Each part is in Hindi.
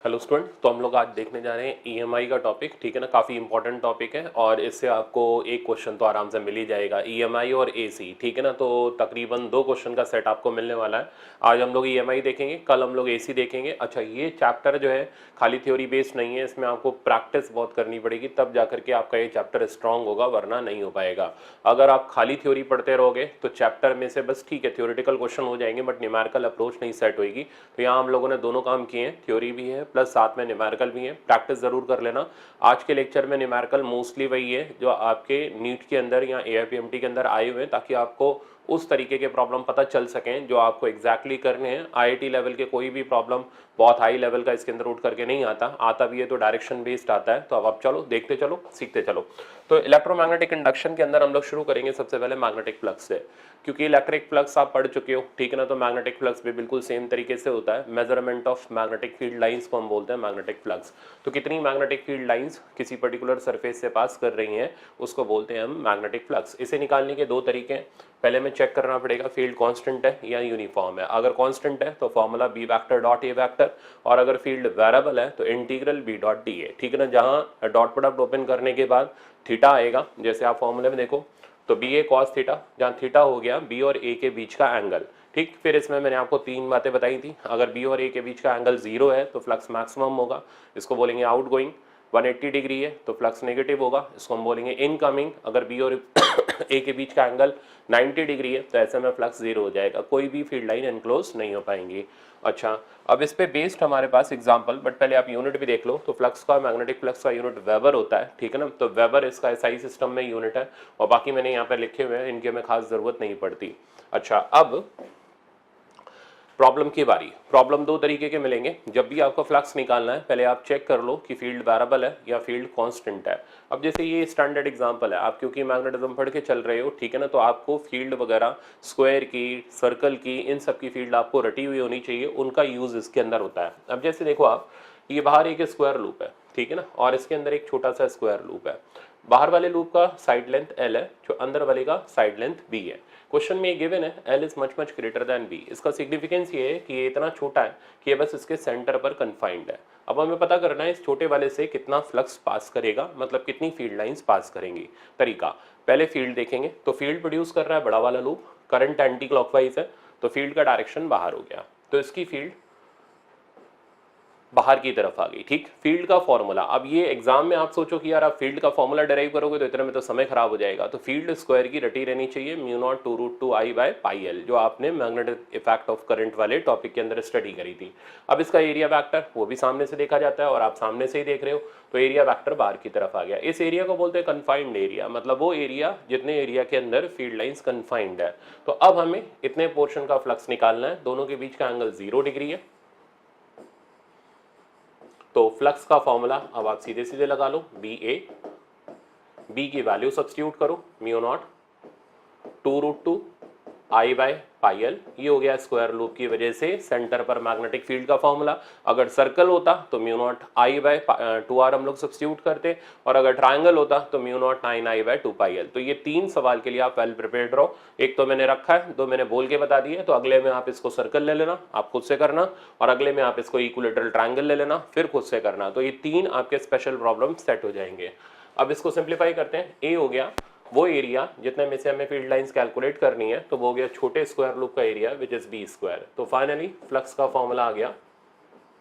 हेलो स्टूडेंट, तो हम लोग आज देखने जा रहे हैं ईएमआई का टॉपिक। ठीक है ना, काफ़ी इंपॉर्टेंट टॉपिक है और इससे आपको एक क्वेश्चन तो आराम से मिल ही जाएगा, ईएमआई और एसी। ठीक है ना, तो तकरीबन 2 क्वेश्चन का सेट आपको मिलने वाला है। आज हम लोग ईएमआई देखेंगे, कल हम लोग एसी देखेंगे। अच्छा, ये चैप्टर जो है खाली थ्योरी बेस्ड नहीं है, इसमें आपको प्रैक्टिस बहुत करनी पड़ेगी, तब जा करके आपका ये चैप्टर स्ट्रांग होगा, वरना नहीं हो पाएगा। अगर आप खाली थ्योरी पढ़ते रहोगे तो चैप्टर में से बस ठीक है थ्योरेटिकल क्वेश्चन हो जाएंगे, बट न्यूमेरिकल अप्रोच नहीं सेट होगी। तो यहाँ हम लोगों ने दोनों काम किए हैं, थ्योरी भी है प्लस साथ में न्यूमेरिकल भी है। प्रैक्टिस जरूर कर लेना। आज के लेक्चर में न्यूमेरिकल मोस्टली वही है जो आपके नीट के अंदर या एआईपीएमटी के अंदर आए हुए हैं, ताकि आपको उस तरीके के प्रॉब्लम पता चल सकें जो आपको एग्जैक्टली करने हैं। आईआईटी लेवल के कोई भी प्रॉब्लम बहुत हाई लेवल का इसके अंदर उठ करके नहीं आता भी है तो डायरेक्शन बेस्ड आता है। तो अब आप चलो देखते चलो सीखते चलो। तो इलेक्ट्रोमैग्नेटिक इंडक्शन के अंदर हम लोग शुरू करेंगे सबसे पहले मैग्नेटिक फ्लक्स से, क्योंकि इलेक्ट्रिक फ्लक्स आप पढ़ चुके हो। ठीक है ना, तो मैग्नेटिक फ्लक्स भी बिल्कुल सेम तरीके से होता है। Measurement of magnetic field lines को हम बोलते हैं मैग्नेटिक फ्लक्स। तो कितनी मैग्नेटिक फील्ड लाइंस किसी पर्टिकुलर सरफेस से पास कर रही हैं उसको बोलते हैं हम मैग्नेटिक फ्लक्स। इसे निकालने के दो तरीके हैं। पहले में चेक करना पड़ेगा फील्ड कांस्टेंट है या यूनिफॉर्म है। अगर कांस्टेंट है तो formula B vector dot A vector, और अगर फील्ड वेरिएबल है तो integral B dot D A. ठीक है ना, जहां डॉट प्रोडक्ट ओपन करने के बाद थीटा आएगा, जैसे आप फॉर्मूले में देखो तो बी ए कॉस थीटा, जहाँ थीटा हो गया बी और ए के बीच का एंगल। ठीक, फिर इसमें मैंने आपको 3 बातें बताई थी। अगर बी और ए के बीच का एंगल 0 है तो फ्लक्स मैक्सिमम होगा, इसको बोलेंगे आउटगोइंग। 180 डिग्री है तो फ्लक्स नेगेटिव होगा, इसको हम बोलेंगे इनकमिंग। अगर बी और ए के बीच का एंगल 90 डिग्री है तो ऐसे में फ्लक्स 0 हो जाएगा, कोई भी फील्ड लाइन एनक्लोज नहीं हो पाएंगी। अच्छा, अब इस पे बेस्ड हमारे पास एग्जांपल, बट पहले आप यूनिट भी देख लो। तो फ्लक्स का, मैग्नेटिक फ्लक्स का यूनिट वेबर होता है। ठीक है ना, तो वेबर इसका एसआई सिस्टम में यूनिट है, और बाकी मैंने यहाँ पे लिखे हुए हैं, इनके में खास जरूरत नहीं पड़ती। अच्छा, अब प्रॉब्लम की बारी। प्रॉब्लम दो तरीके के मिलेंगे। जब भी आपको फ्लक्स निकालना है पहले आप चेक कर लो कि फील्ड वेरिएबल है या फील्ड कांस्टेंट है। अब जैसे ये स्टैंडर्ड एग्जांपल है, आप क्योंकि मैग्नेटिज्म पढ़ के चल रहे हो, ठीक है ना, तो आपको फील्ड वगैरह स्क्वायर की, सर्कल की, इन सब की फील्ड आपको रटी हुई होनी चाहिए, उनका यूज इसके अंदर होता है। अब जैसे देखो आप, ये बाहर एक स्क्वायर लूप है, ठीक है ना, और इसके अंदर एक छोटा सा स्क्वायर लूप है। बाहर वाले लूप का साइड लेंथ L है, जो अंदर वाले का साइड लेंथ B है। क्वेश्चन में ये गिवन है L is much greater than B। इसका सिग्निफिकेंस ये है कि ये इतना छोटा है कि ये बस इसके सेंटर पर कन्फाइंड है। अब हमें पता करना है इस छोटे वाले से कितना फ्लक्स पास करेगा, मतलब कितनी फील्ड लाइंस पास करेंगी। तरीका, पहले फील्ड देखेंगे। तो फील्ड प्रोड्यूस कर रहा है बड़ा वाला लूप, करंट एंटी क्लॉकवाइज है, तो फील्ड का डायरेक्शन बाहर हो गया, तो इसकी फील्ड बाहर की तरफ आ गई। ठीक, फील्ड का फॉर्मूला, अब ये एग्जाम में आप सोचो कि यार आप फील्ड का फॉर्मूला डिराइव करोगे तो इतने में तो समय खराब हो जाएगा। तो फील्ड स्क्वायर की रटी रहनी चाहिए mu naught 2√2 I by pi L, जो आपने मैग्नेटिक इफेक्ट ऑफ करंट वाले टॉपिक के अंदर स्टडी करी थी। अब इसका एरिया वेक्टर वो भी सामने से देखा जाता है, और आप सामने से ही देख रहे हो, तो एरिया वेक्टर बाहर की तरफ आ गया। इस एरिया को बोलते हैं कन्फाइंड एरिया, मतलब वो एरिया जितने एरिया के अंदर फील्ड लाइंस कन्फाइंड है। तो अब हमें इतने पोर्शन का फ्लक्स निकालना है, दोनों के बीच का एंगल 0 डिग्री है। तो फ्लक्स का फॉर्मूला अब आप सीधे सीधे लगा लो, बी की वैल्यू सब्स्टिट्यूट करो, mu naught 2√2 I by pi L. ये हो गया स्क्वायर लूप की वजह से सेंटर पर मैग्नेटिक फील्ड का फॉर्मूला। अगर सर्कल होता तो mu not I bye 2R हम लोग सब्स्टिट्यूट करते, और अगर ट्राइंगल होता तो mu naught 9I by 2 pi L. तो ये 3 सवाल के लिए आप वेल प्रिपेयर्ड रहो। एक तो मैंने रखा है, दो मैंने बोल के बता दिए, तो अगले में आप इसको सर्कल ले लेना, आप खुद से करना, और अगले में आप इसको इक्विलेटरल ट्राइंगल ले लेना, फिर खुद से करना। तो ये 3 आपके स्पेशल प्रॉब्लम सेट हो जाएंगे। अब इसको सिंप्लीफाई करते हैं। ए हो गया वो एरिया जितने में से हमें फील्ड लाइंस कैलकुलेट करनी है, तो वो हो गया छोटे स्क्वायर लूप का area which is B square. तो फाइनली फ्लक्स का फॉर्मूला आ गया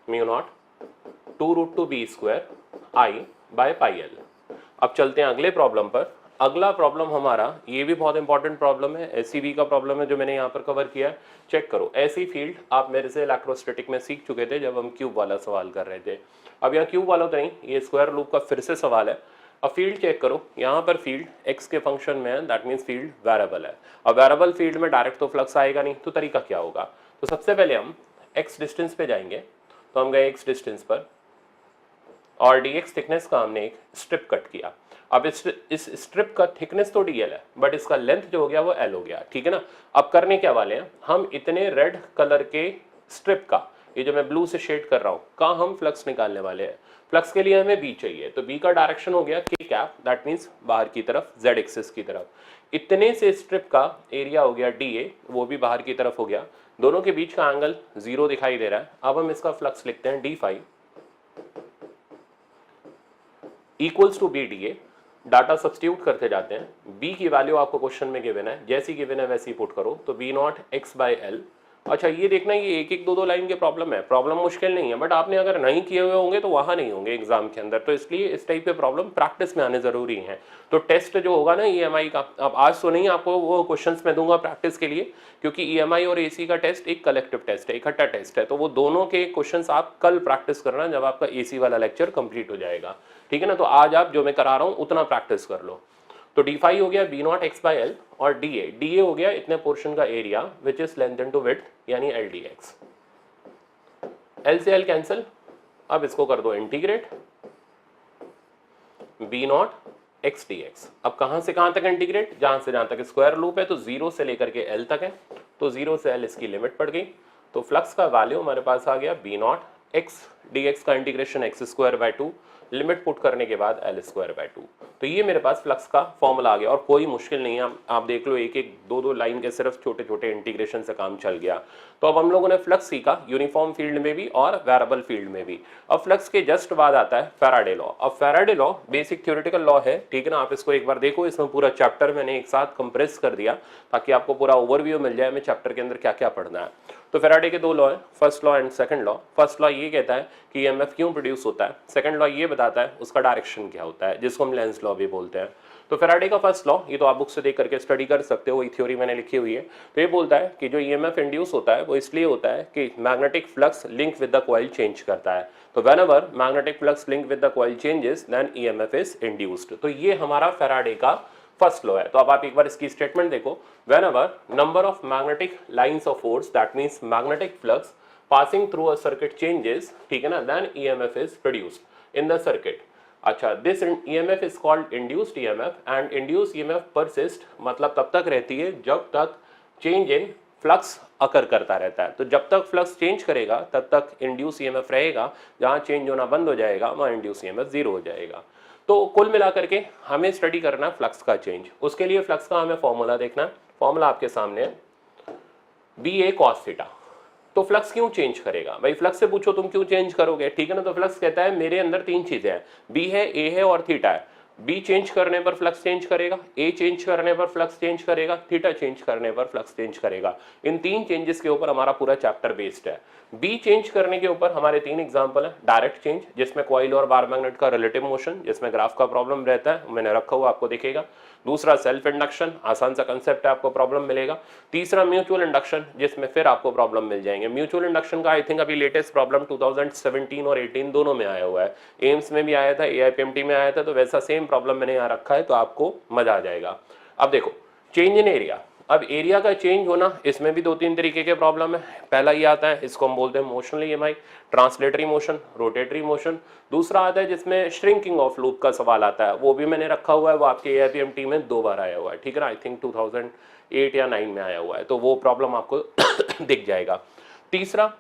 mu naught 2√2 B square I by pi L. अब चलते हैं अगले प्रॉब्लम पर। अगला प्रॉब्लम हमारा, ये भी बहुत इंपॉर्टेंट प्रॉब्लम है, एससीबी का प्रॉब्लम है जो मैंने यहाँ पर कवर किया है। चेक करो, ऐसी फील्ड आप मेरे से इलेक्ट्रोस्टैटिक में सीख चुके थे जब हम क्यूब वाला सवाल कर रहे थे। अब यहाँ क्यूब वाला तो नहीं, ये स्क्वायर लूप का फिर से सवाल है। अब फील्ड चेक करो, यहाँ पर फील्ड x के फंक्शन में है, दैट मीन्स फील्ड वेरिएबल है। अब वेरिएबल फील्ड में डायरेक्ट तो फ्लक्स आएगा नहीं, तो तरीका क्या होगा। तो सबसे पहले हम x डिस्टेंस पे जाएंगे, तो हम गए x डिस्टेंस पर, और dx थिकनेस का हमने एक स्ट्रिप कट किया। अब इस स्ट्रिप का थिकनेस तो dl है, बट इसका लेंथ जो हो गया वो l हो गया। ठीक है ना, अब करने क्या वाले हैं हम, इतने रेड कलर के स्ट्रिप का, ये जो मैं ब्लू से शेड कर रहा हूँ, का हम फ्लक्स निकालने वाले हैं। फ्लक्स के लिए हमें बी चाहिए, तो बी का डायरेक्शन हो गया k कैप, दैट मीन्स बाहर की तरफ, z एक्सिस की तरफ। इतने से स्ट्रिप का एरिया हो गया dA, वो भी बाहर की तरफ हो गया। दोनों के बीच का एंगल 0 दिखाई दे रहा है। अब हम इसका फ्लक्स लिखते हैं d phi equals to B D A, data substitute करते जाते हैं, b की वैल्यू आपको क्वेश्चन में गिवन है, जैसी गिवन है वैसी पुट करो, तो b not X by L. अच्छा ये देखना, ये एक एक दो दो लाइन के प्रॉब्लम है, प्रॉब्लम मुश्किल नहीं है, बट आपने अगर नहीं किए हुए होंगे तो वहां नहीं होंगे एग्जाम के अंदर, तो इसलिए इस टाइप के प्रॉब्लम प्रैक्टिस में आने जरूरी हैं। तो टेस्ट जो होगा ना ईएमआई का, अब आज तो नहीं आपको वो क्वेश्चंस मैं दूंगा प्रैक्टिस के लिए, क्योंकि ईएमआई और एसी का टेस्ट एक कलेक्टिव टेस्ट है, इकट्ठा टेस्ट है, तो वो दोनों के क्वेश्चंस आप कल प्रैक्टिस करना जब आपका एसी वाला लेक्चर कंप्लीट हो जाएगा, ठीक है ना। तो आज आप जो मैं करा रहा हूँ उतना प्रैक्टिस कर लो। तो डी फाई हो गया B not X by L, और डी ए हो गया इतने पोर्शन का area which is length into width, यानी एल डी एक्स। एल से एल कैंसिल, अब इसको कर दो integrate, B not X D X. अब कहां से कहां तक इंटीग्रेट, जहां से जहां तक स्क्वायर लूप है, तो 0 से लेकर के एल तक है, तो 0 से एल इसकी लिमिट पड़ गई। तो फ्लक्स का वैल्यू हमारे पास आ गया B not X D X का integration X square by 2, limit put करने के बाद एल स्क्वायर बाय 2। तो ये मेरे पास फ्लक्स का फॉर्मूला आ गया, और कोई मुश्किल नहीं है, आप देख लो एक एक दो दो लाइन के सिर्फ छोटे छोटे इंटीग्रेशन से काम चल गया। तो अब हम लोगों ने फ्लक्स सीखा यूनिफॉर्म फील्ड में भी और वेरिएबल फील्ड में भी। अब फ्लक्स के जस्ट बाद आता है फैराडे लॉ। अब Faraday law basic theoretical law है, ठीक है ना, आप इसको एक बार देखो, इसमें पूरा चैप्टर मैंने एक साथ कंप्रेस कर दिया ताकि आपको पूरा ओवरव्यू मिल जाए हमें चैप्टर के अंदर क्या क्या पढ़ना है। तो फैराडे के दो लॉ है, first law and second law. First law ये कहता है कि ईएमएफ क्यों प्रोड्यूस होता है, सेकंड लॉ ये बताता है उसका डायरेक्शन क्या होता है, जिसको हम लेंस लॉ भी बोलते हैं। तो फैराडे का फर्स्ट लॉ, ये तो आप बुक से देख करके स्टडी कर सकते हो, वही थ्योरी मैंने लिखी हुई है। तो ये बोलता है कि जो ईएमएफ इंड्यूस होता है वो इसलिए होता है कि magnetic flux link with the coil change करता है। तो whenever magnetic flux link with the coil changes then EMF is induced. तो ये हमारा फैराडे का फर्स्ट लॉ है। तो अब आप एक बार इसकी स्टेटमेंट देखो, whenever number of magnetic lines of force, that means magnetic flux passing through a circuit changes, ठीक है ना, then EMF is produced in the circuit। अच्छा, this EMF is called induced EMF and induced EMF persist, मतलब तब तक रहती है जब तक change in flux अकर करता रहता है। तो जब तक फ्लक्स चेंज करेगा तब तक इंड्यूस ईएमएफ रहेगा, जहां चेंज होना बंद हो जाएगा वहां इंड्यूस ईएमएफ 0 हो जाएगा। तो कुल मिलाकर के हमें स्टडी करना फ्लक्स का चेंज, उसके लिए फ्लक्स का हमें फॉर्मूला देखना है। फॉर्मूला आपके सामने है, बी ए कॉस थीटा। तो फ्लक्स क्यों चेंज करेगा भाई, फ्लक्स से पूछो तुम क्यों चेंज करोगे, ठीक है ना। तो फ्लक्स कहता है मेरे अंदर तीन चीजें हैं, बी है, ए है और थीटा है। बी चेंज करने पर फ्लक्स चेंज करेगा, ए चेंज करने पर फ्लक्स चेंज करेगा, थीटा चेंज करने पर फ्लक्स चेंज करेगा। इन तीन चेंजेस के ऊपर हमारा पूरा चैप्टर बेस्ड है। बी चेंज करने के ऊपर हमारे तीन एग्जांपल है, डायरेक्ट चेंज जिसमें कॉइल और बार मैग्नेट का रिलेटिव मोशन, जिसमें ग्राफ का प्रॉब्लम रहता है, मैंने रखा हुआ आपको दिखेगा। दूसरा सेल्फ इंडक्शन, आसान सा कंसेप्ट है, आपको प्रॉब्लम मिलेगा। तीसरा म्यूचुअल इंडक्शन, जिसमें फिर आपको प्रॉब्लम मिल जाएंगे। म्यूचुअल इंडक्शन का आई थिंक अभी लेटेस्ट प्रॉब्लम 2017 और 18 दोनों में आया हुआ है, एम्स में भी आया था, एआईपीएमटी में आया था, तो वैसा सेम प्रॉब्लम मैंने यहाँ रखा है, तो आपको मजा आ जाएगा। अब देखो चेंज इन एरिया, अब एरिया का चेंज होना, इसमें भी दो तीन तरीके के प्रॉब्लम है। पहला ये आता है, इसको हम बोलते हैं motional EMI, translatory motion, rotatory motion. दूसरा आता है जिसमें श्रिंकिंग ऑफ लूप का सवाल आता है, वो भी मैंने रखा हुआ है, वो आपके एआईपीएमटी में 2 बार आया हुआ है, ठीक है ना, आई थिंक 2008 या 9 में आया हुआ है, तो वो प्रॉब्लम आपको दिख जाएगा। तीसरा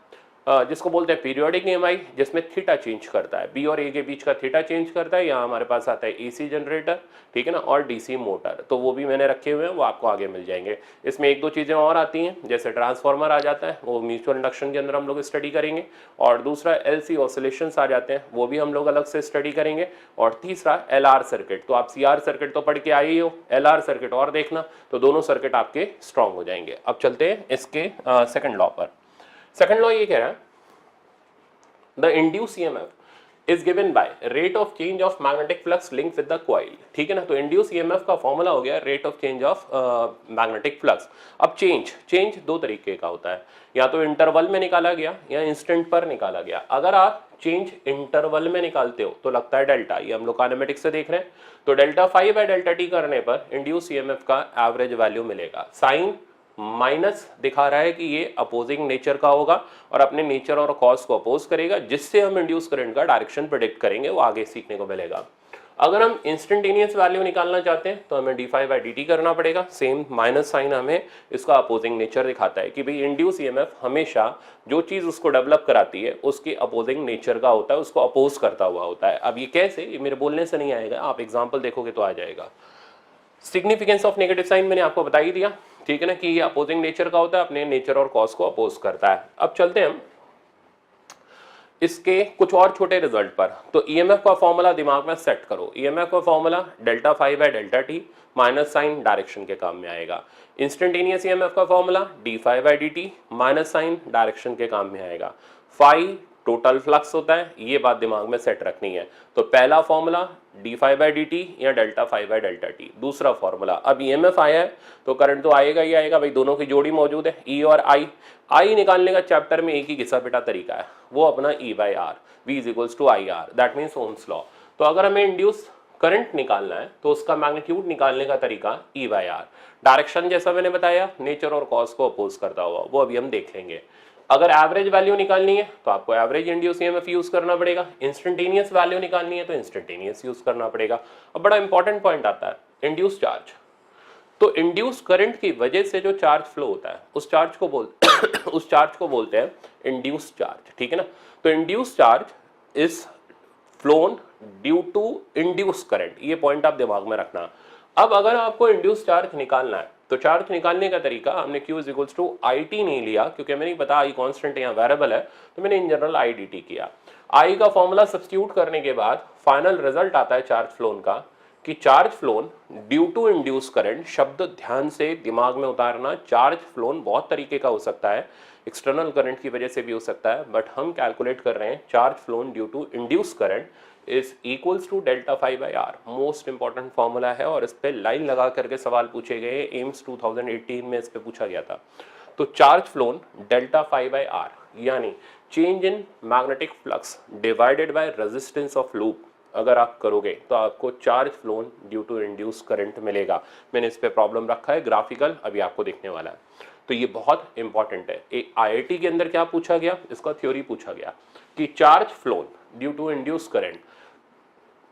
जिसको बोलते हैं पीरियोडिक ईएमआई, जिसमें थीटा चेंज करता है, बी और ए के बीच का थीटा चेंज करता है। यहाँ हमारे पास आता है एसी जनरेटर, ठीक है ना, और डीसी मोटर, तो वो भी मैंने रखे हुए हैं, वो आपको आगे मिल जाएंगे। इसमें एक दो चीज़ें और आती हैं, जैसे ट्रांसफार्मर आ जाता है, वो म्यूचुअल इंडक्शन के अंदर हम लोग स्टडी करेंगे। और दूसरा एलसी ऑसिलेशंस आ जाते हैं, वो भी हम लोग अलग से स्टडी करेंगे। और तीसरा एलआर सर्किट, तो आप सीआर सर्किट तो पढ़ के आए ही हो, एलआर सर्किट और देखना, तो दोनों सर्किट आपके स्ट्रांग हो जाएंगे। अब चलते हैं इसके सेकंड लॉ पर। सेकंड लॉ ये कह रहा है, the induced EMF is given by rate of change of magnetic flux linked with the coil, ठीक है ना। तो induced EMF का फॉर्मूला हो गया rate of change of magnetic flux। अब चेंज दो तरीके का होता है, या तो इंटरवल में निकाला गया या इंस्टेंट पर निकाला गया। अगर आप चेंज इंटरवल में निकालते हो तो लगता है डेल्टा, ये हम लोग काइनेमेटिक्स से देख रहे हैं। तो delta phi by delta T करने पर इंड्यूस ईएमएफ का एवरेज वैल्यू मिलेगा। साइन माइनस दिखा रहा है कि ये अपोजिंग नेचर का होगा और अपने नेचर और कॉज को अपोज करेगा, जिससे हम इंड्यूस करंट का डायरेक्शन प्रेडिक्ट करेंगे, वो आगे सीखने को मिलेगा। अगर हम इंस्टेंटेनियस वैल्यू निकालना चाहते हैं तो हमें डी5 बाई डी करना पड़ेगा। सेम माइनस साइन हमें इसका अपोजिंग नेचर दिखाता है कि भाई इंड्यूस ईएमएफ हमेशा जो चीज उसको डेवलप कराती है उसके अपोजिंग नेचर का होता है, उसको अपोज करता हुआ होता है। अब ये कैसे, ये मेरे बोलने से नहीं आएगा, आप एग्जाम्पल देखोगे तो आ जाएगा। सिग्निफिकेंस ऑफ नेगेटिव साइन मैंने आपको बता ही दिया, ठीक है ना, कि ये अपोजिंग नेचर का होता है, अपने नेचर और कॉज को अपोज करता है। अब चलते हैं हम इसके कुछ और छोटे रिजल्ट पर। तो ईएमएफ का फॉर्मूला दिमाग में सेट करो। ईएमएफ का formula delta phi by delta T, minus sign direction के काम में आएगा। इंस्टेंटेनियस ईएमएफ का formula D phi by D T, minus sign direction के काम में आएगा। फाई टोटल फ्लक्स होता है, ये बात दिमाग में सेट रखनी है। तो पहला formula D phi by D T या delta phi by delta T. दूसरा फॉर्मूला, अब ईएमएफ आया है तो करंट तो आएगा ही आएगा भाई, दोनों की जोड़ी मौजूद है ई और आई निकालने का चैप्टर में एक ही घिसा पिटा तरीका है, वो अपना E by R, V is equals to I R, that means Ohm's law. तो अगर हमें इंड्यूस करंट निकालना है तो उसका मैग्नीट्यूड निकालने का तरीका ई बाई आर। डायरेक्शन जैसा मैंने बताया नेचर और कॉज को अपोज करता हुआ, वो अभी हम देख लेंगे। अगर एवरेज वैल्यू निकालनी है तो आपको एवरेज इंड्यूस ईएमएफ यूज करना पड़ेगा। इंस्टेंटेनियस वैल्यू निकालनी है तो इंस्टेंटेनियस यूज करना पड़ेगा। अब बड़ा इंपॉर्टेंट पॉइंट आता है इंड्यूस चार्ज। तो इंड्यूस करंट की वजह से जो चार्ज फ्लो होता है उस चार्ज को बोलते हैं इंड्यूस चार्ज, ठीक है ना। तो induce charge is flown due to induce current, ये पॉइंट आप दिमाग में रखना। अब अगर आपको इंड्यूस चार्ज निकालना है तो चार्ज निकालने का तरीका हमने Q is equals to I T नहीं लिया, क्योंकि हमें नहीं पता आई कॉन्स्टेंट या वेरिएबल है, तो मैंने in general I D T किया। आई का फॉर्मूला सब्स्टिट्यूट करने के बाद फाइनल रिजल्ट आता है चार्ज फ्लोन का, कि charge flown due to induce current. शब्द ध्यान से दिमाग में उतारना, चार्ज फ्लोन बहुत तरीके का हो सकता है, एक्सटर्नल करंट की वजह से भी हो सकता है, बट हम कैलकुलेट कर रहे हैं charge flown due to induce current is equals to delta phi by R. Most important formula है और इस पे लाइन लगा करके सवाल पूछे गए, एम्स 2018 में इस पे पूछा गया था। तो charge flown delta phi by R यानी change in magnetic flux divided by resistance of loop अगर आप करोगे तो आपको charge flown due to induce current मिलेगा। मैंने इस पे प्रॉब्लम रखा है ग्राफिकल, अभी आपको दिखने वाला है। तो ये बहुत इंपॉर्टेंट है। एक आईआईटी के अंदर क्या पूछा गया, इसका थ्योरी पूछा गया कि charge flown due to induce current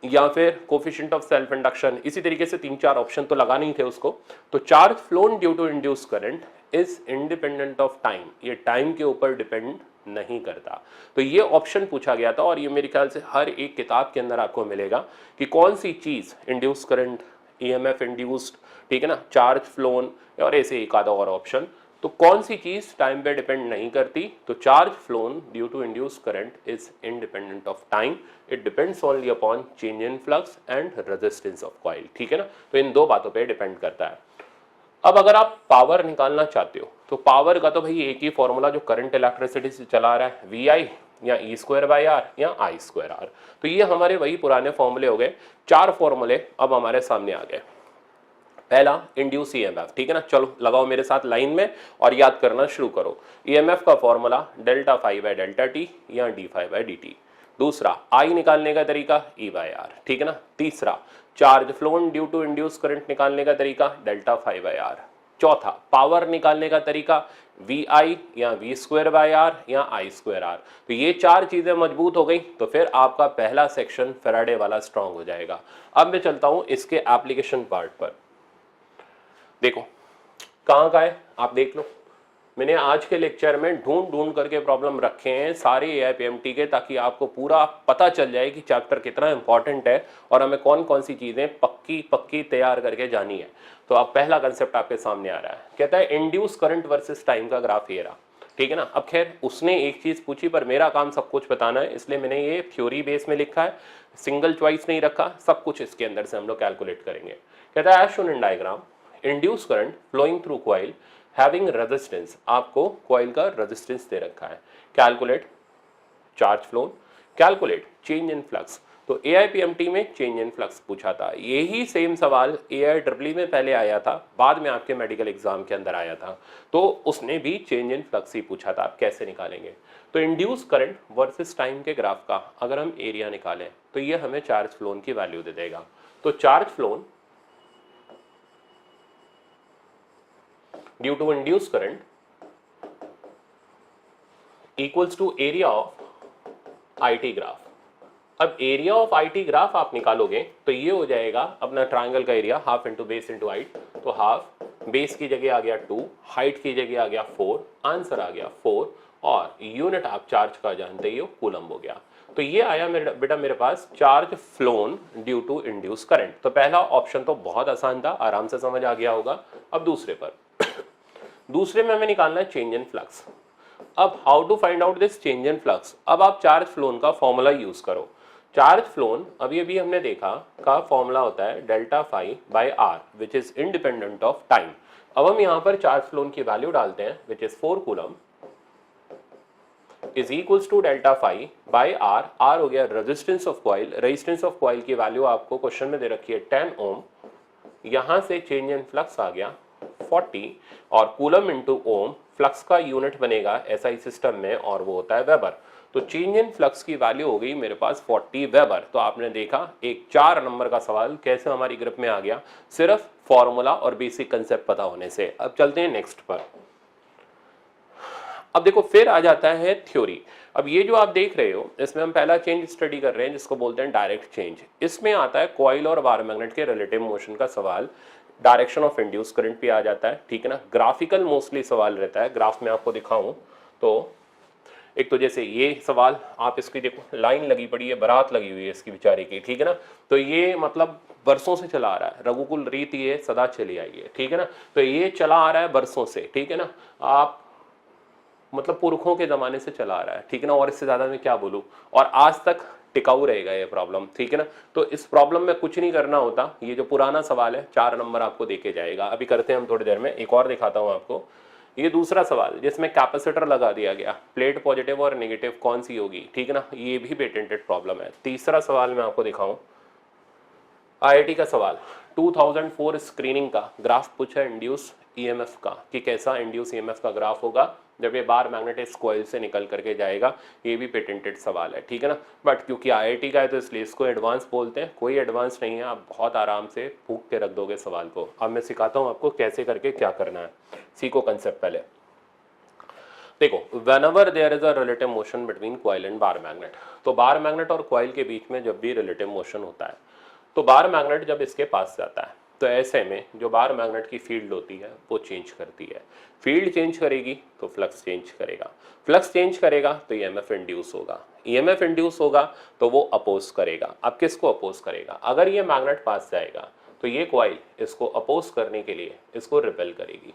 या फिर कोफिशिएंट ऑफ सेल्फ इंडक्शन, इसी तरीके से 3-4 ऑप्शन तो लगाने ही थे उसको। तो charge flown due to induce current is independent of time, ये टाइम के ऊपर डिपेंड नहीं करता। तो ये ऑप्शन पूछा गया था और ये मेरे ख्याल से हर एक किताब के अंदर आपको मिलेगा कि कौन सी चीज इंड्यूस करंट, ईएमएफ इंड्यूस्ड, ठीक है ना, चार्ज फ्लोन और ऐसे एक आधा और ऑप्शन, तो कौन सी चीज टाइम पे डिपेंड नहीं करती। तो charge flown due to induce current is independent of time, it depends only upon change in flux and resistance of coil, ठीक है ना। तो इन दो बातों पे डिपेंड करता है। अब अगर आप पावर निकालना चाहते हो तो पावर का तो भाई एक ही फॉर्मूला जो करंट इलेक्ट्रिसिटी से चला रहा है, वी आई या ई स्क्वायर बाई आर या आई स्क्वायर आर। तो ये हमारे वही पुराने फॉर्मूले हो गए। 4 फॉर्मूले अब हमारे सामने आ गए। पहला इंड्यूस ईएमएफ, ठीक है ना, चलो लगाओ मेरे साथ लाइन में और याद करना शुरू करो। ईएमएफ का formula delta phi by delta T या D phi by D T. दूसरा आई निकालने का तरीका ई बाय आर, ठीक है ना। तीसरा charge flown due to induce current निकालने का तरीका डेल्टा फाई बाय आर। चौथा पावर निकालने का तरीका वी आई या वी स्क्वायर बाय आर या आई स्क्वायर आर। तो ये 4 चीजें मजबूत हो गई तो फिर आपका पहला सेक्शन फैराडे वाला स्ट्रांग हो जाएगा। अब मैं चलता हूं इसके एप्लीकेशन पार्ट पर। देखो कहाँ का है, आप देख लो। मैंने आज के लेक्चर में ढूंढ करके प्रॉब्लम रखे हैं सारे एआईपीएमटी के, ताकि आपको पूरा पता चल जाए कि चैप्टर कितना इंपॉर्टेंट है और हमें कौन कौन सी चीजें पक्की तैयार करके जानी है। तो अब पहला कंसेप्ट आपके सामने आ रहा है, कहता है इंड्यूस करंट वर्सेस टाइम का ग्राफ ये रहा, ठीक है ना। अब खैर उसने एक चीज पूछी पर मेरा काम सब कुछ बताना है, इसलिए मैंने ये थ्योरी बेस में लिखा है, सिंगल चॉइस नहीं रखा, सब कुछ इसके अंदर से हम लोग कैलकुलेट करेंगे। कहता है as shown in diagram induce current flowing through coil having resistance, आपको कॉइल का रेजिस्टेंस दे रखा है। Calculate charge flown, calculate change in flux. तो एआईपीएमटी में चेंज इन फ्लक्स पूछा था, यही सेम सवाल एआईईई में पहले आया था, बाद में आपके मेडिकल एग्जाम के अंदर आया था, तो उसने भी चेंज इन फ्लक्स ही पूछा था। आप कैसे निकालेंगे, तो इंड्यूस करंट वर्सेस टाइम के ग्राफ का अगर हम एरिया निकालें तो ये हमें चार्ज फ्लोन की वैल्यू दे देगा। तो charge phloem due to induced current equals to area of IT graph. अब एरिया ऑफ IT ग्राफ आप निकालोगे तो ये हो जाएगा अपना ट्रायंगल का area, half into base into height. तो हाफ, बेस की जगह आ गया 2, हाइट की जगह आ गया 4, आंसर आ गया 4 और यूनिट आप चार्ज का जानते ही हो, कूलम्ब हो गया। तो ये आया बेटा मेरे पास charge flown due to induce current. तो पहला ऑप्शन तो बहुत आसान था, आराम से समझ आ गया होगा। अब दूसरे पर, दूसरे में हमें निकालना है चेंज इन फ्लक्स। अब how to find out this change in flux, अब आप चार्ज फ्लोन का फॉर्मूला यूज करो। चार्ज फ्लोन अभी अभी हमने देखा का फॉर्मूला होता है delta phi by R which is independent of time. अब हम यहाँ पर चार्ज फ्लोन की वैल्यू डालते हैं which is 4 coulomb is equals to delta phi by R. R हो गया resistance of coil, resistance of coil की वैल्यू आपको क्वेश्चन में दे रखी है 10 ओम। यहां से चेंज इन फ्लक्स आ गया 40 और कूलम इंटू ओम फ्लक्स का यूनिट बनेगा एसआई सिस्टम में और वो होता है वेबर। तो चेंज इन फ्लक्स की वैल्यू हो गई मेरे पास 40 वेबर। तो आपने देखा एक 4 नंबर का सवाल कैसे हमारी ग्रुप में आ गया, सिर्फ फॉर्मूला और बेसिक कंसेप्ट पता होने से। अब चलते हैं नेक्स्ट पर। अब देखो फिर आ जाता है थ्योरी। अब ये जो आप देख रहे हो इसमें हम पहला चेंज स्टडी कर रहे हैं जिसको बोलते हैं डायरेक्ट चेंज। इसमें आता है कॉइल और बार मैग्नेट के रिलेटिव मोशन का सवाल, डायरेक्शन ऑफ इंड्यूस करंट पे आ जाता है, ठीक है ना। ग्राफिकल मोस्टली सवाल रहता है, ग्राफ में आपको दिखाऊं तो एक तो जैसे ये सवाल आप इसकी देखो लाइन लगी पड़ी है, बारात लगी हुई है इसकी बेचारी की, ठीक है ना। तो ये मतलब बरसों से चला आ रहा है, रघुकुल रीत ये सदा चली आई है, ठीक है ना। तो ये चला आ रहा है बरसों से, ठीक है ना। आप मतलब पुरखों के जमाने से चला आ रहा है, ठीक है ना। और इससे ज्यादा मैं क्या बोलूं, और आज तक टिकाऊ रहेगा ये प्रॉब्लम, ठीक है ना। तो इस प्रॉब्लम में कुछ नहीं करना होता, ये जो पुराना सवाल है 4 नंबर आपको देके जाएगा। अभी करते हैं हम थोड़ी देर में, एक और दिखाता हूं आपको। ये दूसरा सवाल जिसमें कैपेसिटर लगा दिया गया, प्लेट पॉजिटिव और नेगेटिव कौन सी होगी, ठीक है ना। ये भी पेटेंटेड प्रॉब्लम है। तीसरा सवाल मैं आपको दिखाऊं, आईआईटी का सवाल 2004 स्क्रीनिंग का ग्राफ पूछा इंड्यूस ईएमएफ का, कि कैसा इंड्यूस ईएमएफ का ग्राफ होगा जब ये बार मैग्नेटिक कॉइल से निकल करके जाएगा। ये भी पेटेंटेड सवाल है, ठीक है ना। बट क्योंकि आईआईटी का है तो इसलिए इसको एडवांस बोलते हैं, कोई एडवांस नहीं है, आप बहुत आराम से फूंक के रख दोगे सवाल को। अब मैं सिखाता हूँ आपको कैसे करके क्या करना है, सीखो कंसेप्ट पहले। देखो whenever there is a relative motion between coil and bar magnet, तो बार मैग्नेट और कॉइल के बीच में जब भी रिलेटिव मोशन होता है तो बार मैग्नेट जब इसके पास जाता है तो ऐसे में जो बार मैग्नेट की फील्ड होती है वो चेंज करती है। फील्ड चेंज करेगी तो फ्लक्स चेंज करेगा, फ्लक्स चेंज करेगा तो ईएमएफ इंड्यूस होगा, ईएमएफ इंड्यूस होगा तो वो अपोज करेगा। अब किसको अपोज करेगा, अगर ये मैग्नेट पास जाएगा तो ये कॉइल इसको अपोज करने के लिए इसको रिपेल करेगी,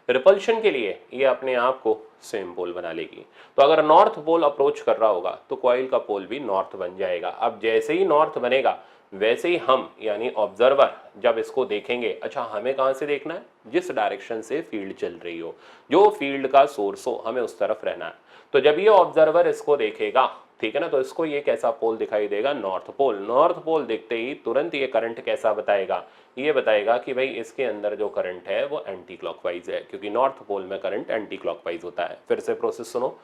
रिपल्शन के लिए ये अपने आप को सेम पोल बना लेगी। तो अगर नॉर्थ पोल अप्रोच कर रहा होगा तो कॉइल का पोल भी नॉर्थ बन जाएगा। अब जैसे ही नॉर्थ बनेगा वैसे ही हम यानी ऑब्जर्वर जब इसको देखेंगे, अच्छा हमें कहाँ से देखना है, जिस डायरेक्शन से फील्ड चल रही हो, जो फील्ड का सोर्स हो हमें उस तरफ रहना है। तो जब ये ऑब्जर्वर इसको देखेगा, ठीक है ना, तो इसको ये कैसा पोल दिखाई देगा, नॉर्थ पोल। नॉर्थ पोल देखते ही तुरंत ये करंट कैसा बताएगा, ये बताएगा कि भाई इसके अंदर जो करंट है वो एंटी क्लॉकवाइज है, क्योंकि नॉर्थ पोल में करंट एंटी क्लॉकवाइज होता है। फिर से प्रोसेस सुनो।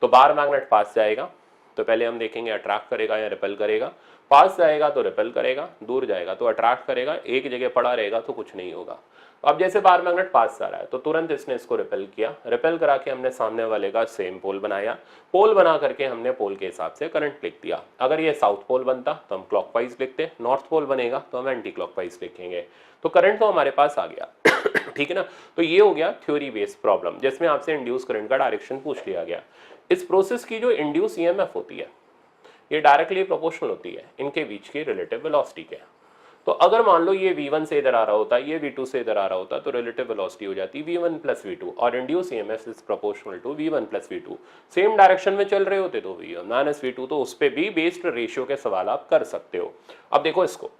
तो बार मैग्नेट पास जाएगा तो पहले हम देखेंगे अट्रैक्ट करेगा या रिपेल करेगा। पास जाएगा तो रिपेल करेगा, दूर जाएगा तो अट्रैक्ट करेगा, एक जगह पड़ा रहेगा तो कुछ नहीं होगा। अब जैसे बार मैग्नेट पास जा रहा है तो तुरंत इसने इसको रिपेल किया, रिपेल करा के हमने सामने वाले का सेम पोल बनाया, पोल बना करके हमने पोल के हिसाब से करंट लिख दिया। अगर ये साउथ पोल बनता तो हम क्लॉकवाइज लिखते, नॉर्थ पोल बनेगा तो हम एंटी क्लॉकवाइज लिखेंगे। तो करंट तो हमारे पास आ गया ठीक है ना। तो ये हो गया थ्योरी बेस्ड प्रॉब्लम जिसमें आपसे इंड्यूस करंट का डायरेक्शन पूछ लिया गया। इस प्रोसेस की जो इंड्यूस ईएमएफ होती है ये डायरेक्टली प्रोपोर्शनल होती है इनके बीच की रिलेटिव वेलोसिटी के। तो अगर मान लो ये v1 से इधर आ रहा होता, ये v2 से इधर आ रहा होता, तो रिलेटिव वेलोसिटी हो जाती v1 प्लस v2 और induce EMF is proportional to v1 plus v2। Same direction में चल रहे होते तो v1 माइनस v2, तो उस पर भी बेस्ड रेशियो के सवाल आप कर सकते हो। अब देखो इसको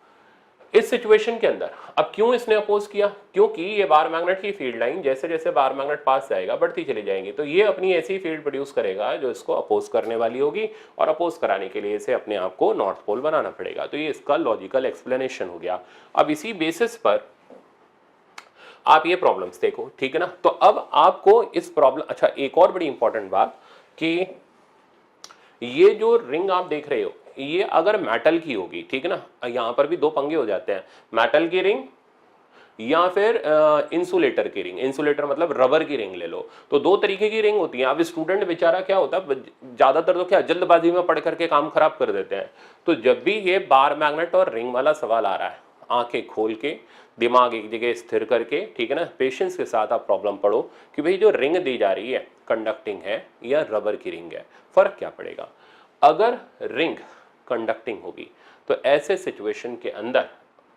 इस सिचुएशन के अंदर, अब क्यों इसने अपोज किया, क्योंकि ये बार मैग्नेट की फील्ड लाइन जैसे जैसे बार मैग्नेट पास जाएगा बढ़ती चली जाएगी, तो ये अपनी ऐसी फील्ड प्रोड्यूस करेगा जो इसको अपोज करने वाली होगी, और अपोज कराने के लिए इसे अपने आप को नॉर्थ पोल बनाना पड़ेगा। तो ये इसका लॉजिकल एक्सप्लेनेशन हो गया। अब इसी बेसिस पर आप ये प्रॉब्लम्स देखो, ठीक है ना। तो अब आपको इस प्रॉब्लम, अच्छा एक और बड़ी इंपॉर्टेंट बात कि ये जो रिंग आप देख रहे हो ये अगर मेटल की होगी, ठीक है ना, यहां पर भी दो पंगे हो जाते हैं, मेटल की रिंग या फिर इंसुलेटर की रिंग। इंसुलेटर मतलब रबर की रिंग ले लो, तो दो तरीके की रिंग होती है। अब स्टूडेंट बेचारा क्या होता है, ज्यादातर तो क्या जल्दबाजी में पढ़ करके काम खराब कर देते हैं। तो जब भी ये बार मैग्नेट और रिंग वाला सवाल आ रहा है, आंखें खोल के दिमाग एक जगह स्थिर करके, ठीक है ना, पेशेंस के साथ आप प्रॉब्लम पढ़ो कि भाई जो रिंग दी जा रही है कंडक्टिंग है या रबर की रिंग है, फर्क क्या पड़ेगा। अगर रिंग कंडक्टिंग होगी तो ऐसे सिचुएशन के अंदर,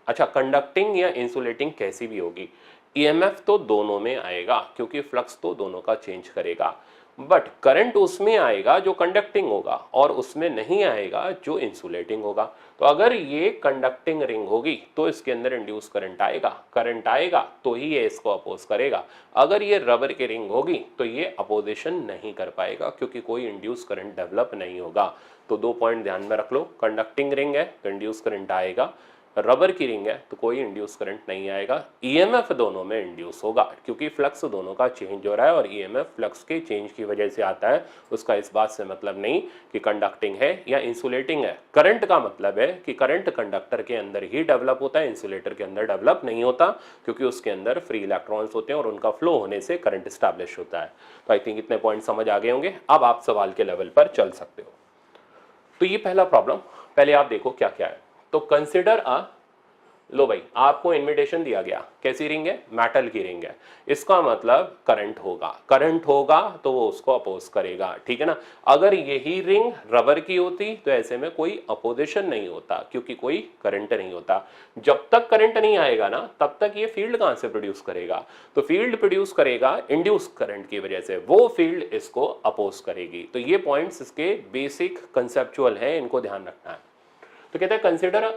अच्छा कंडक्टिंग या इंसुलेटिंग कैसी भी होगी, ईएमएफ तो दोनों में आएगा क्योंकि फ्लक्स तो दोनों का चेंज करेगा। बट करंट उसमें आएगा जो कंडक्टिंग होगा और उसमें नहीं आएगा जो इंसुलेटिंग होगा। तो अगर ये कंडक्टिंग रिंग होगी तो इसके अंदर इंड्यूस करंट आएगा तो ही ये इसको अपोज करेगा। अगर ये रबर की रिंग होगी तो ये अपोजिशन नहीं कर पाएगा क्योंकि कोई इंड्यूस करंट डेवलप नहीं होगा। तो 2 पॉइंट ध्यान में रख लो, कंडक्टिंग रिंग है तो इंड्यूस करंट आएगा, रबर की रिंग है तो कोई इंड्यूस करंट नहीं आएगा। ईएमएफ दोनों में इंड्यूस होगा क्योंकि फ्लक्स दोनों का चेंज हो रहा है और ईएमएफ फ्लक्स के चेंज की वजह से आता है। उसका इस बात से मतलब नहीं कि कंडक्टिंग है या इंसुलेटिंग है। करंट का मतलब है कि करंट कंडक्टर के अंदर ही डेवलप होता है, इंसुलेटर के अंदर डेवलप नहीं होता क्योंकि उसके अंदर फ्री इलेक्ट्रॉन्स होते हैं और उनका फ्लो होने से करंट स्टैब्लिश होता है। तो आई थिंक इतने पॉइंट समझ आ गए होंगे। अब आप सवाल के लेवल पर चल सकते हो। तो ये पहला प्रॉब्लम, पहले आप देखो क्या क्या है। तो कंसिडर लो भाई, आपको इनविटेशन दिया गया, कैसी रिंग है, मेटल की रिंग है, इसका मतलब करंट होगा तो वो उसको अपोज करेगा, ठीक है ना। अगर यही रिंग रबर की होती तो ऐसे में कोई अपोजिशन नहीं होता क्योंकि कोई करंट नहीं होता। जब तक करंट नहीं आएगा ना तब तक ये फील्ड कहां से प्रोड्यूस करेगा, तो फील्ड प्रोड्यूस करेगा इंड्यूस करंट की वजह से, वो फील्ड इसको अपोज करेगी। तो ये पॉइंट्स इसके बेसिक कंसेप्चुअल है, इनको ध्यान रखना है। तो कहते हैं consider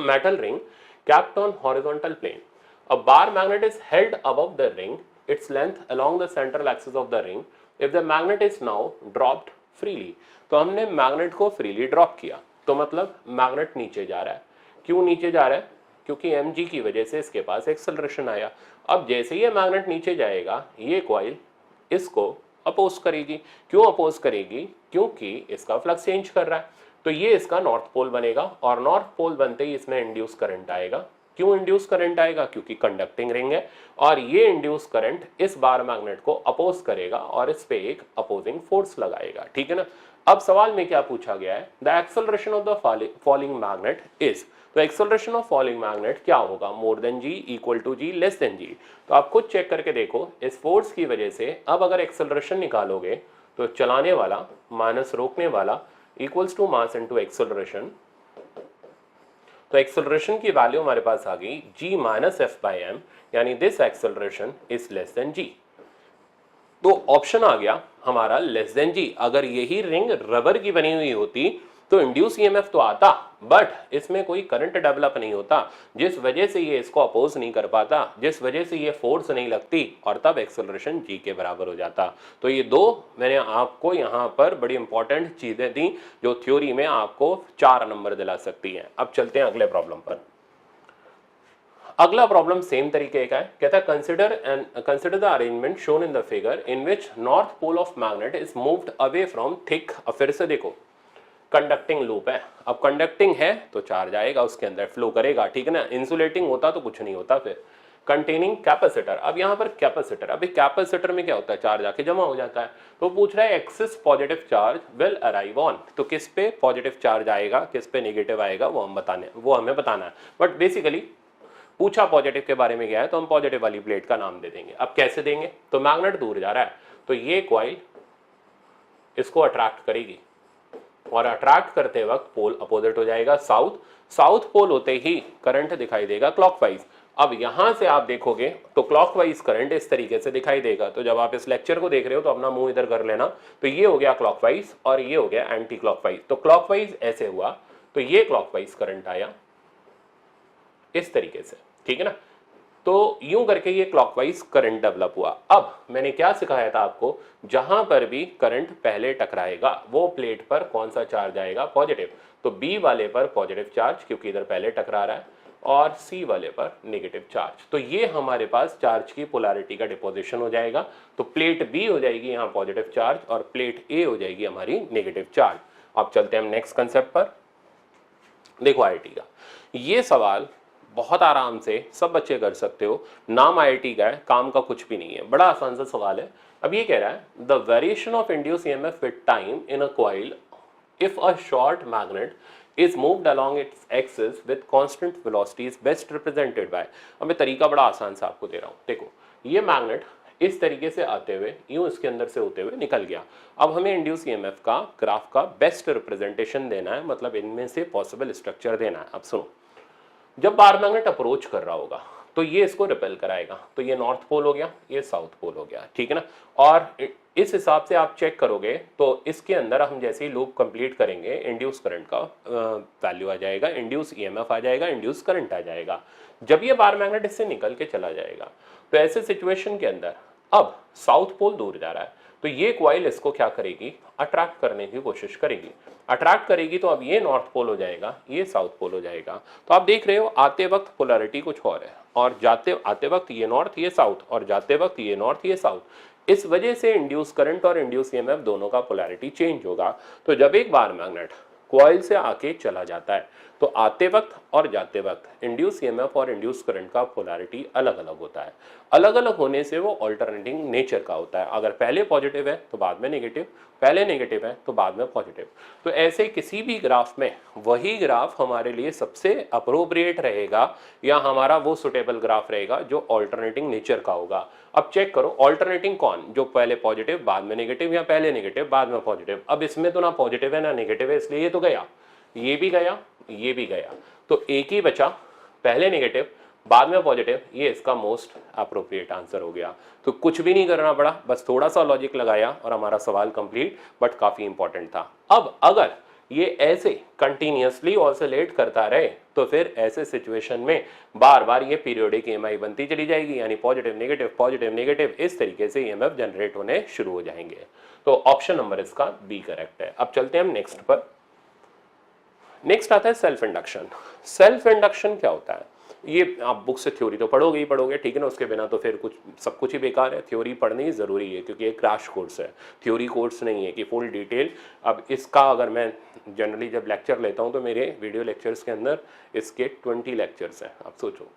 metal ring capped on horizontal plane. A bar magnet is held above the ring, its length along the central axis of the ring. If the magnet is now dropped freely, तो हमने मैग्नेट को फ्रीली ड्रॉप किया तो मतलब मैग्नेट नीचे जा रहा है। क्यों नीचे जा रहा है, क्योंकि mg की वजह से इसके पास एक्सेलरेशन आया। अब जैसे ही मैग्नेट नीचे जाएगा ये कॉइल इसको अपोज करेगी। क्यों अपोज करेगी, क्योंकि इसका फ्लक्स चेंज कर रहा है। तो ये इसका नॉर्थ पोल बनेगा और नॉर्थ पोल बनते ही इसमें इंड्यूस करंट आएगा। क्यों इंड्यूस करंट आएगा, क्योंकि कंडक्टिंग रिंग है और ये इंड्यूस करंट इस बार मैग्नेट को अपोज करेगा और इस पे एक अपोजिंग फोर्स लगाएगा, ठीक है ना। अब सवाल में क्या पूछा गया है, the acceleration of the falling magnet is, तो एक्सेलरेशन ऑफ फॉलिंग मैग्नेट क्या होगा, more than G, equal to G, less than G. तो आप खुद चेक करके देखो इस फोर्स की वजह से। अब अगर एक्सेलरेशन निकालोगे तो चलाने वाला माइनस रोकने वाला equals to mass into acceleration. तो एक्सेलरेशन की वैल्यू हमारे पास आ गई g minus F by M, यानी this acceleration is less than g। तो ऑप्शन आ गया हमारा लेस देन g। अगर यही रिंग रबर की बनी हुई होती तो इंड्यूस ईएमएफ तो आता बट इसमें कोई करंट डेवलप नहीं होता, जिस वजह से ये इसको अपोज नहीं कर पाता, जिस वजह से ये फोर्स नहीं लगती और तब एक्सेलरेशन g के बराबर हो जाता। तो ये दो मैंने आपको यहाँ पर बड़ी इंपॉर्टेंट चीजें दी जो थ्योरी में आपको 4 नंबर दिला सकती हैं। अब चलते हैं अगले प्रॉब्लम पर। अगला प्रॉब्लम सेम तरीके का है, कहता है consider the arrangement shown in the figure in which north pole of magnet is moved away from thick. अब फिर से देखो कंडक्टिंग लूप है, अब कंडक्टिंग है तो चार्ज आएगा उसके अंदर फ्लो करेगा, ठीक है ना। इंसुलेटिंग होता तो कुछ नहीं होता। फिर कंटेनिंग कैपेसिटर, अब यहाँ पर कैपेसिटर, अभी कैपेसिटर में क्या होता है, चार्ज आके जमा हो जाता है। तो पूछ रहा है axis positive charge will arrive on, तो किस पे पॉजिटिव चार्ज आएगा किस पे नेगेटिव आएगा वो हमें बताना है। बट बेसिकली पूछा पॉजिटिव के बारे में गया है तो हम पॉजिटिव वाली प्लेट का नाम दे देंगे। अब कैसे देंगे, तो मैग्नेट दूर जा रहा है तो ये कॉइल इसको अट्रैक्ट करेगी और अट्रैक्ट करते वक्त पोल अपोजिट हो जाएगा साउथ। साउथ पोल होते ही करंट दिखाई देगा क्लॉकवाइज। अब यहां से आप देखोगे तो क्लॉकवाइज करंट इस तरीके से दिखाई देगा। तो जब आप इस लेक्चर को देख रहे हो तो अपना मुंह इधर कर लेना। तो ये हो गया क्लॉकवाइज और ये हो गया एंटी क्लॉकवाइज। तो क्लॉकवाइज ऐसे हुआ तो ये क्लॉकवाइज करंट आया इस तरीके से, ठीक है ना। तो यूं करके ये क्लॉकवाइज करंट डेवलप हुआ। अब मैंने क्या सिखाया था आपको, जहां पर भी करंट पहले टकराएगा वो प्लेट पर कौन सा चार्ज आएगा, पॉजिटिव। तो बी वाले पर पॉजिटिव चार्ज क्योंकि इधर पहले टकरा रहा है और सी वाले पर नेगेटिव चार्ज। तो ये हमारे पास चार्ज की पोलैरिटी का डिपोजिशन हो जाएगा। तो प्लेट बी हो जाएगी यहाँ पॉजिटिव चार्ज और प्लेट ए हो जाएगी हमारी नेगेटिव चार्ज। अब चलते हैं हम नेक्स्ट कंसेप्ट पर। देखो आईआईटी का ये सवाल बहुत आराम से सब बच्चे कर सकते हो, नाम आईआईटी का है, काम का कुछ भी नहीं है, बड़ा आसान सा सवाल है। अब ये कह रहा है the variation of induce EMF with time in a coil if a short magnet is moved along its axis with constant velocity is best represented by। अब मैं तरीका बड़ा आसान सा आपको दे रहा हूँ। देखो ये मैग्नेट इस तरीके से आते हुए यूं इसके अंदर से होते हुए निकल गया। अब हमें इंड्यूस ईएमएफ का ग्राफ का बेस्ट रिप्रेजेंटेशन देना है, मतलब इनमें से पॉसिबल स्ट्रक्चर देना है। अब सुनो, जब बार मैग्नेट अप्रोच कर रहा होगा तो ये इसको रिपेल कराएगा, तो ये नॉर्थ पोल हो गया, ये साउथ पोल हो गया, ठीक है ना। और इस हिसाब से आप चेक करोगे तो इसके अंदर हम जैसे ही लूप कंप्लीट करेंगे इंड्यूस करंट का वैल्यू आ जाएगा, इंड्यूस ईएमएफ आ जाएगा, इंड्यूस करंट आ जाएगा। जब ये बार मैग्नेट इससे निकल के चला जाएगा तो ऐसे सिचुएशन के अंदर अब साउथ पोल दूर जा रहा है, तो ये कॉइल इसको क्या करेगी, अट्रैक्ट करने की कोशिश करेगी। अट्रैक्ट करेगी तो अब ये नॉर्थ पोल हो जाएगा, ये साउथ पोल हो जाएगा। तो आप देख रहे हो आते वक्त पोलैरिटी कुछ और है, और जाते आते वक्त ये नॉर्थ ये साउथ, और जाते वक्त ये नॉर्थ ये साउथ। इस वजह से इंड्यूस करंट और इंड्यूस ईएमएफ दोनों का पोलैरिटी चेंज होगा। तो जब एक बार मैग्नेट कॉइल से आके चला जाता है तो आते वक्त और जाते वक्त इंड्यूस ईएमएफ और इंड्यूस करंट का पोलैरिटी अलग अलग होता है। अलग अलग होने से वो अल्टरनेटिंग नेचर का होता है। अगर पहले पॉजिटिव है तो बाद में नेगेटिव, पहले नेगेटिव है तो बाद में पॉजिटिव। तो ऐसे किसी भी ग्राफ में वही ग्राफ हमारे लिए सबसे अप्रोप्रिएट रहेगा या हमारा वो सुटेबल ग्राफ रहेगा जो अल्टरनेटिंग नेचर का होगा। अब चेक करो अल्टरनेटिंग कौन, जो पहले पॉजिटिव बाद में नेगेटिव या पहले नेगेटिव बाद में पॉजिटिव। अब इसमें तो ना पॉजिटिव है ना नेगेटिव है, इसलिए ये तो गया, ये भी गया, ये भी गया, तो एक ही बचा, पहले नेगेटिव बाद में पॉजिटिव। ये इसका मोस्ट अप्रोप्रिएट आंसर हो गया। तो कुछ भी नहीं करना पड़ा, बस थोड़ा सा लॉजिक लगाया और हमारा सवाल कंप्लीट, बट काफी इंपॉर्टेंट था। अब अगर ये ऐसे कंटिन्यूअसली ऑसिलेट करता रहे तो फिर ऐसे सिचुएशन में बार बार ये पीरियोडिक ईएमआई बनती चली जाएगी, यानी पॉजिटिव नेगेटिव इस तरीके से ईएमएफ जनरेट होने शुरू हो जाएंगे। तो ऑप्शन नंबर इसका बी करेक्ट है। अब चलते हैं हम नेक्स्ट पर। नेक्स्ट आता है सेल्फ इंडक्शन। सेल्फ इंडक्शन क्या होता है, ये आप बुक से थ्योरी तो पढ़ोगे ही पढ़ोगे, ठीक है ना, उसके बिना तो फिर कुछ सब कुछ ही बेकार है। थ्योरी पढ़नी ज़रूरी है क्योंकि ये क्रैश कोर्स है, थ्योरी कोर्स नहीं है कि फुल डिटेल। अब इसका अगर मैं जनरली जब लेक्चर लेता हूँ तो मेरे वीडियो लेक्चर्स के अंदर इसके 20 लेक्चर्स हैं। आप सोचो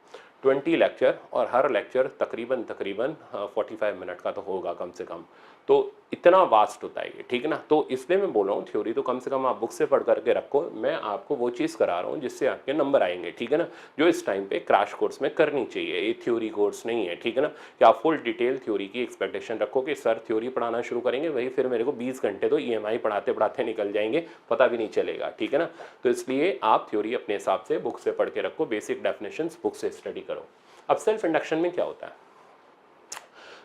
20 लेक्चर, और हर लेक्चर तकरीबन 45 मिनट का तो होगा कम से कम, तो इतना वास्ट होता है ये, ठीक है ना। तो इसलिए मैं बोल रहा हूँ थ्योरी तो कम से कम आप बुक से पढ़ करके रखो। मैं आपको वो चीज़ करा रहा हूँ जिससे आपके नंबर आएंगे, ठीक है ना, जो इस टाइम पे क्रैश कोर्स में करनी चाहिए। ये थ्योरी कोर्स नहीं है, ठीक है ना, कि आप फुल डिटेल थ्योरी की एक्सपेक्टेशन रखो कि सर थ्योरी पढ़ाना शुरू करेंगे, वही फिर मेरे को 20 घंटे तो ईएमआई पढ़ाते पढ़ाते निकल जाएंगे, पता भी नहीं चलेगा, ठीक है ना। तो इसलिए आप थ्योरी अपने हिसाब से बुक से पढ़ के रखो, बेसिक डेफिनेशंस बुक से स्टडी करो। अब सेल्फ इंडक्शन में क्या होता है,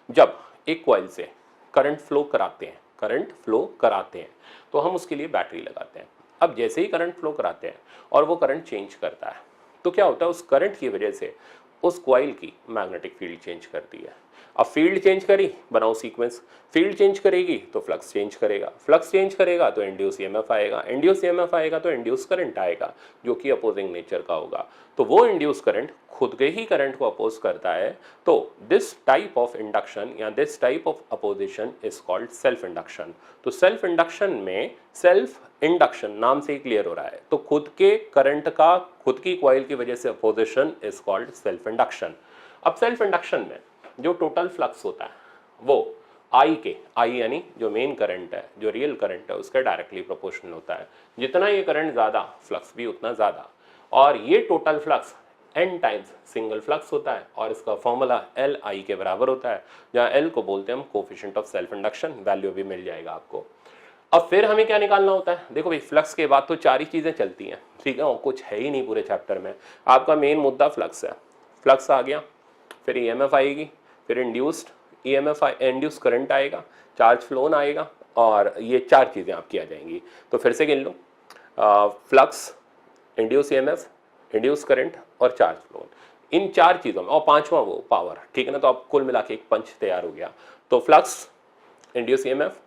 जब एक कॉइल से करंट फ्लो कराते हैं तो हम उसके लिए बैटरी लगाते हैं। अब जैसे ही करंट फ्लो कराते हैं और वो करंट चेंज करता है तो क्या होता है, उस करंट की वजह से उस कॉइल की मैग्नेटिक फील्ड चेंज करती है। अब फील्ड चेंज करी, बनाओ सीक्वेंस, फील्ड चेंज करेगी तो फ्लक्स चेंज करेगा, फ्लक्स चेंज करेगा तो इंड्यूस ईएमएफ आएगा, इंड्यूस ईएमएफ आएगा तो इंड्यूस करंट आएगा जो कि अपोजिंग नेचर का होगा। तो वो इंड्यूस करंट खुद के ही करंट को अपोज करता है। तो दिस टाइप ऑफ इंडक्शन या this type of opposition is called self induction. तो सेल्फ इंडक्शन में, सेल्फ इंडक्शन नाम से ही क्लियर हो रहा है, तो खुद के करंट का खुद की कॉइल की वजह से opposition is called self induction. अब सेल्फ इंडक्शन में जो टोटल फ्लक्स होता है वो आई यानी जो मेन करंट है, जो रियल करंट है, उसका डायरेक्टली प्रोपोर्शनल होता है। जितना ये करंट ज़्यादा, फ्लक्स भी उतना ज़्यादा। और ये total flux n times single flux होता है और इसका फॉर्मूला Li के बराबर होता है, जहाँ L को बोलते हैं हम coefficient of self induction, value भी मिल जाएगा आपको। अब फिर हमें क्या निकालना होता है, देखो भाई फ्लक्स के बाद तो 4 ही चीज़ें चलती हैं, ठीक है, और कुछ है ही नहीं पूरे चैप्टर में। आपका मेन मुद्दा फ्लक्स है, फ्लक्स आ गया, फिर ईएमएफ आएगी, फिर इंड्यूस्ड ईएमएफ इंड्यूस करंट आएगा, चार्ज फ्लोन आएगा, और ये 4 चीज़ें आपकी आ जाएंगी। तो फिर से गिन लो, flux, induce EMF, induce current और चार्ज फ्लोन, इन 4 चीज़ों में, और 5वां वो पावर, ठीक है ना। तो अब कुल मिला के एक पंच तैयार हो गया। तो flux, induce EMF,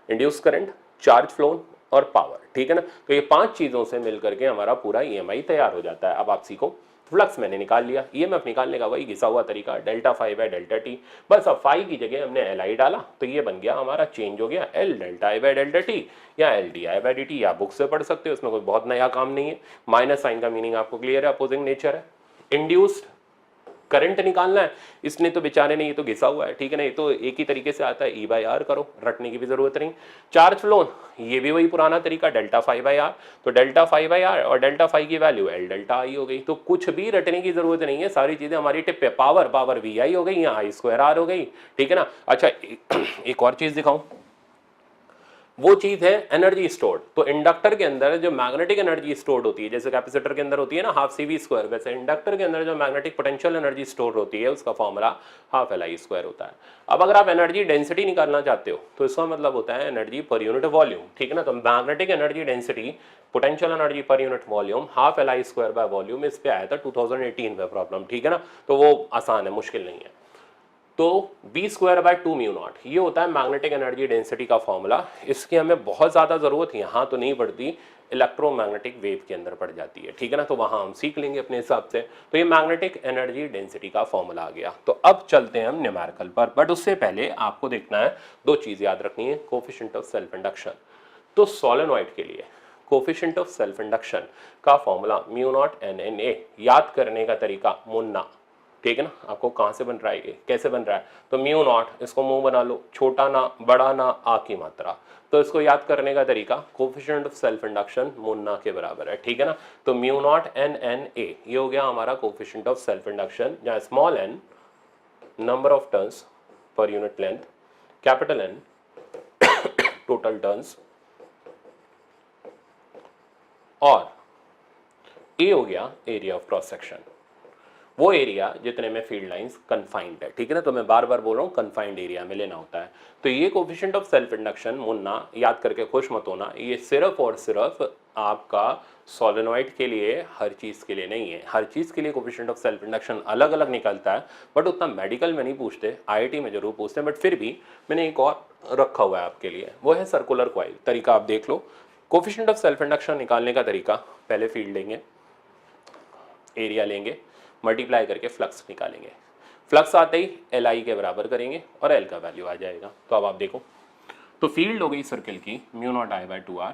induce current, charge phloem और पावर, ठीक है ना। तो ये 5 चीज़ों से मिलकर के हमारा पूरा ईएमआई तैयार हो जाता है। अब आप सीखो, फ्लक्स मैंने निकाल लिया, ईएमएफ निकालने का वही घिसा हुआ तरीका, delta phi by delta T. बस अब फाई की जगह हमने एल आई डाला तो ये बन गया हमारा, चेंज हो गया L delta I by delta T या L D I by D T, या बुक से पढ़ सकते हो, उसमें कोई बहुत नया काम नहीं है। माइनस साइन का मीनिंग आपको क्लियर है, अपोजिंग नेचर है। इंड्यूस्ड करंट निकालना है, इसने तो बेचारे ने ये तो घिसा हुआ है, ठीक है ना, ये तो एक ही तरीके से आता है, ई बाई आर करो, रटने की भी जरूरत नहीं। चार्ज फ्लोन, ये भी वही पुराना तरीका, डेल्टा फाई बाई आर, तो डेल्टा फाई बाई आर और डेल्टा फाई की वैल्यू एल डेल्टा आई हो गई। तो कुछ भी रटने की जरूरत नहीं है, सारी चीजें हमारी टिप पे, पावर वी आई हो गई, यहाँ आई स्क्वायर आर हो गई, ठीक है ना। अच्छा एक और चीज दिखाऊं, वो चीज है एनर्जी स्टोर्ड। तो इंडक्टर के अंदर जो मैग्नेटिक एनर्जी स्टोर्ड होती है, जैसे कैपेसिटर के अंदर होती है ना हाफ सी वी स्क्वायर, वैसे इंडक्टर के अंदर जो मैग्नेटिक पोटेंशियल एनर्जी स्टोर होती है उसका formula half L I square होता है। अब अगर आप एनर्जी डेंसिटी निकालना चाहते हो तो इसका मतलब होता है एनर्जी पर यूनिट वॉल्यूम, ठीक है ना। तो magnetic energy density potential energy per unit volume half L I square by volume, इस पे आया था 2018 में प्रॉब्लम, ठीक है ना। तो वो आसान है, मुश्किल नहीं है। तो B square by 2 mu naught, ये होता है मैग्नेटिक एनर्जी डेंसिटी का फॉर्मूला। इसकी हमें बहुत ज़्यादा ज़रूरत यहाँ तो नहीं पड़ती, इलेक्ट्रोमैग्नेटिक वेव के अंदर पड़ जाती है, ठीक है ना। तो वहाँ हम सीख लेंगे अपने हिसाब से। तो ये मैग्नेटिक एनर्जी डेंसिटी का फॉर्मूला आ गया। तो अब चलते हैं हम न्यूमेरिकल पर, बट उससे पहले आपको देखना है दो चीज़ याद रखनी है, कोफिशिएंट ऑफ सेल्फ इंडक्शन। तो सोलेनॉइड के लिए कोफिशिएंट ऑफ सेल्फ इंडक्शन का formula mu naught N N A. याद करने का तरीका मुन्ना, ठीक है ना। आपको कहाँ से बन रहा है ये, कैसे बन रहा है, तो म्यू नॉट, इसको मुंह बना लो, छोटा ना बड़ा ना आ की मात्रा। तो इसको याद करने का तरीका कोफिशिएंट ऑफ सेल्फ इंडक्शन मुन्ना के बराबर है, ठीक है ना। तो mu naught N N A, ये हो गया हमारा कोफिशिएंट ऑफ सेल्फ इंडक्शन, जहाँ small N number of turns per unit length, capital N total turns, और ए हो गया एरिया ऑफ क्रॉस सेक्शन, वो एरिया जितने में फील्ड लाइंस कन्फाइंड है, ठीक है ना। तो मैं बार बार बोल रहा हूँ कन्फाइंड एरिया में लेना होता है। तो ये coefficient of self induction Munna याद करके खुश मत होना, ये सिर्फ और सिर्फ आपका सोलेनॉइड के लिए, हर चीज़ के लिए नहीं है। हर चीज़ के लिए कोफिशिएंट ऑफ सेल्फ इंडक्शन अलग अलग निकलता है, बट उतना मेडिकल में नहीं पूछते, आईआईटी में जरूर पूछते हैं। बट फिर भी मैंने एक और रखा हुआ है आपके लिए, वो है सर्कुलर कॉइल। तरीका आप देख लो, कोफिशिएंट ऑफ सेल्फ इंडक्शन निकालने का तरीका, पहले फील्ड लेंगे, एरिया लेंगे, मल्टीप्लाई करके फ्लक्स निकालेंगे। फ्लक्स आते ही एल आई के बराबर करेंगे और एल का वैल्यू आ जाएगा। तो अब आप देखो, तो फील्ड हो गई सर्कल की mu not I bye 2r,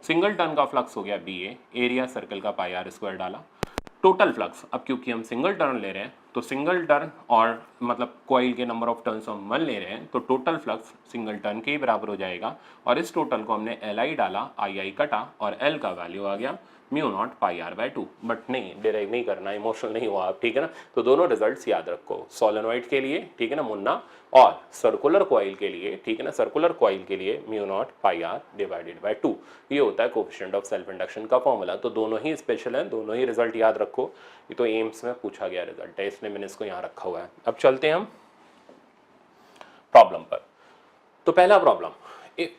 single turn का फ्लक्स हो गया बी ए, एरिया सर्कल का पाई आर स्क्वायर डाला, टोटल फ्लक्स। अब क्योंकि हम सिंगल टर्न ले रहे हैं तो सिंगल टर्न और मतलब कॉइल के नंबर ऑफ टर्न्स हम 1 ले रहे हैं, तो टोटल फ्लक्स सिंगल टर्न के ही बराबर हो जाएगा। और इस टोटल को हमने एल आई डाला, आई आई कटा और एल का वैल्यू आ गया mu naught pi R by 2। But नहीं, डिराइव नहीं करना, इमोशनल नहीं हुआ आप, ठीक है ना। तो दोनों रिजल्ट्स याद रखो, सोलेनॉइड के लिए, ठीक है ना, मुन्ना, और सर्कुलर कॉइल के लिए, ठीक है ना, सर्कुलर कॉइल के लिए mu naught pi R divided by 2। ये होता है कोफिशिएंट ऑफ सेल्फ इंडक्शन का फॉर्मूला। तो दोनों ही स्पेशल हैं, दोनों ही रिजल्ट याद रखो। ये तो एम्स में पूछा गया रिजल्ट है, इसलिए मैंने इसको यहाँ रखा हुआ है। अब चलते हैं हम प्रॉब्लम पर। तो पहला प्रॉब्लम,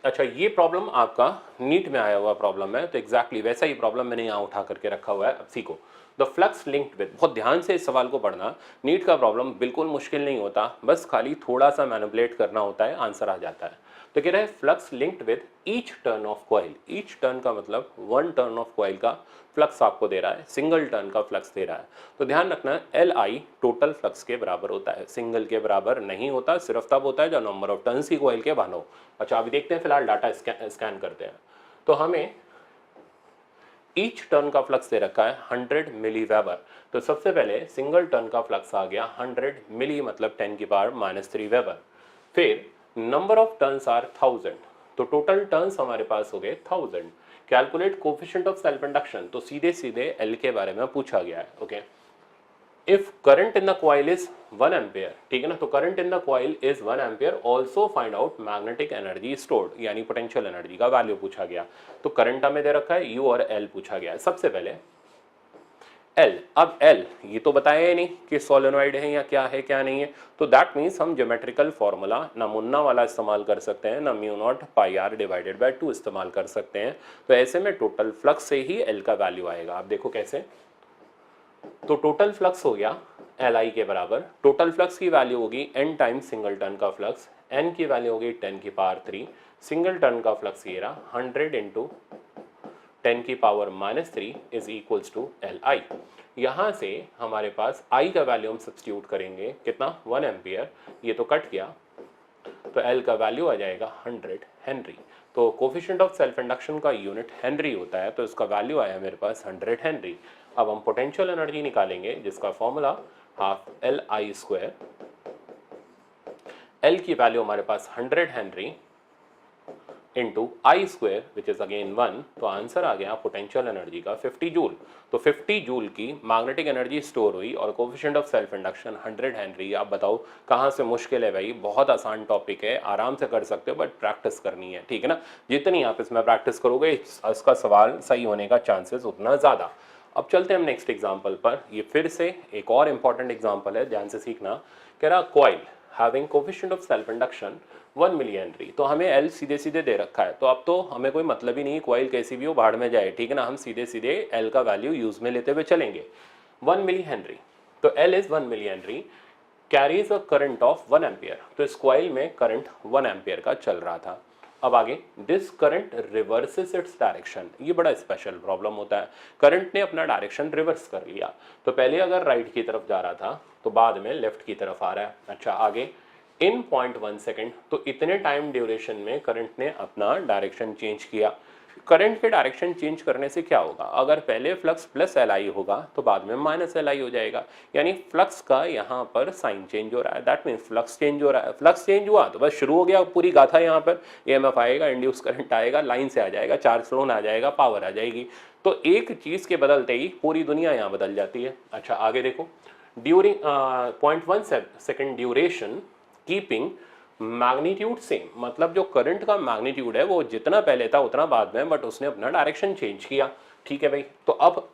अच्छा ये प्रॉब्लम आपका नीट में आया हुआ प्रॉब्लम है, तो एग्जैक्टली वैसा ही प्रॉब्लम मैंने यहाँ उठा करके रखा हुआ है। अब सीखो, द फ्लक्स लिंक्ड विद, बहुत ध्यान से इस सवाल को पढ़ना। नीट का प्रॉब्लम बिल्कुल मुश्किल नहीं होता, बस खाली थोड़ा सा मैनिपुलेट करना होता है, आंसर आ जाता है। तो कह रहे हैं flux linked with each turn off coil. Each turn का मतलब 1 टर्न ऑफ कॉइल का फ्लक्स आपको दे रहा है, सिंगल टर्न का फ्लक्स दे रहा है। तो ध्यान रखना एल आई टोटल फ्लक्स के बराबर होता है, सिंगल के बराबर नहीं होता, सिर्फ तब होता है जब नंबर ऑफ टर्न्स की कॉइल के 1 हो। अच्छा अभी देखते हैं, फिलहाल डाटा स्कैन करते हैं। तो हमें ईच टर्न का फ्लक्स दे रखा है 100 मिली वेबर। तो सबसे पहले सिंगल टर्न का फ्लक्स आ गया 100 मिली, मतलब 10 की पावर -3 वेबर। फिर नंबर ऑफ टर्न्स आर 1000, तो टोटल टर्न्स हमारे पास हो गए 1000। Calculate coefficient of self induction, तो सीधे सीधे एल के बारे में पूछा गया है। Okay, if current in the coil is 1 ampere, ठीक है ना, तो current in the coil is 1 ampere, also find out magnetic energy stored, यानी पोटेंशियल एनर्जी का वैल्यू पूछा गया। तो करंट हमें दे रखा है, यू और एल पूछा गया है। सबसे पहले एल, अब एल ये तो बताया ही नहीं कि सोलेनॉइड है या क्या है क्या नहीं है, तो दैट मीन्स हम ज्योमेट्रिकल फॉर्मूला ना मुन्ना वाला इस्तेमाल कर सकते हैं, ना mu naught pi R divided by 2 इस्तेमाल कर सकते हैं। तो ऐसे में टोटल फ्लक्स से ही एल का वैल्यू आएगा। आप देखो कैसे, तो टोटल फ्लक्स हो गया एल आई के बराबर, टोटल फ्लक्स की वैल्यू होगी एन टाइम्स सिंगल टर्न का फ्लक्स, एन की वैल्यू होगी 10 की पावर 3, सिंगल टर्न का फ्लक्स ये रहा 100 इंटू 10 की power -3 is equals to L I. यहाँ से हमारे पास आई का वैल्यू हम सब्स्टिट्यूट करेंगे, कितना 1 एम्पियर, ये तो कट गया, तो एल का वैल्यू आ जाएगा 100 हेनरी। तो कोफिशिएंट ऑफ सेल्फ इंडक्शन का यूनिट हेनरी होता है, तो इसका वैल्यू आया मेरे पास 100 हेनरी। अब हम पोटेंशियल एनर्जी निकालेंगे, जिसका formula half L I square, L की वैल्यू हमारे पास 100 Henry into I square which is again 1, तो आंसर आ गया पोटेंशियल एनर्जी का 50 जूल। तो 50 जूल की मैग्नेटिक एनर्जी स्टोर हुई और coefficient of self induction 100 Henry. आप बताओ कहाँ से मुश्किल है भाई, बहुत आसान टॉपिक है, आराम से कर सकते हो, बट प्रैक्टिस करनी है, ठीक है ना। जितनी आप इसमें प्रैक्टिस करोगे इसका सवाल सही होने का चांसेस उतना ज़्यादा। अब चलते हैं हम नेक्स्ट एग्जाम्पल पर। ये फिर से एक और इंपॉर्टेंट एग्जाम्पल है, ध्यान से सीखना। कह रहा coil having coefficient of self induction 1 milli henry. तो हमें एल सीधे सीधे दे रखा है, तो अब तो हमें कोई मतलब ही नहीं कॉइल कैसी भी हो बाहर में जाए, ठीक है ना। हम सीधे सीधे एल का वैल्यू यूज में लेते हुए चलेंगे। 1 मिली हेनरी, तो L is 1 milli henry, carries a current of 1 ampere. तो इस कॉइल में करंट 1 एम्पियर का चल रहा था। अब आगे, this current reverses its direction. ये बड़ा स्पेशल प्रॉब्लम होता है, करंट ने अपना डायरेक्शन रिवर्स कर लिया। तो पहले अगर राइट की तरफ जा रहा था तो बाद में लेफ्ट की तरफ आ रहा है। अच्छा आगे, इन 0.1 सेकेंड, तो इतने टाइम ड्यूरेशन में करंट ने अपना डायरेक्शन चेंज किया। करंट के डायरेक्शन चेंज करने से क्या होगा, अगर पहले फ्लक्स प्लस एल आई होगा तो बाद में माइनस एल आई हो जाएगा, यानी फ्लक्स का यहाँ पर साइन चेंज हो रहा है, दैट मीन्स फ्लक्स चेंज हो रहा है। फ्लक्स चेंज हुआ तो बस शुरू हो गया पूरी गाथा। यहाँ पर ईएमएफ आएगा, इंड्यूस करंट आएगा, लाइन से आ जाएगा, चार्ज फ्लोन आ जाएगा, पावर आ जाएगी। तो एक चीज के बदलते ही पूरी दुनिया यहाँ बदल जाती है। अच्छा आगे देखो, during 0.1 second duration keeping magnitude same, मतलब जो करंट का मैग्नीट्यूड है वो जितना पहले था उतना बाद में, बट उसने अपना डायरेक्शन चेंज किया। ठीक है भाई, तो अब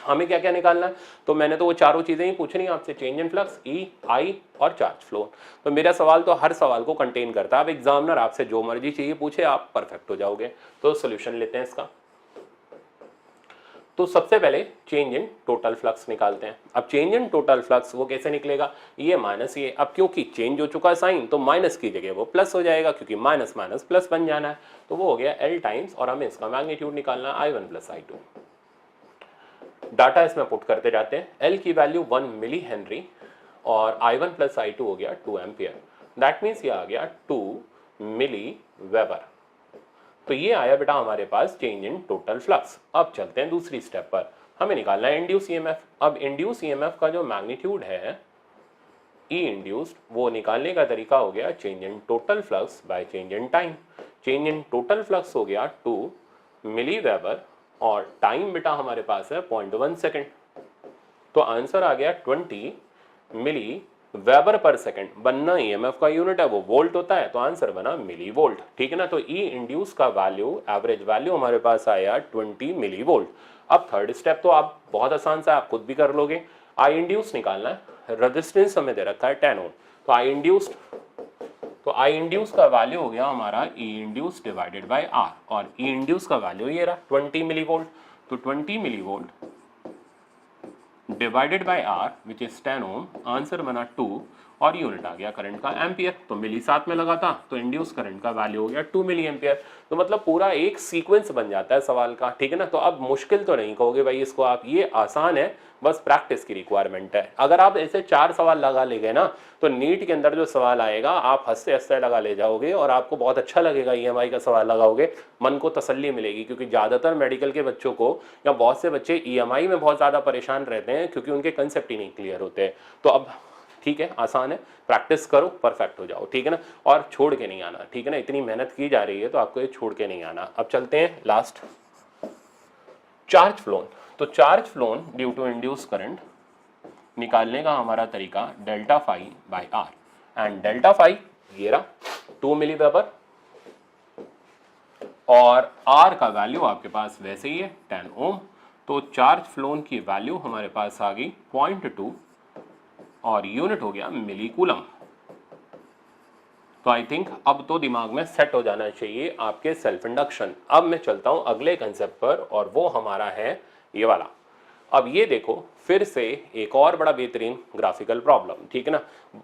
हमें क्या क्या निकालना है, तो मैंने तो वो चारों चीजें ही पूछनी आपसे, चेंज इन फ्लक्स, ई, आई और चार्ज फ्लो। तो मेरा सवाल तो हर सवाल को कंटेन करता है। अब एग्जामिनर आपसे जो मर्जी चाहिए पूछे, आप परफेक्ट हो जाओगे। तो सोल्यूशन लेते हैं इसका। तो सबसे पहले चेंज इन टोटल फ्लक्स निकालते हैं। अब चेंज इन टोटल फ्लक्स वो कैसे निकलेगा, ये माइनस ये, अब क्योंकि चेंज हो चुका साइन तो माइनस की जगह वो प्लस हो जाएगा, क्योंकि माइनस माइनस प्लस बन जाना है। तो वो हो गया एल टाइम्स, और हमें इसका मैग्नीट्यूड निकालना है I1 प्लस I2। डाटा इसमें पुट करते जाते हैं। एल की वैल्यू 1 मिली हेनरी और I1 प्लस I2 हो गया 2 एम्पियर, दैट मीन्स ये आ गया 2 मिली वेबर। तो ये आया बेटा हमारे पास चेंज इन टोटल फ्लक्स। अब चलते हैं दूसरी स्टेप पर, हमें निकालना है इंड्यूस ईएमएफ। अब इंड्यूस ईएमएफ का जो मैग्नीट्यूड है ई इंड्यूस्ड, वो निकालने का तरीका हो गया change in total flux by change in time. Change in total flux हो गया 2 मिली वेबर और टाइम बेटा हमारे पास है 0.1 सेकेंड। तो आंसर आ गया 20 मिली वेबर पर सेकंड। बनना ईएमएफ का यूनिट है वो वोल्ट होता है, तो आंसर बना मिली वोल्ट। ठीक है ना। तो ई इंड्यूस का वैल्यू, एवरेज वैल्यू हमारे पास आया 20 मिली वोल्ट। अब थर्ड स्टेप तो आप बहुत आसान सा, आप खुद भी कर लोगे। आई इंड्यूस निकालना है, रेजिस्टेंस हमें दे रखा है 10 ओम, तो आई इंड्यूस का वैल्यू हो गया हमारा ई इंड्यूस डिवाइडेड बाय आर, और ई इंड्यूस का वैल्यू ये रहा 20 मिली वोल्ट। तो 20 milli volt divided by R which is 10 ohm, answer बना 2, और यूनिट आ गया करंट का एम्पियर। तो मिली साथ में लगा था, तो इंड्यूस करंट का वैल्यू हो गया 2 मिली एम्पियर। तो मतलब पूरा एक सीक्वेंस बन जाता है सवाल का। ठीक है ना। तो अब मुश्किल तो नहीं कहोगे भाई इसको आप, ये आसान है, बस प्रैक्टिस की रिक्वायरमेंट है। अगर आप ऐसे 4 सवाल लगा ले गए ना, तो नीट के अंदर जो सवाल आएगा आप हंसते हंसते लगा ले जाओगे और आपको बहुत अच्छा लगेगा। ईएमआई का सवाल लगाओगे, मन को तसल्ली मिलेगी, क्योंकि ज़्यादातर मेडिकल के बच्चों को या बहुत से बच्चे ईएमआई में बहुत ज़्यादा परेशान रहते हैं, क्योंकि उनके कंसेप्ट ही नहीं क्लियर होते। तो अब ठीक है, आसान है, प्रैक्टिस करो, परफेक्ट हो जाओ। ठीक है ना। और छोड़ के नहीं आना, ठीक है ना। इतनी मेहनत की जा रही है तो आपको ये छोड़ के नहीं आना। अब चलते हैं लास्ट, चार्ज फ्लोन। तो charge flown due to induce current निकालने का हमारा तरीका delta phi by R, and delta phi ये रहा 2 मिली वेबर, और आर का वैल्यू आपके पास वैसे ही है 10 ओम। तो चार्ज फ्लोन की वैल्यू हमारे पास आ गई 0.2 और यूनिट हो गया मिली कूलम। तो आई थिंक अब तो दिमाग में सेट हो जाना चाहिए आपके सेल्फ इंडक्शन। अब मैं चलता हूं अगले कंसेप्ट पर, और वो हमारा है ये वाला। अब ये देखो फिर से एक और बड़ा बेहतरीन ग्राफिकल प्रॉब्लम, ठीक है ना,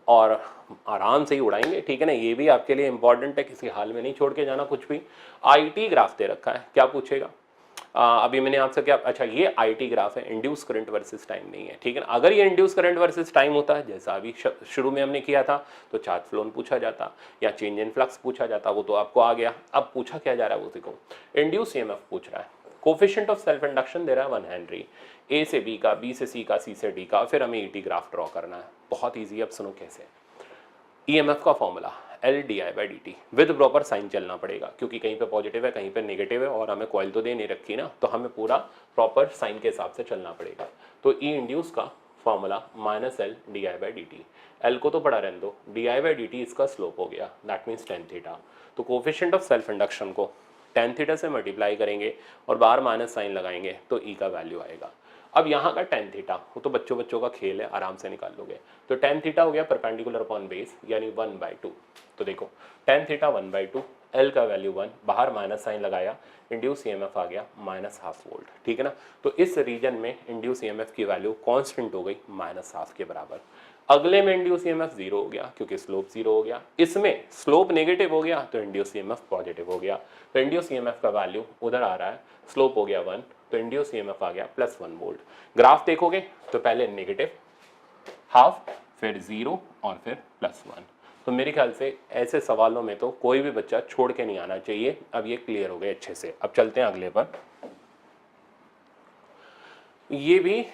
और आराम से ही उड़ाएंगे। ठीक है ना। ये भी आपके लिए इंपॉर्टेंट है, किसी हाल में नहीं छोड़ के जाना कुछ भी। आईटी ग्राफ दे रखा है, क्या पूछेगा अभी मैंने आपसे क्या, अच्छा ये आईटी ग्राफ है, इंड्यूस करंट वर्सेस टाइम नहीं है। ठीक है ना। अगर ये इंड्यूस करंट वर्सेस टाइम होता है, जैसा अभी शुरू में हमने किया था, तो चार्ज फ्लोन पूछा जाता या चेंज इन फ्लक्स पूछा जाता, वो तो आपको आ गया। अब पूछा क्या जा रहा है वो देखो, इंड्यूस ईएमएफ पूछ रहा है, कोफिशिएंट ऑफ सेल्फ इंडक्शन दे रहा है 1 हेनरी, ए से बी का, बी से सी का, सी से डी का, फिर हमें ईटी ग्राफ ड्रॉ करना है। बहुत ईजी। अब सुनो कैसे, ईएमएफ का formula L di/dt with proper sign चलना पड़ेगा, क्योंकि कहीं पे पॉजिटिव है कहीं पे नेगेटिव है और हमें कॉइल तो दे नहीं रखी ना, तो हमें पूरा प्रॉपर साइन के हिसाब से चलना पड़ेगा। तो ई इंड्यूस का फॉर्मूला -L di/dt, L को तो पढ़ा रहने दो, di/dt इसका स्लोप हो गया, दैट मीन्स tan थीटा। तो कोफिशिएंट ऑफ सेल्फ इंडक्शन को tan थीटा से मल्टीप्लाई करेंगे और बाहर माइनस साइन लगाएंगे तो ई का वैल्यू आएगा। अब यहाँ का tan थीटा वो तो बच्चों का खेल है, आराम से निकाल लोगे। तो tan थीटा हो गया परपेंडिकुलर अपॉन बेस यानी 1/2। तो देखो tan थीटा 1/2, L का वैल्यू 1, बाहर माइनस साइन लगाया, इंड्यूस ईएमएफ आ गया -1/2 वोल्ट, ठीक है ना। तो इस रीजन में इंड्यूस ईएमएफ की वैल्यू कांस्टेंट हो गई -1/2 के बराबर। अगले में इंड्यूस ईएमएफ 0 हो गया क्योंकि स्लोप 0 हो गया, इसमें स्लोप नेगेटिव हो गया तो इंड्यूस ईएमएफ पॉजिटिव हो गया। तो इंड्यूस ईएमएफ का वैल्यू उधर आ रहा है, स्लोप हो गया 1 तो इंड्यूस ईएमएफ आ गया +1 वोल्ट। ग्राफ देखोगे तो पहले नेगेटिव हाफ, फिर 0 और फिर +1। तो मेरे ख्याल से ऐसे सवालों में तो कोई भी बच्चा छोड़ के नहीं आना चाहिए। अब ये क्लियर हो गए अच्छे से। अब चलते हैं अगले पर। ये भी,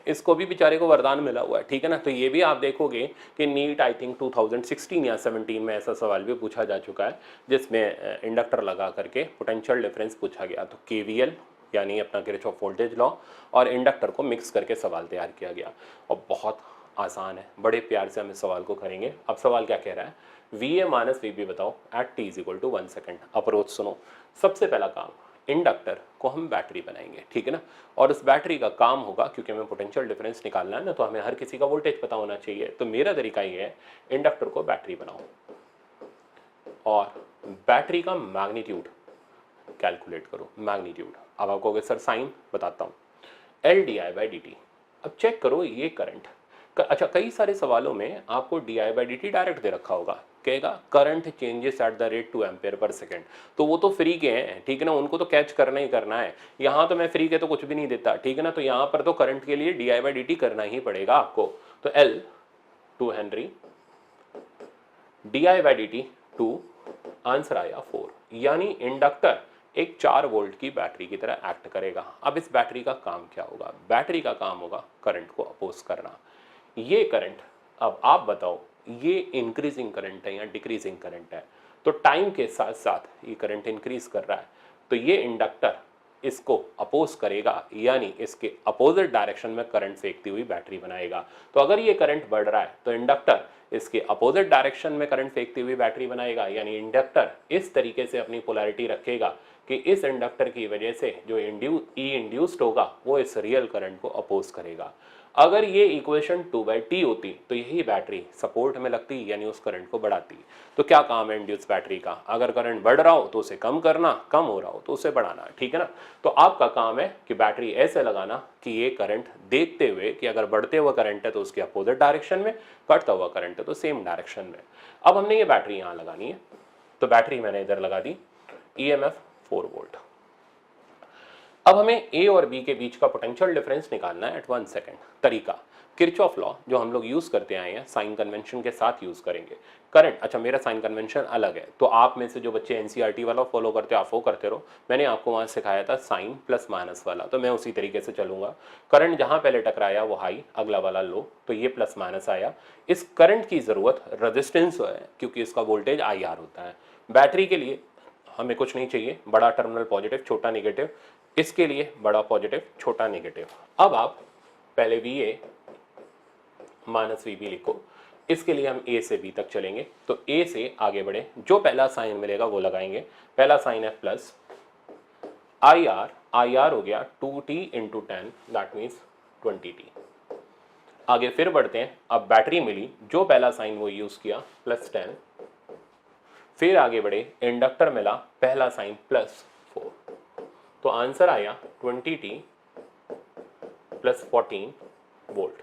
इसको भी बेचारे को वरदान मिला हुआ है, ठीक है ना। तो ये भी आप देखोगे कि नीट आई थिंक 2016 या 17 में ऐसा सवाल भी पूछा जा चुका है जिसमें इंडक्टर लगा करके पोटेंशियल डिफरेंस पूछा गया। तो केवीएल यानी अपना किरचॉफ वोल्टेज लॉ और इंडक्टर को मिक्स करके सवाल तैयार किया गया और बहुत आसान है, बड़े प्यार से हम इस सवाल को करेंगे। अब सवाल क्या कह रहा है, VA माइनस VB बताओ एट t = 1 सेकेंड। अप्रोच सुनो। सबसे पहला काम, इंडक्टर को हम बैटरी बनाएंगे, ठीक है ना। और उस बैटरी का काम होगा, क्योंकि हमें पोटेंशियल डिफरेंस निकालना है ना, तो हमें हर किसी का वोल्टेज पता होना चाहिए। तो मेरा तरीका ये है, इंडक्टर को बैटरी बनाओ और बैटरी का मैग्नीट्यूड कैलकुलेट करो। मैग्नीट्यूड, अब आपको अगर सर साइन बताता हूँ, L di/dt। अब चेक करो ये करंट, अच्छा कई सारे सवालों में आपको di/dt डायरेक्ट दे रखा होगा, कहेगा current changes at the rate 2 ampere per second. तो वो तो फ्री के हैं, ठीक है ना, उनको तो कैच करना ही करना है। यहाँ तो मैं फ्री के तो कुछ भी नहीं देता, ठीक है ना। तो यहाँ पर तो करंट के लिए di/dt करना ही पड़ेगा आपको। तो L 2 हेनरी di/dt 2, आंसर आया 4। यानी इंडक्टर एक 4 वोल्ट की बैटरी की तरह एक्ट करेगा। अब इस बैटरी का काम क्या होगा, बैटरी का काम होगा करंट को अपोज करना। ये करंट, अब आप बताओ ये इंक्रीजिंग करंट है या डिक्रीजिंग करंट है। तो टाइम के साथ साथ ये करंट इंक्रीज कर रहा है, तो ये इंडक्टर इसको अपोज करेगा, यानी इसके अपोजिट डायरेक्शन में करंट फेंकती हुई बैटरी बनाएगा। तो अगर ये करंट बढ़ रहा है तो इंडक्टर इसके अपोजिट डायरेक्शन में करंट फेंकती हुई बैटरी बनाएगा, यानी इंडक्टर इस तरीके से अपनी पोलैरिटी रखेगा कि इस इंडक्टर की वजह से जो ई इंड्यूस्ड होगा वो इस रियल करंट को अपोज करेगा। अगर ये इक्वेशन 2/t होती तो यही बैटरी सपोर्ट में लगती, यानी उस करंट को बढ़ाती। तो क्या काम है इंड्यूस बैटरी का, अगर करंट बढ़ रहा हो तो उसे कम करना, कम हो रहा हो तो उसे बढ़ाना, ठीक है ना। तो आपका काम है कि बैटरी ऐसे लगाना कि ये करंट देखते हुए कि अगर बढ़ते हुआ करंट है तो उसके अपोजिट डायरेक्शन में, घटता हुआ करंट है तो सेम डायरेक्शन में। अब हमने ये बैटरी यहाँ लगानी है, तो बैटरी मैंने इधर लगा दी, EMF 4 वोल्ट। अब हमें A और B के बीच का पोटेंशियल डिफरेंस निकालना है एट 1 सेकेंड। तरीका, किरचॉफ लॉ जो हम लोग यूज करते आए हैं, साइन कन्वेंशन के साथ यूज करेंगे। करंट, अच्छा मेरा साइन कन्वेंशन अलग है, तो आप में से जो बच्चे NCERT वाला फॉलो करते हो आप वो करते रहो। मैंने आपको वहां सिखाया था साइन प्लस माइनस वाला, तो मैं उसी तरीके से चलूंगा। करंट जहां पहले टकराया वो हाई, अगला वाला लो, तो ये प्लस माइनस आया। इस करंट की जरूरत रेजिस्टेंस है, क्योंकि इसका वोल्टेज IR होता है। बैटरी के लिए हमें कुछ नहीं चाहिए, बड़ा टर्मिनल पॉजिटिव छोटा नेगेटिव, इसके लिए बड़ा पॉजिटिव छोटा नेगेटिव। अब आप पहले VA माइनस VB लिखो, इसके लिए हम A से B तक चलेंगे। तो A से आगे बढ़े, जो पहला साइन मिलेगा वो लगाएंगे। पहला साइन है प्लस IR हो गया 2t × 10, दैट मीन्स 20t। आगे फिर बढ़ते हैं, अब बैटरी मिली, जो पहला साइन वो यूज किया +10। फिर आगे बढ़े, इंडक्टर मिला, पहला साइन +4, तो आंसर आया 20t + 14 वोल्ट।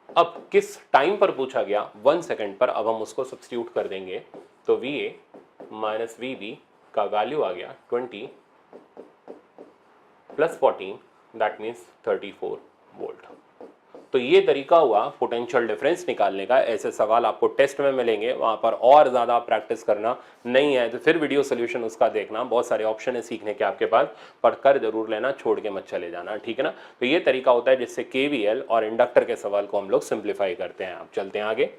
अब किस टाइम पर पूछा गया, 1 सेकेंड पर। अब हम उसको सब्स्टिट्यूट कर देंगे, तो VA माइनस VB का वैल्यू आ गया 20 + 14, दैट मीन्स 34 वोल्ट। तो ये तरीका हुआ पोटेंशियल डिफरेंस निकालने का। ऐसे सवाल आपको टेस्ट में मिलेंगे, वहां पर और ज़्यादा प्रैक्टिस करना, नहीं है तो फिर वीडियो सोल्यूशन उसका देखना। बहुत सारे ऑप्शन है सीखने के आपके पास, पर कर जरूर लेना, छोड़ के मत चले जाना, ठीक है ना। तो ये तरीका होता है जिससे KVL और इंडक्टर के सवाल को हम लोग सिंप्लीफाई करते हैं। आप चलते हैं आगे।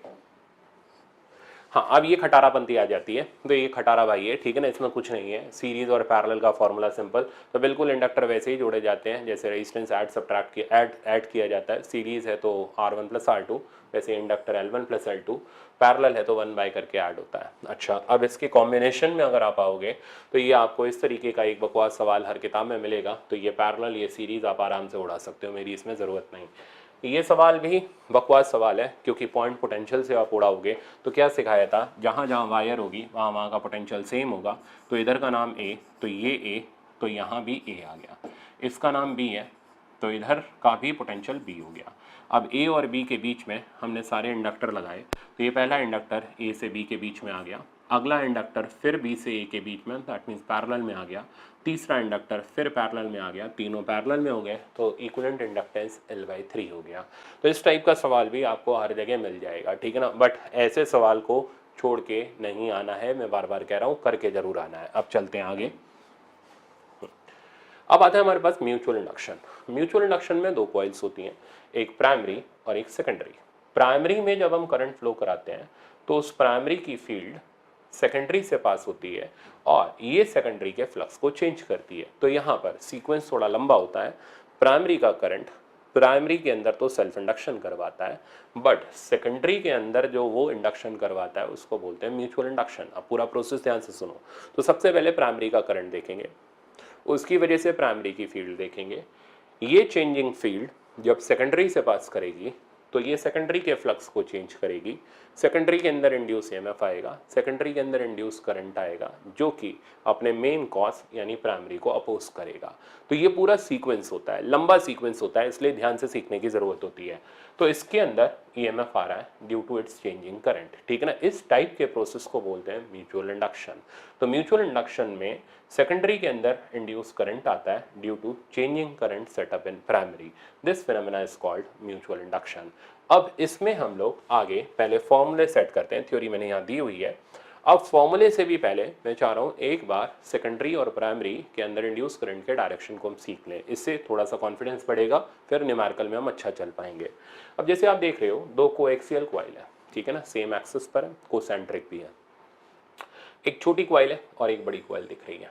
हाँ, अब ये खटारापंती आ जाती है, तो ये खटारा भाई है, ठीक है ना, इसमें कुछ नहीं है। सीरीज और पैरेलल का फॉर्मूला सिंपल, तो बिल्कुल इंडक्टर वैसे ही जोड़े जाते हैं जैसे रेजिस्टेंस ऐड सब्ट्रैक्ट किया ऐड किया जाता है। सीरीज है तो R1 + R2, वैसे इंडक्टर L1 + L2, पैरेलल है तो 1 बाय करके ऐड होता है। अच्छा, अब इसके कॉम्बिनेशन में अगर आप आओगे तो ये आपको इस तरीके का एक बकवास सवाल हर किताब में मिलेगा। तो ये पैरेलल, ये सीरीज आप आराम से उड़ा सकते हो, मेरी इसमें ज़रूरत नहीं। ये सवाल भी बकवास सवाल है, क्योंकि पॉइंट पोटेंशियल से आप उड़ाओगे तो क्या सिखाया था, जहाँ जहाँ वायर होगी वहाँ वहाँ का पोटेंशियल सेम होगा। तो इधर का नाम ए, तो ये ए, तो यहाँ भी ए आ गया। इसका नाम बी है, तो इधर का भी पोटेंशियल बी हो गया। अब ए और बी के बीच में हमने सारे इंडक्टर लगाए, तो ये पहला इंडक्टर ए से बी के बीच में आ गया, अगला इंडक्टर फिर बी से ए के बीच में, दैट मीन्स पैरेलल में आ गया, तीसरा इंडक्टर फिर पैरेलल में आ गया, तीनों पैरेलल में हो गए, तो इक्विवेलेंट इंडक्टेंस L/3 हो गया। तो इस टाइप का सवाल भी आपको हर जगह मिल जाएगा, ठीक है ना। बट ऐसे सवाल को छोड़ के नहीं आना है, मैं बार बार कह रहा हूँ, करके जरूर आना है। अब चलते हैं आगे। अब आता है हमारे पास म्यूचुअल इंडक्शन। म्यूचुअल इंडक्शन में दो कॉइल्स होती हैं, एक प्राइमरी और एक सेकेंडरी। प्राइमरी में जब हम करंट फ्लो कराते हैं तो उस प्राइमरी की फील्ड सेकेंडरी से पास होती है और ये सेकेंडरी के फ्लक्स को चेंज करती है। तो यहाँ पर सीक्वेंस थोड़ा लंबा होता है। प्राइमरी का करंट प्राइमरी के अंदर तो सेल्फ इंडक्शन करवाता है, बट सेकेंडरी के अंदर जो वो इंडक्शन करवाता है उसको बोलते हैं म्यूचुअल इंडक्शन। अब पूरा प्रोसेस ध्यान से सुनो। तो सबसे पहले प्राइमरी का करंट देखेंगे, उसकी वजह से प्राइमरी की फील्ड देखेंगे। ये चेंजिंग फील्ड जब सेकेंडरी से पास करेगी तो ये सेकेंडरी के फ्लक्स को चेंज करेगी, सेकेंडरी के अंदर इंड्यूस EMF आएगा, सेकेंडरी के अंदर इंड्यूस करंट आएगा, जो कि अपने मेन कॉज यानी प्राइमरी को अपोज करेगा। तो ये पूरा सीक्वेंस होता है, लंबा सीक्वेंस होता है, इसलिए ध्यान से सीखने की ज़रूरत होती है। तो इसके अंदर EMF आ रहा है due to its changing current, ठीक है ना। इस टाइप के प्रोसेस को बोलते हैं म्यूचुअल इंडक्शन। तो म्यूचुअल इंडक्शन में सेकेंडरी के अंदर इंड्यूस करंट आता है due to changing current setup in primary. This phenomena is called mutual induction. अब इसमें हम लोग आगे पहले फॉर्मूले सेट करते हैं, थ्योरी मैंने यहाँ दी हुई है। अब फॉर्मूले से भी पहले मैं चाह रहा हूँ एक बार सेकेंडरी और प्राइमरी के अंदर इंड्यूस करंट के डायरेक्शन को हम सीख लें, इससे थोड़ा सा कॉन्फिडेंस बढ़ेगा, फिर न्यूमेरिकल में हम अच्छा चल पाएंगे। अब जैसे आप देख रहे हो, दो कोएक्सियल कॉइल है, ठीक है ना, सेम एक्सिस पर है, कोसेंट्रिक भी है। एक छोटी कॉइल है और एक बड़ी कॉइल दिख रही है।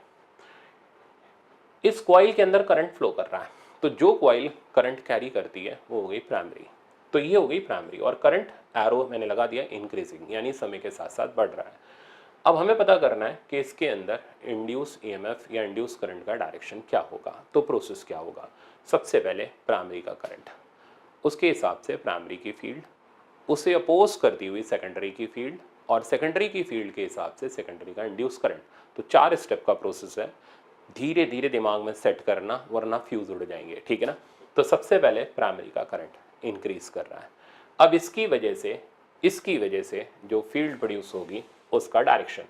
इस कॉइल के अंदर करंट फ्लो कर रहा है, तो जो कॉइल करंट कैरी करती है वो हो गई प्राइमरी। तो ये हो गई प्राइमरी, और करंट एरो मैंने लगा दिया इंक्रीजिंग, यानी समय के साथ साथ बढ़ रहा है। अब हमें पता करना है कि इसके अंदर इंड्यूस EMF या इंड्यूस करंट का डायरेक्शन क्या होगा। तो प्रोसेस क्या होगा, सबसे पहले प्राइमरी का करंट, उसके हिसाब से प्राइमरी की फील्ड, उसे अपोज करती हुई सेकेंडरी की फील्ड, और सेकेंडरी की फील्ड के हिसाब से सेकेंडरी का इंड्यूस करंट। तो 4 स्टेप का प्रोसेस है, धीरे धीरे दिमाग में सेट करना वरना फ्यूज उड़ जाएंगे, ठीक है ना। तो सबसे पहले प्राइमरी का करंट इंक्रीज कर रहा है। अब इसकी वजह से जो फील्ड प्रोड्यूस होगी उसका डायरेक्शन,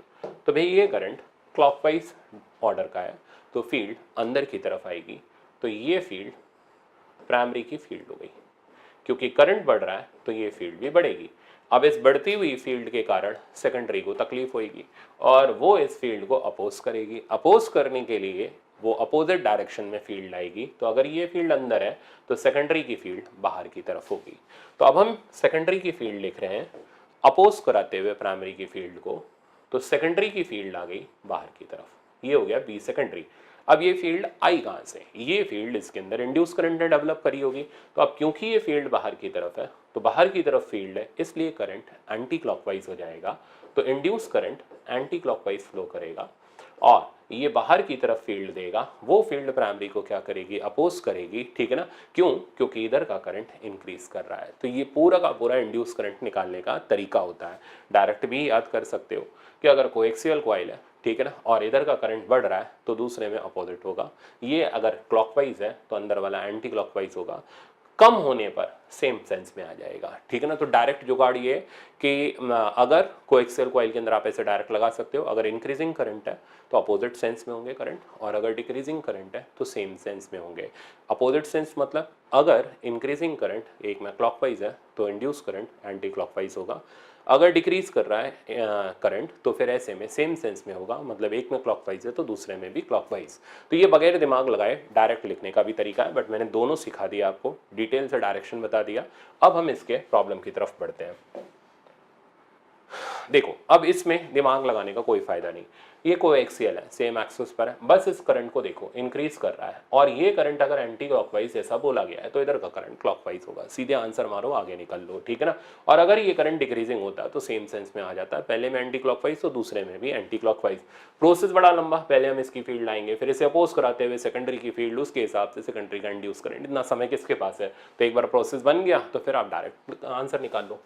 तो भाई ये करंट क्लॉकवाइज ऑर्डर का है, तो फील्ड अंदर की तरफ आएगी, तो ये फील्ड प्राइमरी की फील्ड हो गई। क्योंकि करंट बढ़ रहा है तो ये फील्ड भी बढ़ेगी। अब इस बढ़ती हुई फील्ड के कारण सेकेंडरी को तकलीफ होगी और वो इस फील्ड को अपोज करेगी। अपोज करने के लिए वो अपोजिट डायरेक्शन में फील्ड आएगी। तो अगर ये फील्ड अंदर है तो सेकेंडरी की फील्ड बाहर की तरफ होगी। तो अब हम सेकेंडरी की फील्ड लिख रहे हैं अपोज कराते हुए प्राइमरी की फील्ड को, तो सेकेंडरी की फील्ड आ गई बाहर की तरफ, ये हो गया बी सेकेंडरी। अब ये फील्ड आई कहाँ से, ये फील्ड इसके अंदर इंड्यूस करंट ने डेवलप करी होगी। तो अब क्योंकि ये फील्ड बाहर की तरफ है, तो बाहर की तरफ फील्ड है, इसलिए करंट एंटी क्लॉकवाइज हो जाएगा। तो induce current anti clockwise flow करेगा और ये बाहर की तरफ फील्ड देगा, वो फील्ड प्राइमरी को क्या करेगी, अपोज करेगी, ठीक है ना। क्यों, क्योंकि इधर का करंट इंक्रीज कर रहा है। तो ये पूरा का पूरा इंड्यूस करंट निकालने का तरीका होता है। डायरेक्ट भी याद कर सकते हो कि अगर कोएक्सियल कॉइल है, ठीक है ना, और इधर का करंट बढ़ रहा है तो दूसरे में अपोजिट होगा। ये अगर क्लॉकवाइज है तो अंदर वाला एंटी क्लॉकवाइज होगा। कम होने पर सेम सेंस में आ जाएगा, ठीक है ना। तो डायरेक्ट जुगाड़ ये कि अगर कोएक्सियल कॉइल के अंदर आप ऐसे डायरेक्ट लगा सकते हो, अगर इंक्रीजिंग करंट है तो अपोजिट सेंस में होंगे करंट, और अगर डिक्रीजिंग करंट है तो सेम सेंस में होंगे। अपोजिट सेंस मतलब अगर इंक्रीजिंग करंट एक में क्लॉकवाइज है तो इंड्यूस करंट एंटी क्लॉकवाइज होगा, अगर डिक्रीज कर रहा है करंट तो फिर ऐसे में सेम सेंस में होगा, मतलब एक में क्लॉकवाइज है तो दूसरे में भी क्लॉकवाइज। तो ये बगैर दिमाग लगाए डायरेक्ट लिखने का भी तरीका है, बट मैंने दोनों सिखा दिया आपको, डिटेल से डायरेक्शन बता दिया। अब हम इसके प्रॉब्लम की तरफ बढ़ते हैं। देखो अब इसमें दिमाग लगाने का कोई फायदा नहीं, ये कोएक्सियल है, सेम एक्सिस पर है, बस इस करंट को देखो इंक्रीज कर रहा है, और ये करंट अगर एंटी क्लॉकवाइज ऐसा बोला गया है तो इधर का करंट क्लॉकवाइज होगा, सीधे आंसर मारो आगे निकल लो, ठीक है ना। और अगर ये करंट डिक्रीजिंग होता है तो सेम सेंस में आ जाता है, पहले में एंटी क्लॉकवाइज तो दूसरे में भी एंटी क्लॉकवाइज। प्रोसेस बड़ा लंबा, पहले हम इसकी फील्ड लाएंगे, फिर इसे अपोज कराते हुए सेकेंडरी की फील्ड, उसके हिसाब से सेकेंडरी का इंड्यूस करेंट, इतना समय किसके पास है। तो एक बार प्रोसेस बन गया तो फिर आप डायरेक्ट आंसर निकाल लो।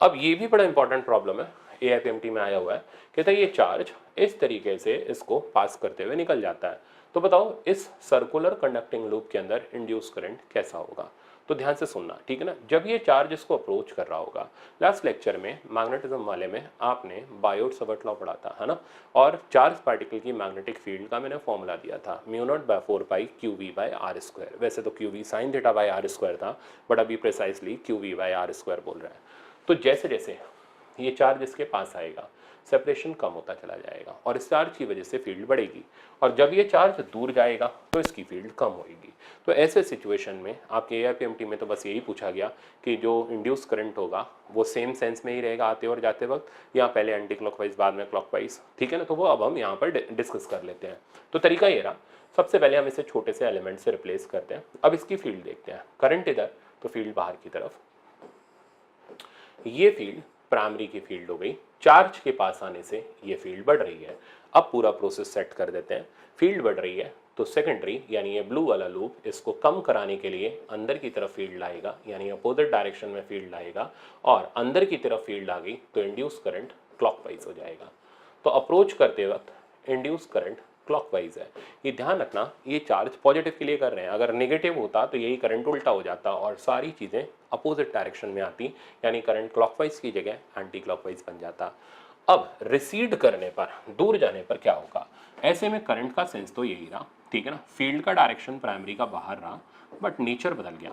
अब ये भी बड़ा इंपॉर्टेंट प्रॉब्लम है, एआईपीएमटी में आया हुआ है, कहता है ये चार्ज इस तरीके से इसको पास करते हुए निकल जाता है, तो बताओ इस सर्कुलर कंडक्टिंग लूप के अंदर इंड्यूस करंट कैसा होगा। तो ध्यान से सुनना, ठीक है ना। जब ये चार्ज इसको अप्रोच कर रहा होगा, लास्ट लेक्चर में मैग्नेटिज्म वाले में आपने बायोट सावर्ट लॉ पढ़ा था, है ना, और चार्ज पार्टिकल की मैग्नेटिक फील्ड का मैंने फॉर्मूला दिया था, μ0/4π QV/r²। वैसे तो QV sin θ/r² था, बट अभी प्रिसाइसली QV/r² बोल रहा है। तो जैसे जैसे ये चार्ज इसके पास आएगा, सेपरेशन कम होता चला जाएगा और इस चार्ज की वजह से फील्ड बढ़ेगी, और जब ये चार्ज दूर जाएगा तो इसकी फील्ड कम होगी। तो ऐसे सिचुएशन में आपके एआईपीएमटी में तो बस यही पूछा गया कि जो इंड्यूस करंट होगा वो सेम सेंस में ही रहेगा आते और जाते वक्त, या पहले एंटी क्लॉकवाइज बाद में क्लॉकवाइज, ठीक है ना। तो वो अब हम यहाँ पर डिस्कस कर लेते हैं। तो तरीका ये रहा, सबसे पहले हम इसे छोटे से एलिमेंट से रिप्लेस करते हैं। अब इसकी फील्ड देखते हैं, करंट इधर तो फील्ड बाहर की तरफ, ये फील्ड प्राइमरी की फील्ड हो गई, चार्ज के पास आने से ये फील्ड बढ़ रही है। अब पूरा प्रोसेस सेट कर देते हैं, फील्ड बढ़ रही है तो सेकेंडरी यानी ये ब्लू वाला लूप इसको कम कराने के लिए अंदर की तरफ फील्ड लाएगा, यानी अपोजिट डायरेक्शन में फील्ड लाएगा, और अंदर की तरफ फील्ड आ गई तो इंड्यूस करंट क्लॉकवाइज हो जाएगा। तो अप्रोच करते वक्त इंड्यूस करंट क्लॉकवाइज है। ये ध्यान रखना, ये चार्ज पॉजिटिव के लिए कर रहे हैं, अगर नेगेटिव होता तो यही करंट उल्टा हो जाता और सारी चीज़ें अपोजिट डायरेक्शन में आती, यानी करंट क्लॉकवाइज की जगह एंटी क्लॉकवाइज बन जाता। अब रिसीड करने पर, दूर जाने पर क्या होगा, ऐसे में करंट का सेंस तो यही रहा, ठीक है ना। फील्ड का डायरेक्शन प्राइमरी का बाहर रहा, बट नेचर बदल गया।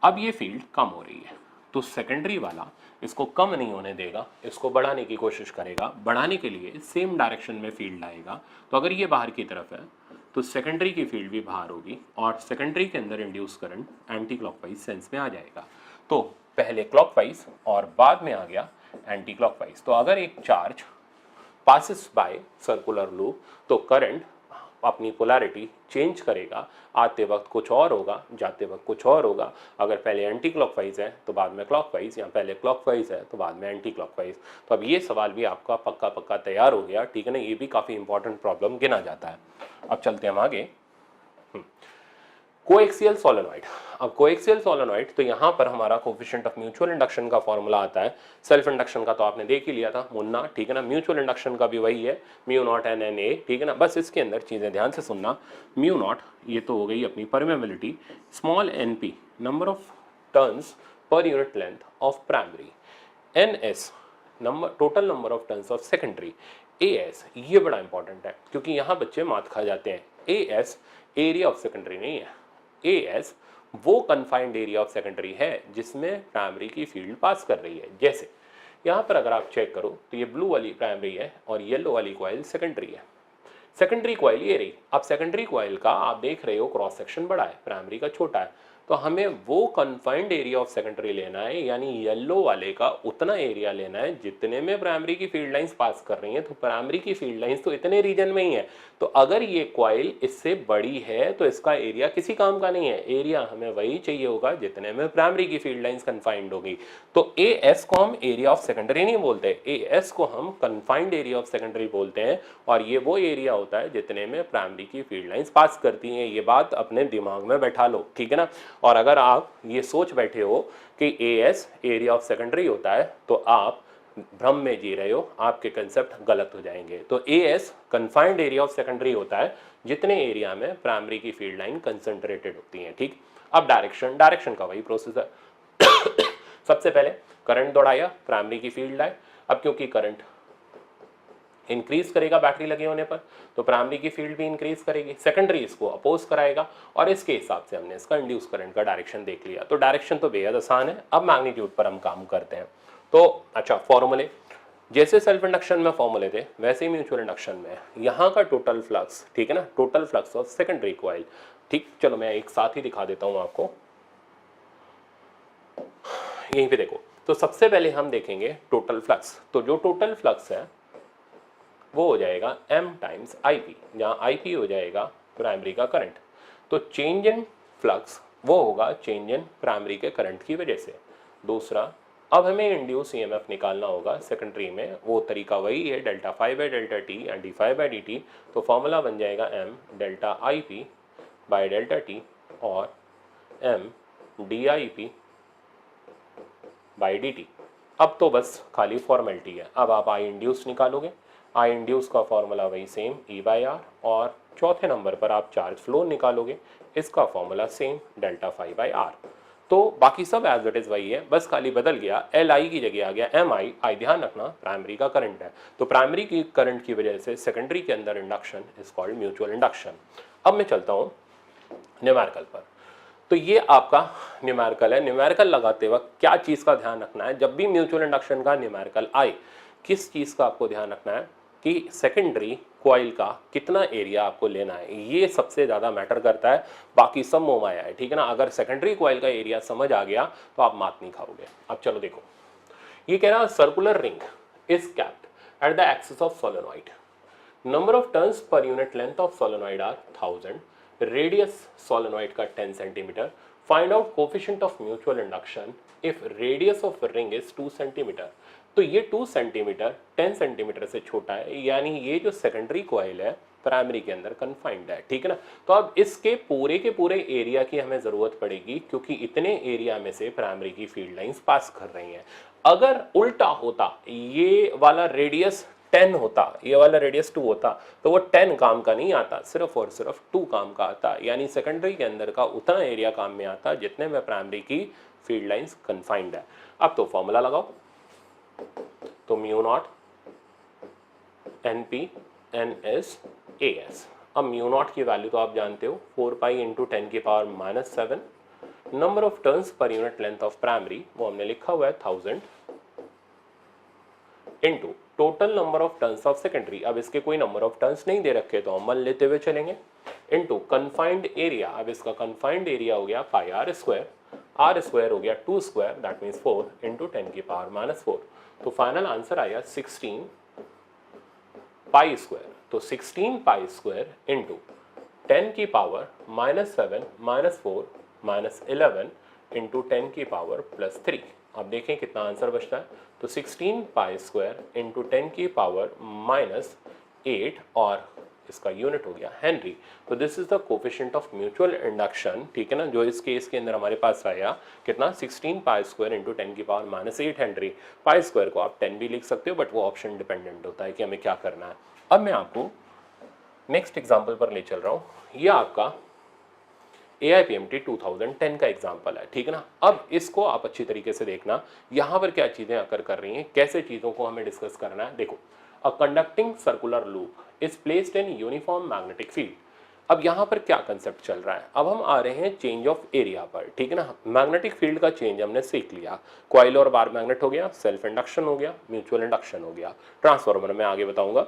अब ये फील्ड कम हो रही है तो सेकेंडरी वाला इसको कम नहीं होने देगा, इसको बढ़ाने की कोशिश करेगा। बढ़ाने के लिए सेम डायरेक्शन में फील्ड आएगा, तो अगर ये बाहर की तरफ है तो सेकेंडरी की फील्ड भी बाहर होगी और सेकेंडरी के अंदर induce current anti clockwise sense में आ जाएगा। तो पहले क्लॉकवाइज और बाद में आ गया एंटी क्लॉकवाइज। तो अगर एक charge passes by circular loop तो करंट अपनी पोलैरिटी चेंज करेगा, आते वक्त कुछ और होगा, जाते वक्त कुछ और होगा। अगर पहले एंटी क्लॉकवाइज है तो बाद में क्लॉकवाइज, या पहले क्लॉकवाइज है तो बाद में एंटी क्लॉकवाइज। तो अब ये सवाल भी आपका पक्का पक्का तैयार हो गया, ठीक है ना। ये भी काफ़ी इंपॉर्टेंट प्रॉब्लम गिना जाता है। अब चलते हैं हम आगे। Coaxial solenoid. अब कोएक्सियल सोलेनॉइड, तो यहाँ पर हमारा कोफिशिएंट ऑफ म्यूचुअल इंडक्शन का फॉर्मूला आता है। सेल्फ इंडक्शन का तो आपने देख ही लिया था मुन्ना, ठीक है ना। म्यूचुअल इंडक्शन का भी वही है, μ0 ठीक है ना। बस इसके अंदर चीज़ें ध्यान से सुनना, μ0 ये तो हो गई अपनी permeability, small np number of turns per unit length of primary, ns number total number of turns of secondary, as ये बड़ा इंपॉर्टेंट है क्योंकि यहाँ बच्चे मात खा जाते हैं। as एरिया ऑफ सेकेंडरी नहीं है, AS वो कन्फाइंड एरिया ऑफ सेकेंडरी है जिसमें प्राइमरी की फील्ड पास कर रही है। जैसे यहाँ पर अगर आप चेक करो तो ये ब्लू वाली प्राइमरी है और येलो वाली कॉइल सेकेंडरी है। सेकेंडरी कॉइल ये रही। अब सेकेंडरी कॉइल का आप देख रहे हो क्रॉस सेक्शन बड़ा है, प्राइमरी का छोटा है, तो हमें वो कन्फाइंड एरिया ऑफ सेकेंडरी लेना है, यानी येलो वाले का उतना एरिया लेना है जितने में प्राइमरी की फील्ड लाइंस पास कर रही हैं। तो प्राइमरी की फील्ड लाइंस तो इतने रीजन में ही है, तो अगर ये कॉइल इससे बड़ी है तो इसका एरिया किसी काम का नहीं है, एरिया हमें वही चाहिए होगा जितने में प्राइमरी की फील्ड लाइंस कन्फाइंड होगी। तो AS को हम एरिया ऑफ सेकेंडरी नहीं बोलते, AS को हम कन्फाइंड एरिया ऑफ सेकेंडरी बोलते हैं, और ये वो एरिया होता है जितने में प्राइमरी की फील्ड लाइंस पास करती हैं। ये बात अपने दिमाग में बैठा लो, ठीक है ना। और अगर आप ये सोच बैठे हो कि AS एरिया ऑफ सेकेंडरी होता है तो आप भ्रम में जी रहे हो, आपके कंसेप्ट गलत हो जाएंगे। तो AS confined area of secondary होता है जितने एरिया में प्राइमरी की फील्ड लाइन कंसंट्रेटेड होती हैं, ठीक। अब डायरेक्शन का वही प्रोसेस है। सबसे पहले करंट दौड़ाया, प्राइमरी की फील्ड लाए। अब क्योंकि करंट इंक्रीज करेगा बैटरी लगे होने पर तो प्राइमरी की फील्ड भी इंक्रीज करेगी, सेकेंडरी इसको अपोज कराएगा, और इसके हिसाब से हमने इसका इंड्यूस करंट का डायरेक्शन देख लिया। तो डायरेक्शन तो बेहद आसान है। अब मैग्नीट्यूड पर हम काम करते हैं। तो अच्छा, फॉर्मूले जैसे सेल्फ इंडक्शन में फॉर्मूले थे वैसे ही म्यूचुअल इंडक्शन में यहाँ का टोटल फ्लक्स, ठीक है ना, total flux of secondary coil, ठीक। चलो मैं एक साथ ही दिखा देता हूँ आपको, यहीं पे देखो, तो सबसे पहले हम देखेंगे टोटल फ्लक्स। तो जो टोटल फ्लक्स है वो हो जाएगा m टाइम्स IP, जहाँ IP हो जाएगा प्राइमरी का करंट। तो चेंज इन फ्लक्स वो होगा चेंज इन प्राइमरी के करंट की वजह से। दूसरा, अब हमें इंड्यूस EMF निकालना होगा सेकेंडरी में, वो तरीका वही है delta phi by delta T and D five by D T. तो फॉर्मूला बन जाएगा m delta IP by delta T और m DIP by D T. अब तो बस खाली फॉर्मेलिटी है। अब आप आई इंड्यूस निकालोगे, आई इंड्यूस का फॉर्मूला वही सेम E/R, और चौथे नंबर पर आप चार्ज फ्लो निकालोगे, इसका formula same delta phi by R. तो बाकी सब एज इट इज वही है, बस खाली बदल गया, LI की जगह आ गया MI। आई ध्यान रखना प्राइमरी का करंट है, तो प्राइमरी की करंट की वजह से सेकेंडरी के अंदर induction is called mutual induction. अब मैं चलता हूँ न्यूमेरिकल पर। तो ये आपका न्यूमेरिकल है। न्यूमेरिकल लगाते वक्त क्या चीज़ का ध्यान रखना है, जब भी म्यूचुअल इंडक्शन का न्यूमेरिकल आए, किस चीज़ का आपको ध्यान रखना है कि सेकेंडरी कॉइल का कितना एरिया आपको लेना है, ये सबसे ज़्यादा मैटर करता है। बाकी सब मोमाया है, ठीक है ना। अगर सेकेंडरी कॉइल का एरिया समझ आ गया तो आप मात नहीं खाओगे। अब चलो देखो, ये कह रहा circular ring is capped at the axis of solenoid, number of turns per unit length of solenoid are 1000, radius solenoid का 10 centimetre, find out coefficient of mutual induction if radius of ring is 2 centimetre. तो ये 2 सेंटीमीटर 10 सेंटीमीटर से छोटा है, यानी ये जो सेकेंडरी कॉइल है प्राइमरी के अंदर कन्फाइंड है, ठीक है ना। तो अब इसके पूरे के पूरे एरिया की हमें जरूरत पड़ेगी, क्योंकि इतने एरिया में से प्राइमरी की फील्ड लाइंस पास कर रही हैं। अगर उल्टा होता, ये वाला रेडियस 10 होता, ये वाला रेडियस 2 होता, तो वो 10 काम का नहीं आता, सिर्फ और सिर्फ 2 काम का आता, यानी सेकेंडरी के अंदर का उतना एरिया काम में आता जितने में प्राइमरी की फील्ड लाइंस कन्फाइंड है। अब तो फॉर्मूला लगाओ, तो mu not NP NS AS। अब म्यू नॉट की वैल्यू तो आप जानते हो, 4 पाई इंटू 10 की power -7, number of turns per unit length of primary वो हमने लिखा हुआ है 1000, into total number of turns of secondary. अब इसके कोई नंबर ऑफ टर्न्स नहीं दे रखे तो हम मान लेते हुए चलेंगे, इंटू कन्फाइंड एरिया। अब इसका कन्फाइंड एरिया हो गया पाई आर स्क्वायर हो गया 2 स्क्वायर, दैट मीन्स 4 इंटू 10 की पावर -4। तो फाइनल आंसर आया 16 पाई स्क्वायर। तो 16 पाई स्क्वायर इंटू 10 की पावर -7 -4 -11 इंटू 10 की पावर +3। अब देखें कितना आंसर बचता है, तो 16 पाई स्क्वायर इंटू 10 की पावर -8 और इसका यूनिट हो गया हेनरी। तो this is the coefficient of mutual induction, ठीक है ना, जो इस केस के अंदर हमारे पास आया कितना, 16 पाई स्क्वायर इंटू 10 की पावर -8 हेनरी। पाई स्क्वायर को आप 10 भी लिख सकते हो, बट वो ऑप्शन डिपेंडेंट होता है कि हमें क्या करना है। अब मैं आपको नेक्स्ट एग्जाम्पल पर ले चल रहा हूँ। ये आपका AIPMT 2010 का एग्जाम्पल है, ठीक है ना। अब इसको आप अच्छी तरीके से देखना, यहाँ पर क्या चीज़ें आकर कर रही हैं, कैसे चीज़ों को हमें डिस्कस करना है। देखो, अ conducting circular loop is placed in uniform magnetic field. अब यहाँ पर क्या कंसेप्ट चल रहा है, अब हम आ रहे हैं चेंज ऑफ एरिया पर, ठीक है ना। मैग्नेटिक फील्ड का चेंज हमने सीख लिया, कॉइल और बार मैग्नेट हो गया, सेल्फ इंडक्शन हो गया, म्यूचुअल इंडक्शन हो गया, ट्रांसफार्मर में आगे बताऊंगा।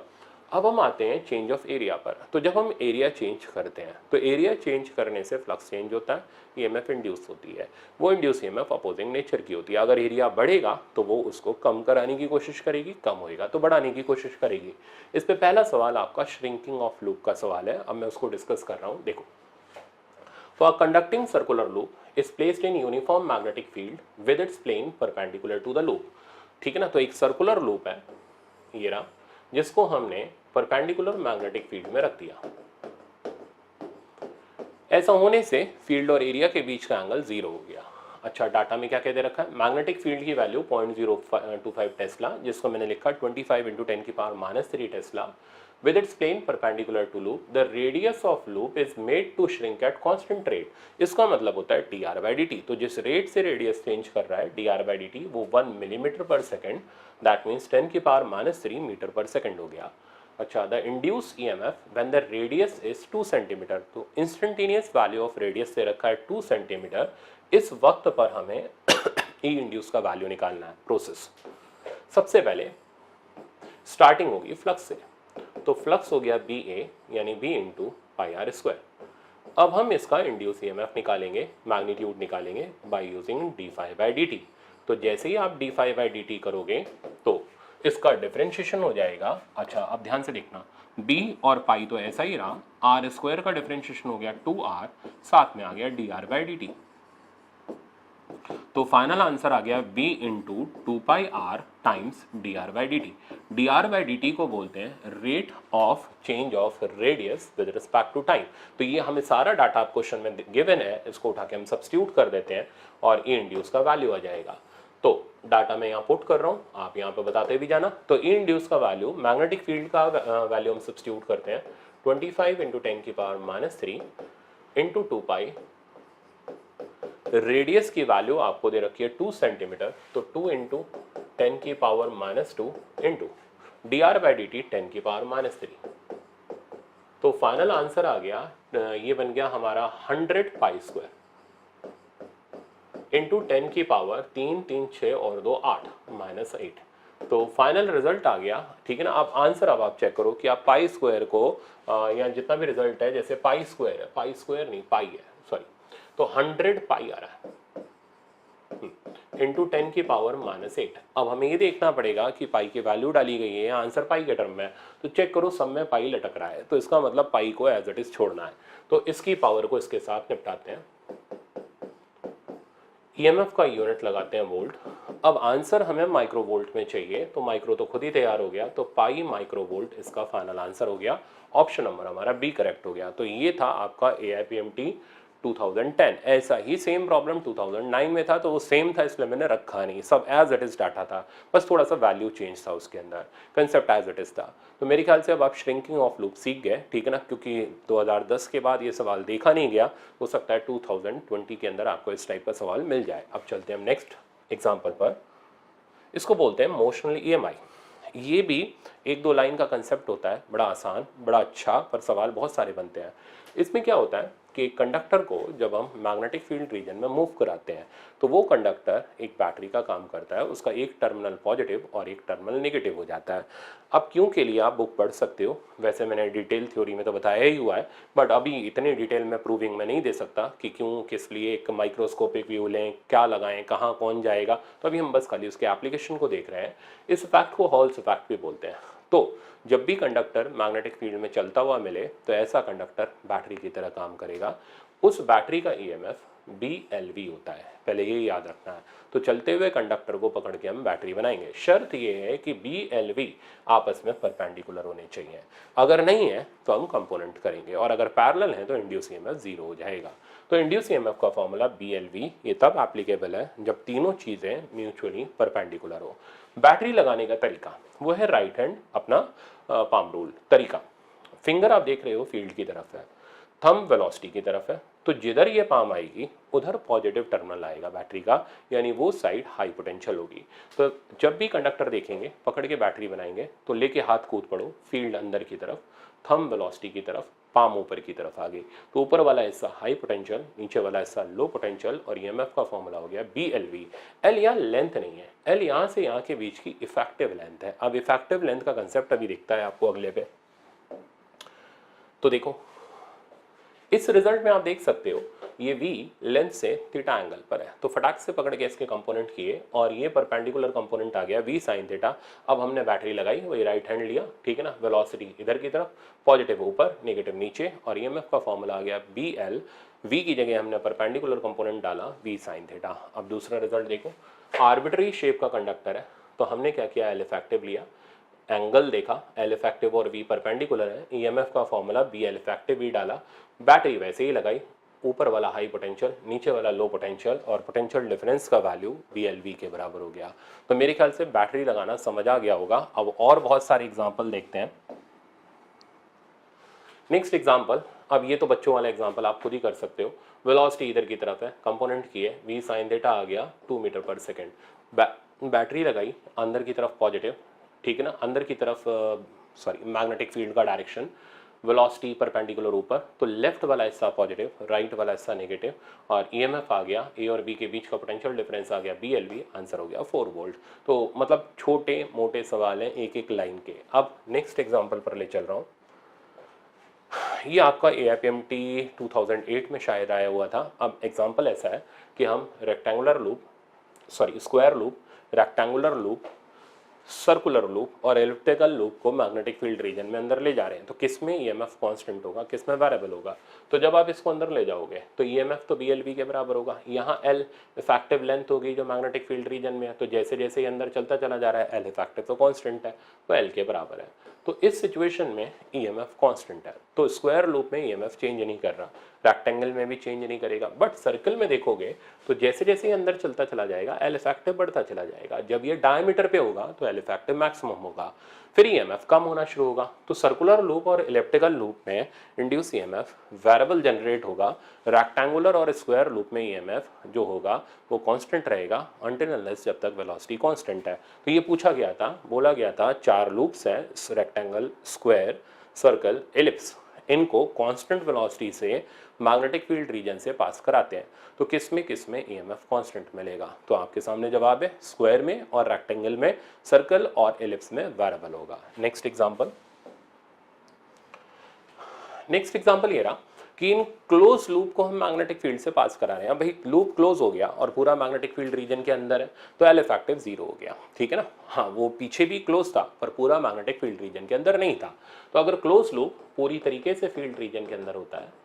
अब हम आते हैं चेंज ऑफ एरिया पर। तो जब हम एरिया चेंज करते हैं तो एरिया चेंज करने से फ्लक्स चेंज होता है, EMF इंड्यूस होती है। वो इंड्यूस EMF अपोजिंग नेचर की होती है। अगर एरिया बढ़ेगा तो वो उसको कम कराने की कोशिश करेगी, कम होएगा तो बढ़ाने की कोशिश करेगी। इस पे पहला सवाल आपका श्रिंकिंग ऑफ लूप का सवाल है, अब मैं उसको डिस्कस कर रहा हूँ। देखो, तो a conducting circular loop is placed in uniform magnetic field with its plane perpendicular to the loop, ठीक है ना। तो एक सर्कुलर लूप है ये रहा, जिसको हमने परपेंडिकुलर मैग्नेटिक फील्ड में रख दिया। ऐसा होने से फील्ड और एरिया के बीच का एंगल 0 हो गया। अच्छा, डाटा में क्या कहते रखा है, मैग्नेटिक फील्ड की वैल्यू 0.025 टेस्ला, जिसको मैंने लिखा 25 इंटू 10 की power -3 Tesla, with its plane perpendicular to loop, the radius of loop is made to shrink at constant rate। इसका मतलब होता है dr/dt। तो जिस रेट से रेडियस चेंज कर रहा है dr/dt वो 1 मिलीमीटर पर सेकेंड, दैट मीन्स 10 की पावर -3 मीटर पर सेकेंड हो गया। अच्छा, the induce EMF when the radius is 2 centimetre. तो इंस्टेंटेनियस वैल्यू ऑफ रेडियस से रखा है 2 सेंटीमीटर। इस वक्त पर हमें ई इंड्यूस का वैल्यू निकालना है। प्रोसेस, सबसे पहले स्टार्टिंग होगी फ्लक्स से, तो फ्लक्स हो गया BA यानी B into pi R square. अब हम इसका इंड्यूस EMF निकालेंगे, मैग्नीट्यूड निकालेंगे बाय यूजिंग d∅/dt। तो जैसे ही आप D phi by D T करोगे तो इसका डिफरेंशिएशन हो जाएगा। अच्छा अब ध्यान से देखना, b और पाई तो ऐसा ही रहा, आर स्क्वायर का डिफरेंशिएशन हो गया 2r, साथ में आ गया D R by D T. तो फाइनल आंसर आ गया b into two pi R times D R by D T. D R by D T को बोलते हैं rate of change of radius with respect to time. तो ये हमें सारा डाटा आप क्वेश्चन में गिवन है, इसको उठा के हम सब्स्टिट्यूट कर देते हैं और ई इंड्यूस का वैल्यू आ जाएगा। तो डाटा मैं यहाँ पुट कर रहा हूँ, आप यहाँ पे बताते भी जाना। तो ई इंड्यूस का वैल्यू, मैग्नेटिक फील्ड का वैल्यू हम सब्स्टिट्यूट करते हैं 25 इंटू 10 की पावर -3 इंटू 2 पाई। रेडियस की वैल्यू आपको दे रखी है 2 सेंटीमीटर, तो 2 इंटू 10 की power -2 into D R by D T 10 की पावर -3। तो फाइनल आंसर आ गया, ये बन गया हमारा 100 पाई स्क्वायर इंटू 10 की पावर 3 3 6 और 2 8 -8। तो फाइनल रिजल्ट आ गया, ठीक है ना। आप आंसर अब आप चेक करो कि आप पाई स्क्वायर को या जितना भी रिजल्ट है, जैसे पाई स्क्वायर है, पाई स्क्वायर नहीं पाई है, सॉरी, तो 100 पाई आ रहा है इंटू 10 की पावर -8। अब हमें ये देखना पड़ेगा कि पाई की वैल्यू डाली गई है, आंसर पाई के टर्म में, तो चेक करो सब में पाई लटक रहा है, तो इसका मतलब पाई को एज इट इज छोड़ना है। तो इसकी पावर को इसके साथ निपटाते हैं। ईएमएफ का यूनिट लगाते हैं वोल्ट। अब आंसर हमें माइक्रो वोल्ट में चाहिए, तो माइक्रो तो खुद ही तैयार हो गया, तो पाई माइक्रो वोल्ट इसका फाइनल आंसर हो गया। ऑप्शन नंबर हमारा बी करेक्ट हो गया। तो ये था आपका AIPMT 2010। ऐसा ही सेम प्रॉब्लम 2009 में था, तो वो सेम था इसलिए मैंने रखा नहीं, सब एज इट इज डाटा था, बस थोड़ा सा वैल्यू चेंज था उसके अंदर, कंसेप्ट एज इट इज था। तो मेरे ख्याल से अब आप श्रिंकिंग ऑफ लूप सीख गए, ठीक है ना, क्योंकि 2010 के बाद ये सवाल देखा नहीं गया, हो सकता है 2020 के अंदर आपको इस टाइप का सवाल मिल जाए। अब चलते हैं हम नेक्स्ट एग्जाम्पल पर। इसको बोलते हैं मोशनल EMI। ये भी एक दो लाइन का कंसेप्ट होता है, बड़ा आसान, बड़ा अच्छा, पर सवाल बहुत सारे बनते हैं। इसमें क्या होता है कि कंडक्टर को जब हम मैग्नेटिक फील्ड रीजन में मूव कराते हैं, तो वो कंडक्टर एक बैटरी का काम करता है, उसका एक टर्मिनल पॉजिटिव और एक टर्मिनल नेगेटिव हो जाता है। अब क्यों के लिए आप बुक पढ़ सकते हो, वैसे मैंने डिटेल थ्योरी में तो बताया ही हुआ है, बट अभी इतने डिटेल में प्रूविंग में नहीं दे सकता कि क्यों, किस लिए, एक माइक्रोस्कोपिक व्यू लें, क्या लगाएं, कहाँ कौन जाएगा, तो अभी हम बस खाली उसके एप्लीकेशन को देख रहे हैं। इस फैक्ट को हॉल्स इफेक्ट भी बोलते हैं। तो जब भी कंडक्टर मैग्नेटिक फील्ड में चलता हुआ मिले, तो ऐसा कंडक्टर बैटरी की तरह काम करेगा। उस बैटरी का EMF BLV होता है, पहले ये याद रखना है। तो चलते हुए कंडक्टर को पकड़ के हम बैटरी बनाएंगे। शर्त ये है कि BLV आपस में परपेंडिकुलर होने चाहिए, अगर नहीं है तो हम कंपोनेंट करेंगे, और अगर पैरेलल है तो इंड्यूस EMF 0 हो जाएगा। तो इंड्यूस EMF का फॉर्मूला BLV, ये तब एप्लीकेबल है जब तीनों चीज़ें म्यूचुअली परपेंडिकुलर हो। बैटरी लगाने का तरीका वो है राइट हैंड अपना पाम रूल तरीका। फिंगर आप देख रहे हो फील्ड की तरफ है, थंब वेलोसिटी की तरफ है, तो जिधर ये पाम आएगी उधर पॉजिटिव टर्मिनल आएगा बैटरी का, यानी वो साइड हाई पोटेंशियल होगी। तो जब भी कंडक्टर देखेंगे, पकड़ के बैटरी बनाएंगे, तो लेके हाथ कूद पड़ो, फील्ड अंदर की तरफ, थंब वेलोसिटी की तरफ, पाम ऊपर की तरफ आ गई, तो ऊपर वाला हिस्सा हाई पोटेंशियल, नीचे वाला हिस्सा लो पोटेंशियल, और EMF का फॉर्मूला हो गया BLV। L यहाँ लेंथ नहीं है, L यहाँ से यहाँ के बीच की इफेक्टिव लेंथ है। अब इफेक्टिव लेंथ का कंसेप्ट अभी दिखता है आपको अगले पे। तो देखो इस रिजल्ट में आप देख सकते हो ये V लेंथ से थीटा एंगल पर है, तो फटाक से पकड़ के इसके कंपोनेंट किए और ये परपेंडिकुलर कंपोनेंट आ गया V sin थीटा। अब हमने बैटरी लगाई, वही राइट हैंड लिया, ठीक है ना, वेलोसिटी इधर की तरफ, पॉजिटिव ऊपर, नेगेटिव नीचे, और EMF का फॉर्मूला आ गया BL। V की जगह हमने परपेंडिकुलर कंपोनेंट डाला V sin थीटा। अब दूसरा रिजल्ट देखो, आर्बिट्री शेप का कंडक्टर है, तो हमने क्या किया, L इफेक्टिव लिया, एंगल देखा, L इफेक्टिव और V परपेंडिकुलर है, EMF का फॉर्मूला BL इफेक्टिव V डाला, बैटरी वैसे ही लगाई, ऊपर वाला हाई पोटेंशियल, नीचे वाला लो पोटेंशियल, और पोटेंशियल डिफरेंस का वैल्यू BLV के बराबर हो गया। तो मेरे ख्याल से बैटरी लगाना समझ आ गया होगा। अब और बहुत सारे एग्जाम्पल देखते हैं। नेक्स्ट एग्जाम्पल, अब ये तो बच्चों वाला एग्जाम्पल आप खुद ही कर सकते हो। वेलोसिटी इधर की तरफ है, कंपोनेंट की है, V sin थीटा आ गया 2 मीटर पर सेकेंड। बैटरी लगाई अंदर की तरफ पॉजिटिव, ठीक है ना, अंदर की तरफ सॉरी मैग्नेटिक फील्ड का डायरेक्शन, वेलोसिटी परपेंडिकुलर ऊपर, तो लेफ्ट वाला हिस्सा पॉजिटिव, राइट वाला हिस्सा नेगेटिव, और EMF आ गया, A और B के बीच का पोटेंशियल डिफरेंस आ गया BLV, आंसर हो गया 4 वोल्ट। तो मतलब छोटे मोटे सवाल हैं एक एक लाइन के। अब नेक्स्ट एग्जाम्पल पर ले चल रहा हूँ। ये आपका AIPMT 2008 में शायद आया हुआ था। अब एग्जाम्पल ऐसा है कि हम rectangular loop square loop, rectangular loop, circular loop और एलिप्टिकल लूप को मैग्नेटिक फील्ड रीजन में अंदर ले जा रहे हैं, तो किस में ईएमएफ कांस्टेंट होगा, किस में वेरिएबल होगा। तो जब आप इसको अंदर ले जाओगे तो ईएमएफ तो बीएलवी के बराबर होगा, यहाँ एल इफेक्टिव लेंथ होगी जो मैग्नेटिक फील्ड रीजन में है, तो जैसे जैसे ये अंदर चलता चला जा रहा है एल इफेक्टिव तो कांस्टेंट है, वो एल के बराबर है। तो इस सिचुएशन में ईएमएफ कांस्टेंट है, तो स्क्वायर लूप में ईएमएफ चेंज नहीं कर रहा, रेक्टेंगल में भी चेंज नहीं करेगा, बट सर्कल में देखोगे तो जैसे जैसे अंदर चलता चला जाएगा एल इफेक्टिव बढ़ता चला जाएगा। जब ये डायमीटर पे होगा तो एल इफेक्टिव मैक्सिमम होगा, फिर ईएमएफ कम होना शुरू होगा। तो सर्कुलर लूप और इलेप्टिकल लूप में इंड्यूस ईएमएफ वेरिएबल जनरेट होगा, रेक्टेंगुलर और स्क्वायर लूप में ईएमएफ जो होगा वो कांस्टेंट रहेगा अनटिल अनलेस जब तक वेलोसिटी कांस्टेंट है। तो ये पूछा गया था, बोला गया था 4 लूप्स हैं, रेक्टेंगल, स्क्वायर, सर्कल, एलिप्स, इनको कांस्टेंट वेलोसिटी से मैग्नेटिक फील्ड रीजन से पास कराते हैं, तो किस में ईएमएफ कांस्टेंट मिलेगा। तो आपके सामने जवाब है स्क्वायर में और रेक्टेंगल में, सर्कल और एलिप्स में वेरिएबल होगा। नेक्स्ट एग्जांपल ये रहा कि इन क्लोज लूप को हम मैग्नेटिक फील्ड से पास करा रहे हैं। भाई लूप क्लोज हो गया और पूरा मैग्नेटिक फील्ड रीजन के अंदर है तो एल इफेक्टिव 0 हो गया, ठीक है ना। हाँ, वो पीछे भी क्लोज था पर पूरा मैग्नेटिक फील्ड रीजन के अंदर नहीं था। तो अगर क्लोज लूप पूरी तरीके से फील्ड रीजन के अंदर होता है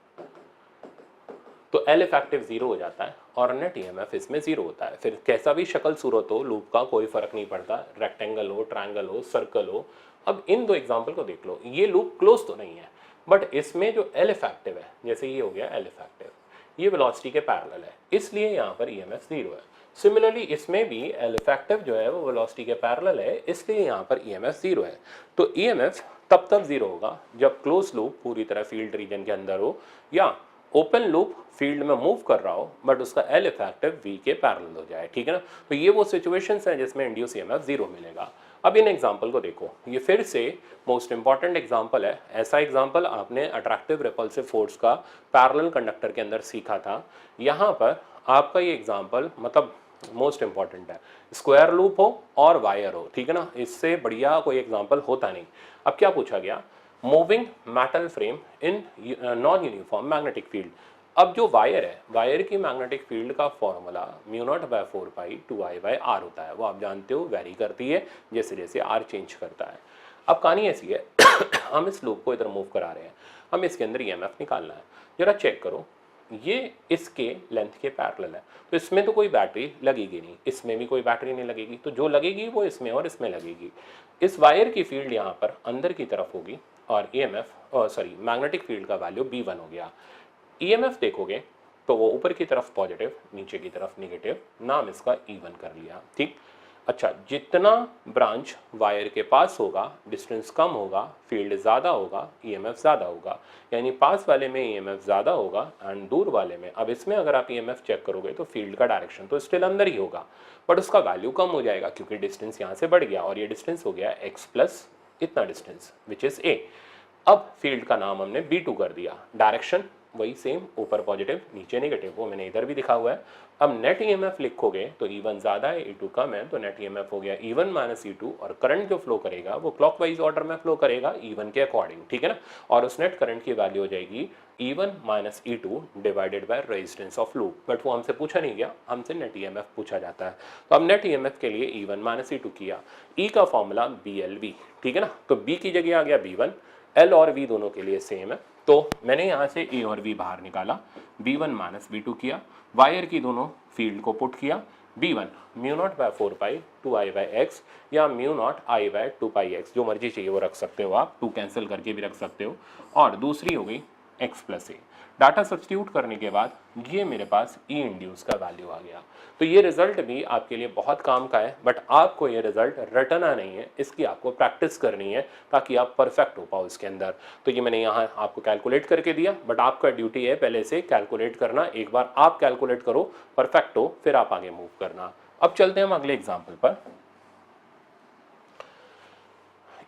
तो एल इफेक्टिव 0 हो जाता है और नेट ईएमएफ इसमें 0 होता है। फिर कैसा भी शक्ल सूरत हो लूप का कोई फर्क नहीं पड़ता, रेक्टेंगल हो, ट्रायंगल हो, सर्कल हो। अब इन दो एग्जांपल को देख लो, ये लूप क्लोज तो नहीं है बट इसमें जो एल इफेक्टिव है, जैसे ये हो गया एल इफेक्टिव, ये वेलोसिटी के पैरेलल है, इसलिए यहाँ पर ईएमएफ 0 है। सिमिलरली इसमें भी एल इफेक्टिव जो है वो वेलोसिटी के पैरेलल है, इसलिए यहाँ पर ईएमएफ 0 है। तो ईएमएफ तब 0 होगा जब क्लोज लूप पूरी तरह फील्ड रीजन के अंदर हो या ओपन लूप फील्ड में मूव कर रहा हो बट उसका एल इफेक्टिव वी के पैरेलल हो जाए, ठीक है ना। तो ये वो सिचुएशंस हैं जिसमें इंड्यूस ईएमएफ 0 मिलेगा। अब इन एग्जांपल को देखो, ये फिर से मोस्ट इंपॉर्टेंट एग्जांपल है। ऐसा एग्जांपल आपने अट्रैक्टिव रिपल्सिव फोर्स का पैरेलल कंडक्टर के अंदर सीखा था। यहाँ पर आपका ये एग्जांपल मतलब मोस्ट इंपॉर्टेंट है, स्क्वायर लूप हो और वायर हो, ठीक है ना, इससे बढ़िया कोई एग्जांपल होता नहीं। अब क्या पूछा गया, moving metal frame in non uniform magnetic field. अब जो वायर है, वायर की मैग्नेटिक फील्ड का फॉर्मूला μ0/4π 2I/r होता है, वो आप जानते हो वेरी करती है जैसे जैसे r चेंज करता है। अब कहानी ऐसी है हम इस लूप को इधर मूव करा रहे हैं, हम इसके अंदर ईएमएफ निकालना है। जरा चेक करो, ये इसके लेंथ के पैरेलल है तो इसमें तो कोई बैटरी लगेगी नहीं, इसमें भी कोई बैटरी नहीं लगेगी, तो जो लगेगी वो इसमें और इसमें लगेगी। इस वायर की फील्ड यहाँ पर अंदर की तरफ होगी और मैग्नेटिक फील्ड का वैल्यू B1 हो गया। ईएमएफ देखोगे तो वो ऊपर की तरफ पॉजिटिव, नीचे की तरफ नेगेटिव, नाम इसका E1 कर लिया, ठीक। अच्छा, जितना ब्रांच वायर के पास होगा डिस्टेंस कम होगा, फील्ड ज़्यादा होगा, ईएमएफ ज़्यादा होगा, यानी पास वाले में ईएमएफ ज़्यादा होगा एंड दूर वाले में, अब इसमें अगर आप ईएमएफ चेक करोगे तो फील्ड का डायरेक्शन तो स्टिल अंदर ही होगा बट उसका वैल्यू कम हो जाएगा क्योंकि डिस्टेंस यहाँ से बढ़ गया और ये डिस्टेंस हो गया x प्लस इतना डिस्टेंस विच इज़ a। अब फील्ड का नाम हमने B2 कर दिया, डायरेक्शन वही सेम, ऊपर पॉजिटिव नीचे नेगेटिव, वो मैंने इधर भी लिखा हुआ है। अब नेट ईएमएफ लिखोगे तो E1 ज़्यादा है E2 कम है, तो नेट ईएमएफ हो गया E1 माइनस E2 और करंट जो फ्लो करेगा वो क्लॉकवाइज ऑर्डर में फ्लो करेगा E1 के अकॉर्डिंग, ठीक है ना। और उस नेट करंट की वैल्यू हो जाएगी E1 minus E2 divided by resistance of loop, but वो हमसे पूछा नहीं गया, हमसे नेट ईएमएफ पूछा जाता है। तो अब नेट ईएमएफ के लिए E1 माइनस E2 किया, E का फॉर्मूला BLV, ठीक है ना, तो B की जगह आ गया B1, L और V दोनों के लिए सेम है, तो मैंने यहाँ से A और V बाहर निकाला, B1 माइनस B2 किया, वायर की दोनों फील्ड को पुट किया, B1 μ0/4π 2I/x या μ0I/2πx, जो मर्जी चाहिए वो रख सकते हो आप, 2 कैंसिल करके भी रख सकते हो, और दूसरी हो गई x प्लस ए। डाटा सब्स्टिट्यूट करने के बाद ये मेरे पास ई इंड्यूस का वैल्यू आ गया। तो ये रिजल्ट भी आपके लिए बहुत काम का है, बट आपको ये रिजल्ट रटना नहीं है, इसकी आपको प्रैक्टिस करनी है ताकि आप परफेक्ट हो पाओ इसके अंदर। तो ये मैंने यहाँ आपको कैलकुलेट करके दिया, बट आपका ड्यूटी है पहले से कैलकुलेट करना। एक बार आप कैलकुलेट करो, परफेक्ट हो, फिर आप आगे मूव करना। अब चलते हैं हम अगले एग्जाम्पल पर।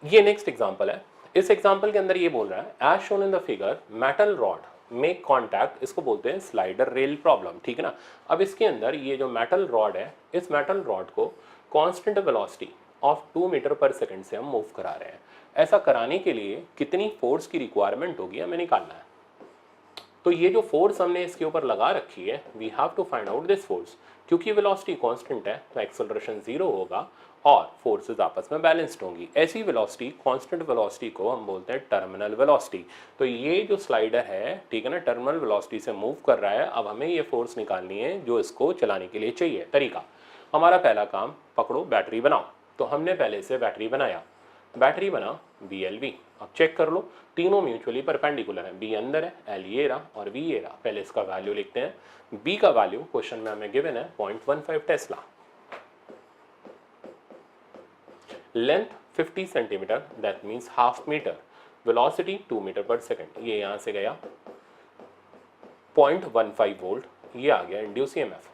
ये नेक्स्ट एग्जाम्पल है। इस एग्जाम्पल के अंदर ये बोल रहा है, as shown in the figure metal rod make contact, इसको बोलते हैं स्लाइडर रेल प्रॉब्लम, ठीक है ना। अब इसके अंदर ये जो मेटल रॉड है, इस मेटल रॉड को कांस्टेंट वेलोसिटी ऑफ 2 मीटर पर सेकंड से हम मूव करा रहे हैं। ऐसा कराने के लिए कितनी फोर्स की रिक्वायरमेंट होगी हमें निकालना है। तो ये जो फोर्स हमने इसके ऊपर लगा रखी है, we have to find out this force. क्योंकि वेलोसिटी कांस्टेंट है तो एक्सेलरेशन 0 होगा और फोर्सेस आपस में बैलेंस्ड होंगी। ऐसी वेलोसिटी, कांस्टेंट वेलोसिटी को हम बोलते हैं टर्मिनल वेलोसिटी। तो ये जो स्लाइडर है, ठीक है ना, टर्मिनल वेलोसिटी से मूव कर रहा है। अब हमें ये फोर्स निकालनी है जो इसको चलाने के लिए चाहिए। तरीका, हमारा पहला काम, पकड़ो बैटरी बनाओ। तो हमने पहले से बैटरी बनाया, बैटरी बना BLV। अब चेक कर लो, तीनों म्यूचुअली परपेंडिकुलर है, B अंदर है, L ये रहा और V ये रहा। पहले इसका वैल्यू लिखते हैं। B का वैल्यू क्वेश्चन में हमें गिवन है 0.15 tesla, length 50 centimetre, that means half metre, velocity 2 metre per second. ये यहां से गया 0.15 वोल्ट, ये आ गया इंड्यूस EMF।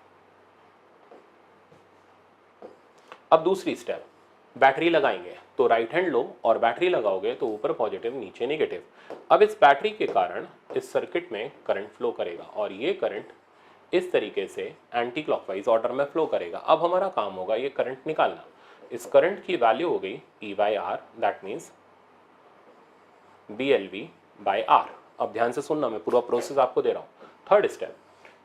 अब दूसरी स्टेप, बैटरी लगाएंगे। तो राइट हैंड लो और बैटरी लगाओगे तो ऊपर पॉजिटिव नीचे नेगेटिव। अब इस बैटरी के कारण इस सर्किट में करंट फ्लो करेगा और ये करंट इस तरीके से एंटी क्लॉकवाइज ऑर्डर में फ्लो करेगा। अब हमारा काम होगा ये करंट निकालना। इस करंट की वैल्यू हो गई E/R, दैट मीन्स BLV/R। अब ध्यान से सुनना, मैं पूरा प्रोसेस आपको दे रहा हूँ। थर्ड स्टेप,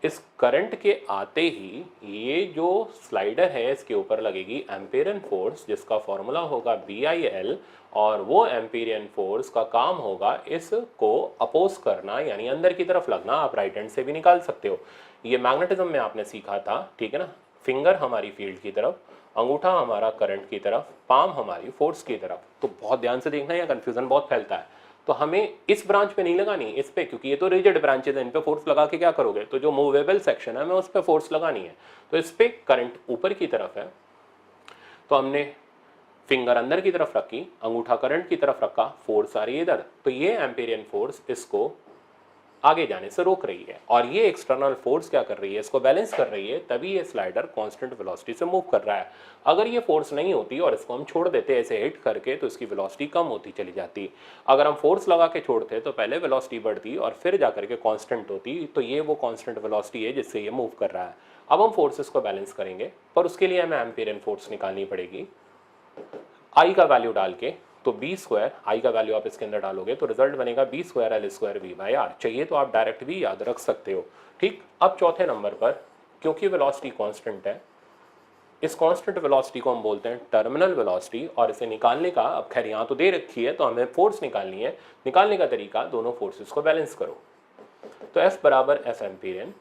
इस करंट के आते ही ये जो स्लाइडर है इसके ऊपर लगेगी एम्पेरियन फोर्स, जिसका फॉर्मूला होगा BIL, और वो एम्पेरियन फोर्स का काम होगा इसको अपोज करना, यानी अंदर की तरफ लगना। आप राइट हैंड से भी निकाल सकते हो। ये मैग्नेटिज्म में आपने सीखा था, ठीक है ना। फिंगर हमारी फील्ड की तरफ, अंगूठा हमारा करंट की तरफ, पाम हमारी फोर्स की तरफ। तो बहुत ध्यान से देखना, यह कंफ्यूजन बहुत फैलता है। तो हमें इस ब्रांच पे नहीं लगानी, इस पे, क्योंकि ये तो रिजिड ब्रांचेज है, इन पे फोर्स लगा के क्या करोगे। तो जो मूवेबल सेक्शन है, हमें उस पे फोर्स लगानी है। तो इस पे करंट ऊपर की तरफ है, तो हमने फिंगर अंदर की तरफ रखी, अंगूठा करंट की तरफ रखा, फोर्स आ रही है इधर। तो ये एम्पेरियन फोर्स इसको आगे जाने से रोक रही है और ये एक्सटर्नल फोर्स क्या कर रही है, इसको बैलेंस कर रही है। तभी ये स्लाइडर कांस्टेंट वेलोसिटी से मूव कर रहा है। अगर ये फोर्स नहीं होती और इसको हम छोड़ देते ऐसे हिट करके, तो इसकी वेलोसिटी कम होती चली जाती। अगर हम फोर्स लगा के छोड़ते तो पहले वेलोसिटी बढ़ती और फिर जाकर के कांस्टेंट होती। तो ये वो कांस्टेंट वेलोसिटी है जिससे ये मूव कर रहा है। अब हम फोर्सेस को बैलेंस करेंगे, पर उसके लिए हमें एम्पेरियन फोर्स निकालनी पड़ेगी। I का वैल्यू डाल के, तो B², I का वैल्यू आप इसके अंदर डालोगे तो रिजल्ट बनेगा B²L² V/R। चाहिए तो आप डायरेक्ट भी याद रख सकते हो, ठीक। अब चौथे नंबर पर, क्योंकि वेलोसिटी कांस्टेंट है, इस कांस्टेंट वेलोसिटी को हम बोलते हैं टर्मिनल वेलोसिटी। और इसे निकालने का, अब खैर यहाँ तो दे रखी है तो हमें फोर्स निकालनी है। निकालने का तरीका, दोनों फोर्सेस को बैलेंस करो। तो F बराबर F एम्पीरियन,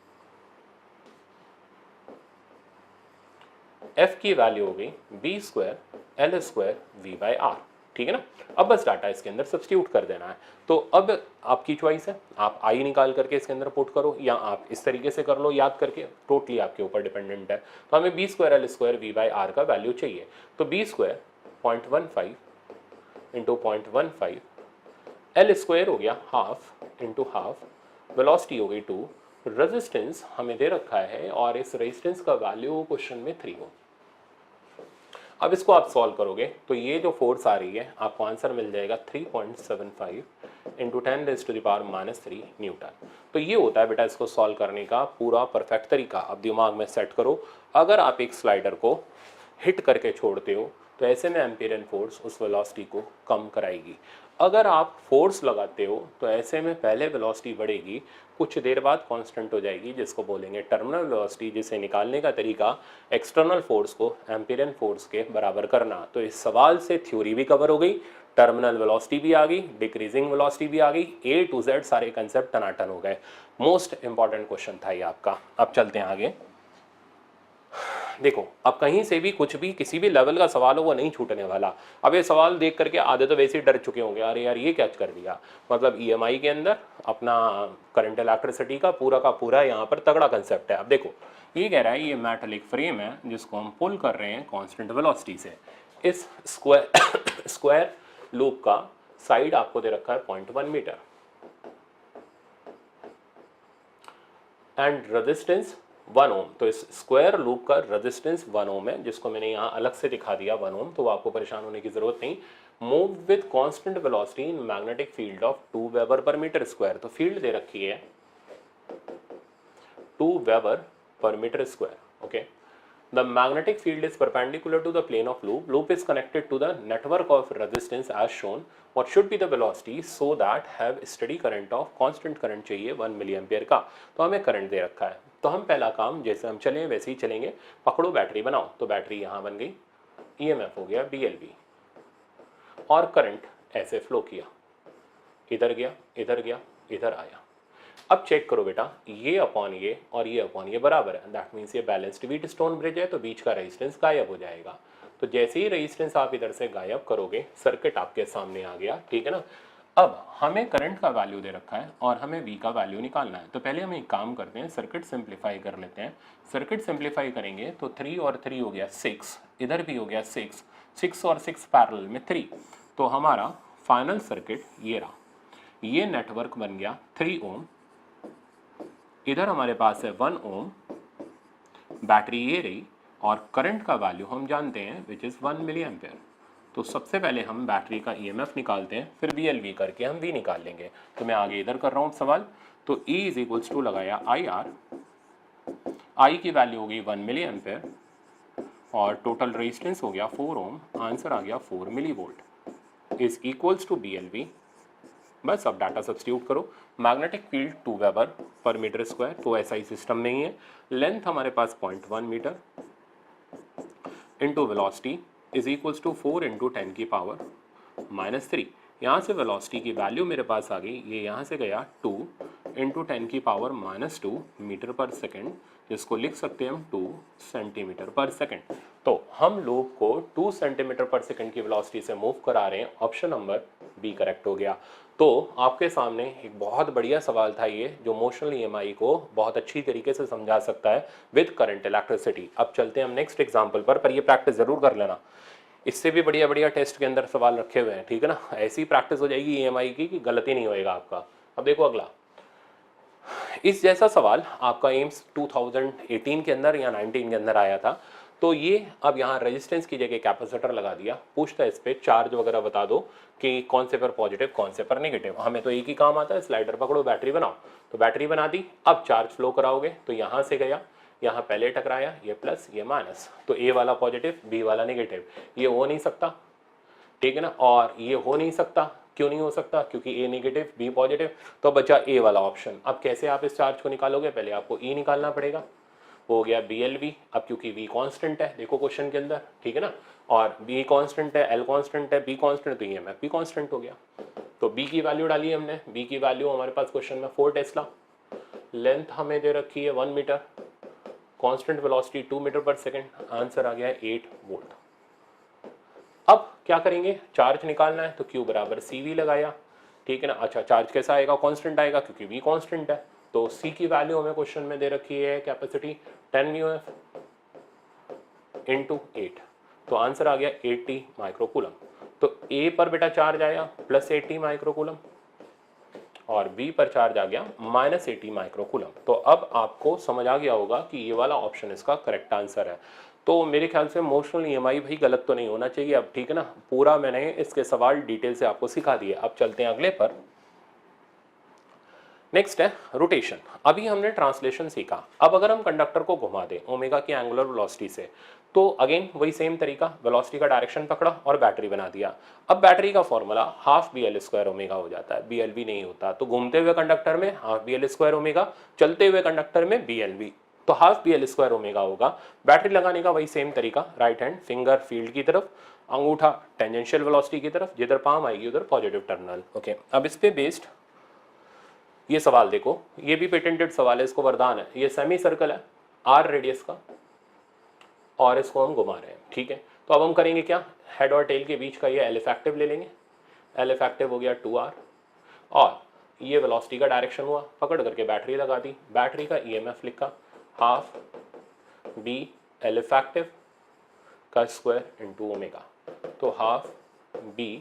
F की वैल्यू हो गई B²L² V/R, ठीक है ना। अब बस डाटा इसके अंदर सब्स्टिट्यूट कर देना है। तो अब आपकी चॉइस है, आप I निकाल करके इसके अंदर पुट करो या आप इस तरीके से कर लो याद करके, टोटली आपके ऊपर डिपेंडेंट है। तो हमें B²L² V/R का वैल्यू चाहिए। तो B² 0.15 इंटू 0.15, L² हो गया हाफ इंटू हाफ, वेलोसिटी हो गई 2, रेजिस्टेंस हमें दे रखा है और इस रेजिस्टेंस का वैल्यू क्वेश्चन में 3 हो। अब इसको आप सॉल्व करोगे तो ये जो फोर्स आ रही है आपको आंसर मिल जाएगा 3.75 इंटू 10⁻³ न्यूटन। तो ये होता है बेटा इसको सॉल्व करने का पूरा परफेक्ट तरीका। अब दिमाग में सेट करो, अगर आप एक स्लाइडर को हिट करके छोड़ते हो तो ऐसे में एम्पेरियन फोर्स उस वेलोसिटी को कम कराएगी। अगर आप फोर्स लगाते हो तो ऐसे में पहले वेलोसिटी बढ़ेगी, कुछ देर बाद कांस्टेंट हो जाएगी, जिसको बोलेंगे टर्मिनल वेलोसिटी, जिसे निकालने का तरीका एक्सटर्नल फोर्स को एम्पेरियन फोर्स के बराबर करना। तो इस सवाल से थ्योरी भी कवर हो गई, टर्मिनल वेलोसिटी भी आ गई, डिक्रीजिंग वेलोसिटी भी आ गई, A to Z सारे कंसेप्ट टनाटन हो गए। मोस्ट इंपॉर्टेंट क्वेश्चन था ये आपका। अब चलते हैं आगे। देखो, अब कहीं से भी कुछ भी किसी भी लेवल का सवाल हो वो नहीं छूटने वाला। अब ये सवाल देख करके आधे तो वैसे ही डर चुके होंगे, अरे यार ये क्या कर दिया। मतलब EMI के अंदर अपना करंट इलेक्ट्रिसिटी का पूरा यहाँ पर तगड़ा कंसेप्ट है। अब देखो, ये कह रहा है ये मेटालिक फ्रेम है जिसको हम पुल कर रहे हैं कांस्टेंट वेलोसिटी से। इस स्क्वायर लूप का साइड आपको दे रखा है 0.1 मीटर एंड रेजिस्टेंस 1 ओम। तो इस स्क्वायर लूप का रेजिस्टेंस 1 ओम है, जिसको मैंने यहाँ अलग से दिखा दिया 1 ओम, तो आपको परेशान होने की जरूरत नहीं। Move with constant velocity in magnetic field of 2 weber per metre square. तो फील्ड दे रखी है 2 weber per metre square, okay. The magnetic field is perpendicular to the plane of loop. Loop is connected to the network of resistance as shown. What should be the velocity so that have steady current of constant current चाहिए 1 मिली एम्पियर का। तो हमें करंट दे रखा है, तो हम पहला काम जैसे हम चलें वैसे ही चलेंगे। पकड़ो बैटरी बनाओ, तो बैटरी यहाँ बन गई, ईएमएफ हो गया BLV, और करंट ऐसे फ्लो किया, इधर गया, इधर गया, इधर आया। अब चेक करो बेटा, ये अपॉन ये और ये अपॉन ये बराबर है, दैट मीन्स ये बैलेंस्ड व्हीट स्टोन ब्रिज है, तो बीच का रेजिस्टेंस गायब हो जाएगा। तो जैसे ही रेजिस्टेंस आप इधर से गायब करोगे, सर्किट आपके सामने आ गया, ठीक है ना। अब हमें करंट का वैल्यू दे रखा है और हमें वी का वैल्यू निकालना है। तो पहले हम एक काम करते हैं, सर्किट सिंप्लीफाई कर लेते हैं। सर्किट सिंप्लीफाई करेंगे तो 3 और 3 हो गया 6, इधर भी हो गया 6, 6 और 6 पैरेलल में 3। तो हमारा फाइनल सर्किट ये रहा, ये नेटवर्क बन गया 3 ओम, इधर हमारे पास है 1 ओम, बैटरी ये रही, और करंट का वैल्यू हम जानते हैं विच इज़ 1 मिली एम्पेयर। तो सबसे पहले हम बैटरी का ईएमएफ निकालते हैं, फिर BLV करके हम V निकाल लेंगे। तो मैं आगे इधर कर रहा हूँ सवाल। तो E इज इक्वल्स टू लगाया IR, I की वैल्यू होगी 1 मिली एम्पेयर, और टोटल रेजिस्टेंस हो गया 4 ओम, आंसर आ गया 4 milli volt is equals to BLV। बस अब डाटा सब्स्टिट्यूट करो। Magnetic field 2 weber per metre square, तो SI सिस्टम में ही है। लेंथ हमारे पास 0.1 metre into velocity is equals to 4 into 10 की पावर -3। यहाँ से वेलोसिटी की वैल्यू मेरे पास आ गई, ये यहाँ से गया 2 इंटू 10 की पावर -2 मीटर पर सेकेंड, जिसको लिख सकते हैं हम 2 सेंटीमीटर पर सेकेंड। तो हम लूप को 2 सेंटीमीटर पर सेकेंड की वेलोसिटी से मूव करा रहे हैं। ऑप्शन नंबर बी करेक्ट हो गया। तो आपके सामने एक बहुत बढ़िया सवाल था ये, जो मोशनल EMI को बहुत अच्छी तरीके से समझा सकता है विद करंट इलेक्ट्रिसिटी। अब चलते हैं हम नेक्स्ट एग्जाम्पल पर ये प्रैक्टिस जरूर कर लेना। इससे भी बढ़िया बढ़िया टेस्ट के अंदर सवाल रखे हुए हैं, ठीक है ना। ऐसी प्रैक्टिस हो जाएगी EMI की कि गलती नहीं होएगा आपका। अब देखो अगला, इस जैसा सवाल आपका एम्स 2018 के अंदर या 19 के अंदर आया था। तो ये अब यहाँ रेजिस्टेंस की जगह कैपेसिटर लगा दिया, पूछता है इस पे चार्ज वगैरह बता दो कि कौन से पर पॉजिटिव कौन से पर नेगेटिव। हमें तो एक ही काम आता है, स्लाइडर पकड़ो बैटरी बनाओ। तो बैटरी बना दी, अब चार्ज फ्लो कराओगे, तो यहाँ से गया, यहाँ पहले टकराया, ये प्लस ये माइनस, तो ए वाला पॉजिटिव बी वाला नेगेटिव, ये हो नहीं सकता, ठीक है ना। और ये हो नहीं सकता, क्यों नहीं हो सकता, क्योंकि ए नेगेटिव बी पॉजिटिव, तो बचा ए वाला ऑप्शन। अब कैसे आप इस चार्ज को निकालोगे, पहले आपको ई निकालना पड़ेगा, हो गया BLV। अब क्योंकि V कांस्टेंट है, देखो क्वेश्चन के अंदर, ठीक है ना, और B कांस्टेंट है, L कांस्टेंट है, B कांस्टेंट, तो EMF भी कांस्टेंट हो गया। तो B की वैल्यू डाली हमने, B की वैल्यू हमारे पास क्वेश्चन में 4 टेस्ला, लेंथ हमें दे रखी है 1 metre, constant velocity 2 metre per second, answer आ गया है 8 वोल्ट। अब क्या करेंगे, चार्ज निकालना है, तो Q बराबर CV लगाया, ठीक है ना। अच्छा, चार्ज कैसा आएगा, कांस्टेंट आएगा, क्योंकि V कांस्टेंट है। तो C की वैल्यू हमें क्वेश्चन में दे रखी है कैपेसिटी 10 μF इंटू 8, तो आंसर आ गया 80 माइक्रोकूलम। तो A पर बेटा चार्ज आया +80 माइक्रोकूलम, और B पर चार्ज आ गया -80 माइक्रोकूलम। तो अब आपको समझ आ गया होगा कि ये वाला ऑप्शन इसका करेक्ट आंसर है। तो मेरे ख्याल से मोशनल EMI भाई गलत तो नहीं होना चाहिए अब, ठीक है ना। पूरा मैंने इसके सवाल डिटेल से आपको सिखा दिए। अब चलते हैं अगले पर। नेक्स्ट है रोटेशन। अभी हमने ट्रांसलेशन सीखा। अब अगर हम कंडक्टर को घुमा दें ओमेगा की एंगुलर वेलोसिटी से, तो अगेन वही सेम तरीका, वेलोसिटी का डायरेक्शन पकड़ा और बैटरी बना दिया। अब बैटरी का फॉर्मूला हाफ BL² ओमेगा हो जाता है, BLV नहीं होता। तो घूमते हुए कंडक्टर में हाफ BL² ओमेगा, चलते हुए कंडक्टर में BLV, तो हाफ BL² ओमेगा होगा। बैटरी लगाने का वही सेम तरीका, राइट हैंड फिंगर फील्ड की तरफ, अंगूठा टेंजेंशियल वेलोसिटी की तरफ, जिधर पाम आएगी उधर पॉजिटिव टर्मिनल। ओके, अब इस पे बेस्ड ये सवाल देखो, ये भी पेटेंटेड सवाल है, इसको वरदान है। ये सेमी सर्कल है R रेडियस का, और इसको हम घुमा रहे हैं, ठीक है। तो अब हम करेंगे क्या, हेड और टेल के बीच का ये L इफेक्टिव ले लेंगे। L इफेक्टिव हो गया 2R, और ये वेलोसिटी का डायरेक्शन हुआ, पकड़ करके बैटरी लगा दी। बैटरी का EMF लिखा हाफ B L इफेक्टिव का स्क्वायर इंटू ओमेगा, तो half B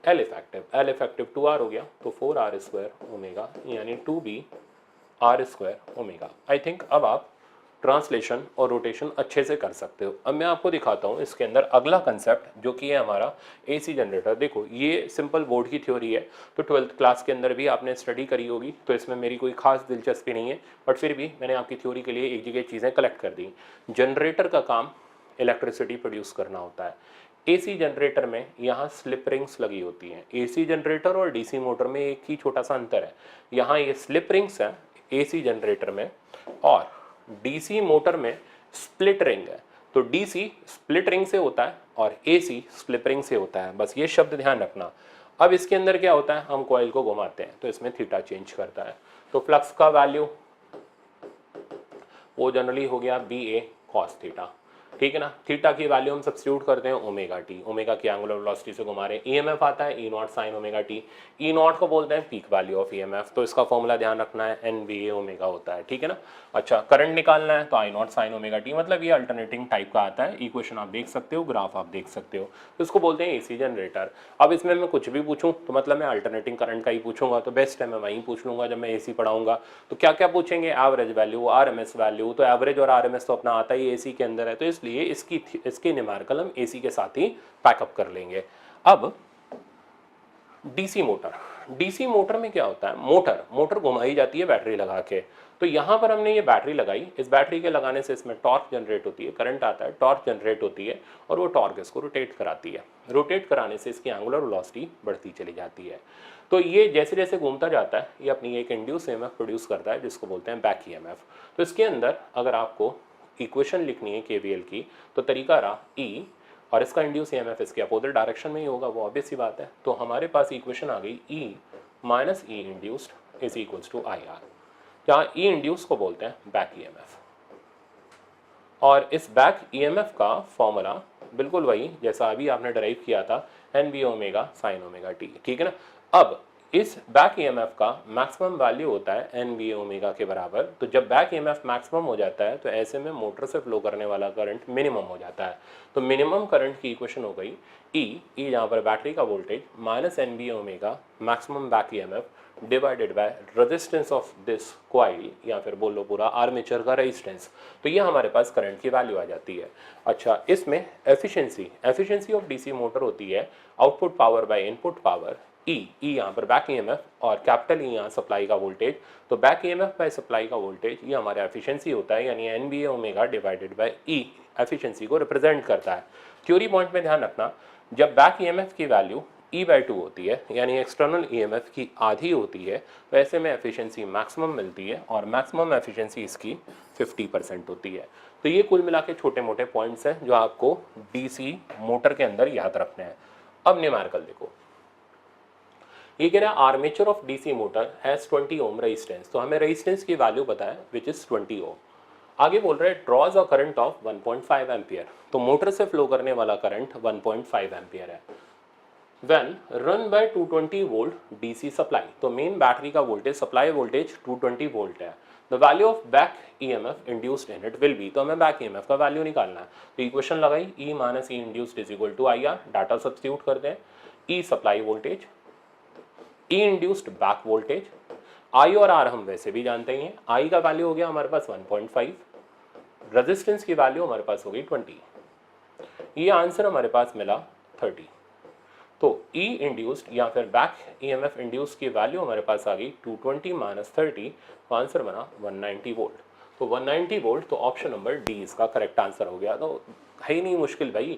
L effective 2R हो गया, तो 4R² ओमेगा, यानी 2B R² omega. I think अब आप ट्रांसलेशन और रोटेशन अच्छे से कर सकते हो। अब मैं आपको दिखाता हूँ इसके अंदर अगला कंसेप्ट जो कि है हमारा एसी जनरेटर। देखो ये सिंपल बोर्ड की थ्योरी है, तो 12th क्लास के अंदर भी आपने स्टडी करी होगी, तो इसमें मेरी कोई खास दिलचस्पी नहीं है, बट फिर भी मैंने आपकी थ्योरी के लिए एक जगह चीज़ें कलेक्ट कर दी। जनरेटर का काम इलेक्ट्रिसिटी प्रोड्यूस करना होता है। एसी जनरेटर में यहाँ स्लिप रिंग्स लगी होती हैं। एसी जनरेटर और डीसी मोटर में एक ही छोटा सा अंतर है, यहाँ ये स्लिप रिंग्स हैं एसी जनरेटर में, और डीसी मोटर में स्प्लिट रिंग है। तो डीसी स्प्लिट रिंग से होता है और एसी स्लिप रिंग से होता है, बस ये शब्द ध्यान रखना। अब इसके अंदर क्या होता है, हम कॉइल को घुमाते हैं तो इसमें थीटा चेंज करता है, तो फ्लक्स का वैल्यू वो जनरली हो गया बी ए कॉस थीटा, ठीक है ना। थीटा की वैल्यू हम सब्स्टिट्यूट करते हैं ओमेगा टी, ओमेगा की एंगुलर वेलोसिटी से घुमा रहे हैं। ईएमएफ आता है E not sine omega T, E not को बोलते हैं पीक वैल्यू ऑफ ईएमएफ, तो इसका फॉर्मूला ध्यान रखना है एन वी ए ओमेगा होता है, ठीक है ना। अच्छा, करंट निकालना है तो आई नॉट साइन ओमेगा टी, मतलब ये अल्टरनेटिंग टाइप का आता है। इक्वेशन आप देख सकते हो, ग्राफ आप देख सकते हो, तो इसको बोलते हैं एसी जनरेटर। अब इसमें मैं कुछ भी पूछूं तो मतलब मैं अल्टरनेटिंग करंट का ही पूछूंगा, तो बेस्ट है मैं वहीं पूछ लूंगा जब मैं एसी पढ़ाऊंगा। तो क्या क्या पूछेंगे, एवरेज वैल्यू, आरएमएस वैल्यू, तो एवरेज और आरएमएस तो अपना आता ही एसी के अंदर है, तो इसलिए इसकी न्यूमेरिकल हम एसी के साथ ही पैकअप कर लेंगे। अब डीसी मोटर, डीसी मोटर में क्या होता है, मोटर घुमाई जाती है बैटरी लगा के। तो यहां पर हमने ये बैटरी लगाई, इस बैटरी के लगाने से इसमें टॉर्क जनरेट होती है, करंट आता है, टॉर्क जनरेट होती है, और वो टॉर्क इसको रोटेट कराती है। रोटेट कराने से इसकी एंगुलर वेलोसिटी बढ़ती चली जाती है। तो ये जैसे जैसे घूमता जाता है ये अपनी एक इंड्यूस ईएमएफ प्रोड्यूस करता है, जिसको बोलते हैं बैक ईएमएफ। तो इसके अंदर अगर आपको इक्वेशन लिखनी है केवीएल की, तो तरीका रहा ई, और इसका इंड्यूस ईएमएफ इसके अपोजिट डायरेक्शन में ही होगा, वो ऑब्वियस सी बात है। तो हमारे पास इक्वेशन आ गई E minus E induced is equals to I R, जहाँ ई इंड्यूस को बोलते हैं बैक ईएमएफ, और इस बैक ईएमएफ का फॉर्मूला बिल्कुल वही जैसा अभी आपने डराइव किया था, N B omega sine omega T, ठीक है ना। अब इस बैक ईएमएफ का मैक्सिमम वैल्यू होता है एन बी ओमेगा के बराबर। तो जब बैक ईएमएफ मैक्सिमम हो जाता है तो ऐसे में मोटर से फ्लो करने वाला करंट मिनिमम हो जाता है। तो मिनिमम करंट की इक्वेशन हो गई ई यहाँ पर बैटरी का voltage minus N B omega maximum back EMF divided by resistance of this coil, या फिर बोलो पूरा आर्मेचर का रेजिस्टेंस। तो ये हमारे पास करंट की वैल्यू आ जाती है। अच्छा, इसमें एफिशिएंसी ऑफ डीसी मोटर होती है output power by input power, E यहाँ पर बैक ईएमएफ, और कैपिटल ई यहाँ सप्लाई का वोल्टेज। तो बैक ईएमएफ बाय सप्लाई का वोल्टेज ये हमारा एफिशिएंसी होता है, यानी N B omega divided by E efficiency को रिप्रेजेंट करता है। थ्योरी पॉइंट में ध्यान रखना, जब बैक ईएमएफ की वैल्यू E/2 होती है, यानी एक्सटर्नल ईएमएफ की आधी होती है, तो ऐसे में एफिशिएंसी मैक्सिमम मिलती है, और मैक्सिमम एफिशिएंसी इसकी 50% होती है। तो ये कुल मिला के छोटे मोटे पॉइंट्स हैं जो आपको डीसी मोटर के अंदर याद रखने हैं। अब न्यूमेरिकल देखो, ये कह रहा है armature of DC motor has 20 ohm resistance, तो हमें रेजिस्टेंस की वैल्यू पता है विच इज 20 ओम। आगे बोल रहे हैं draws a current of 1.5 ampere, तो मोटर से फ्लो करने वाला करंट 1.5 एम्पियर है। When run by 220 volt DC supply, तो मेन बैटरी का वोल्टेज, सप्लाई वोल्टेज 220 वोल्ट है। The value of back EMF induced in it will be, तो हमें बैक ईएमएफ का वैल्यू निकालना है। तो इक्वेशन लगाई E minus E induced is equal to I R, data substitute करते हैं, E supply voltage, E induced back voltage, I और आर हम वैसे भी जानते ही हैं। आई का वैल्यू हो गया हमारे पास 1.5, रेजिस्टेंस की वैल्यू हमारे पास हो गई 20, ये आंसर हमारे पास मिला 30। तो ई इंड्यूस्ड या फिर बैक ईएमएफ इंड्यूस की वैल्यू हमारे पास आ गई 220 माइनस 30, तो आंसर बना 190 वोल्ट। तो 190 वोल्ट, तो ऑप्शन नंबर डी इसका करेक्ट आंसर हो गया। तो है ही नहीं मुश्किल भाई,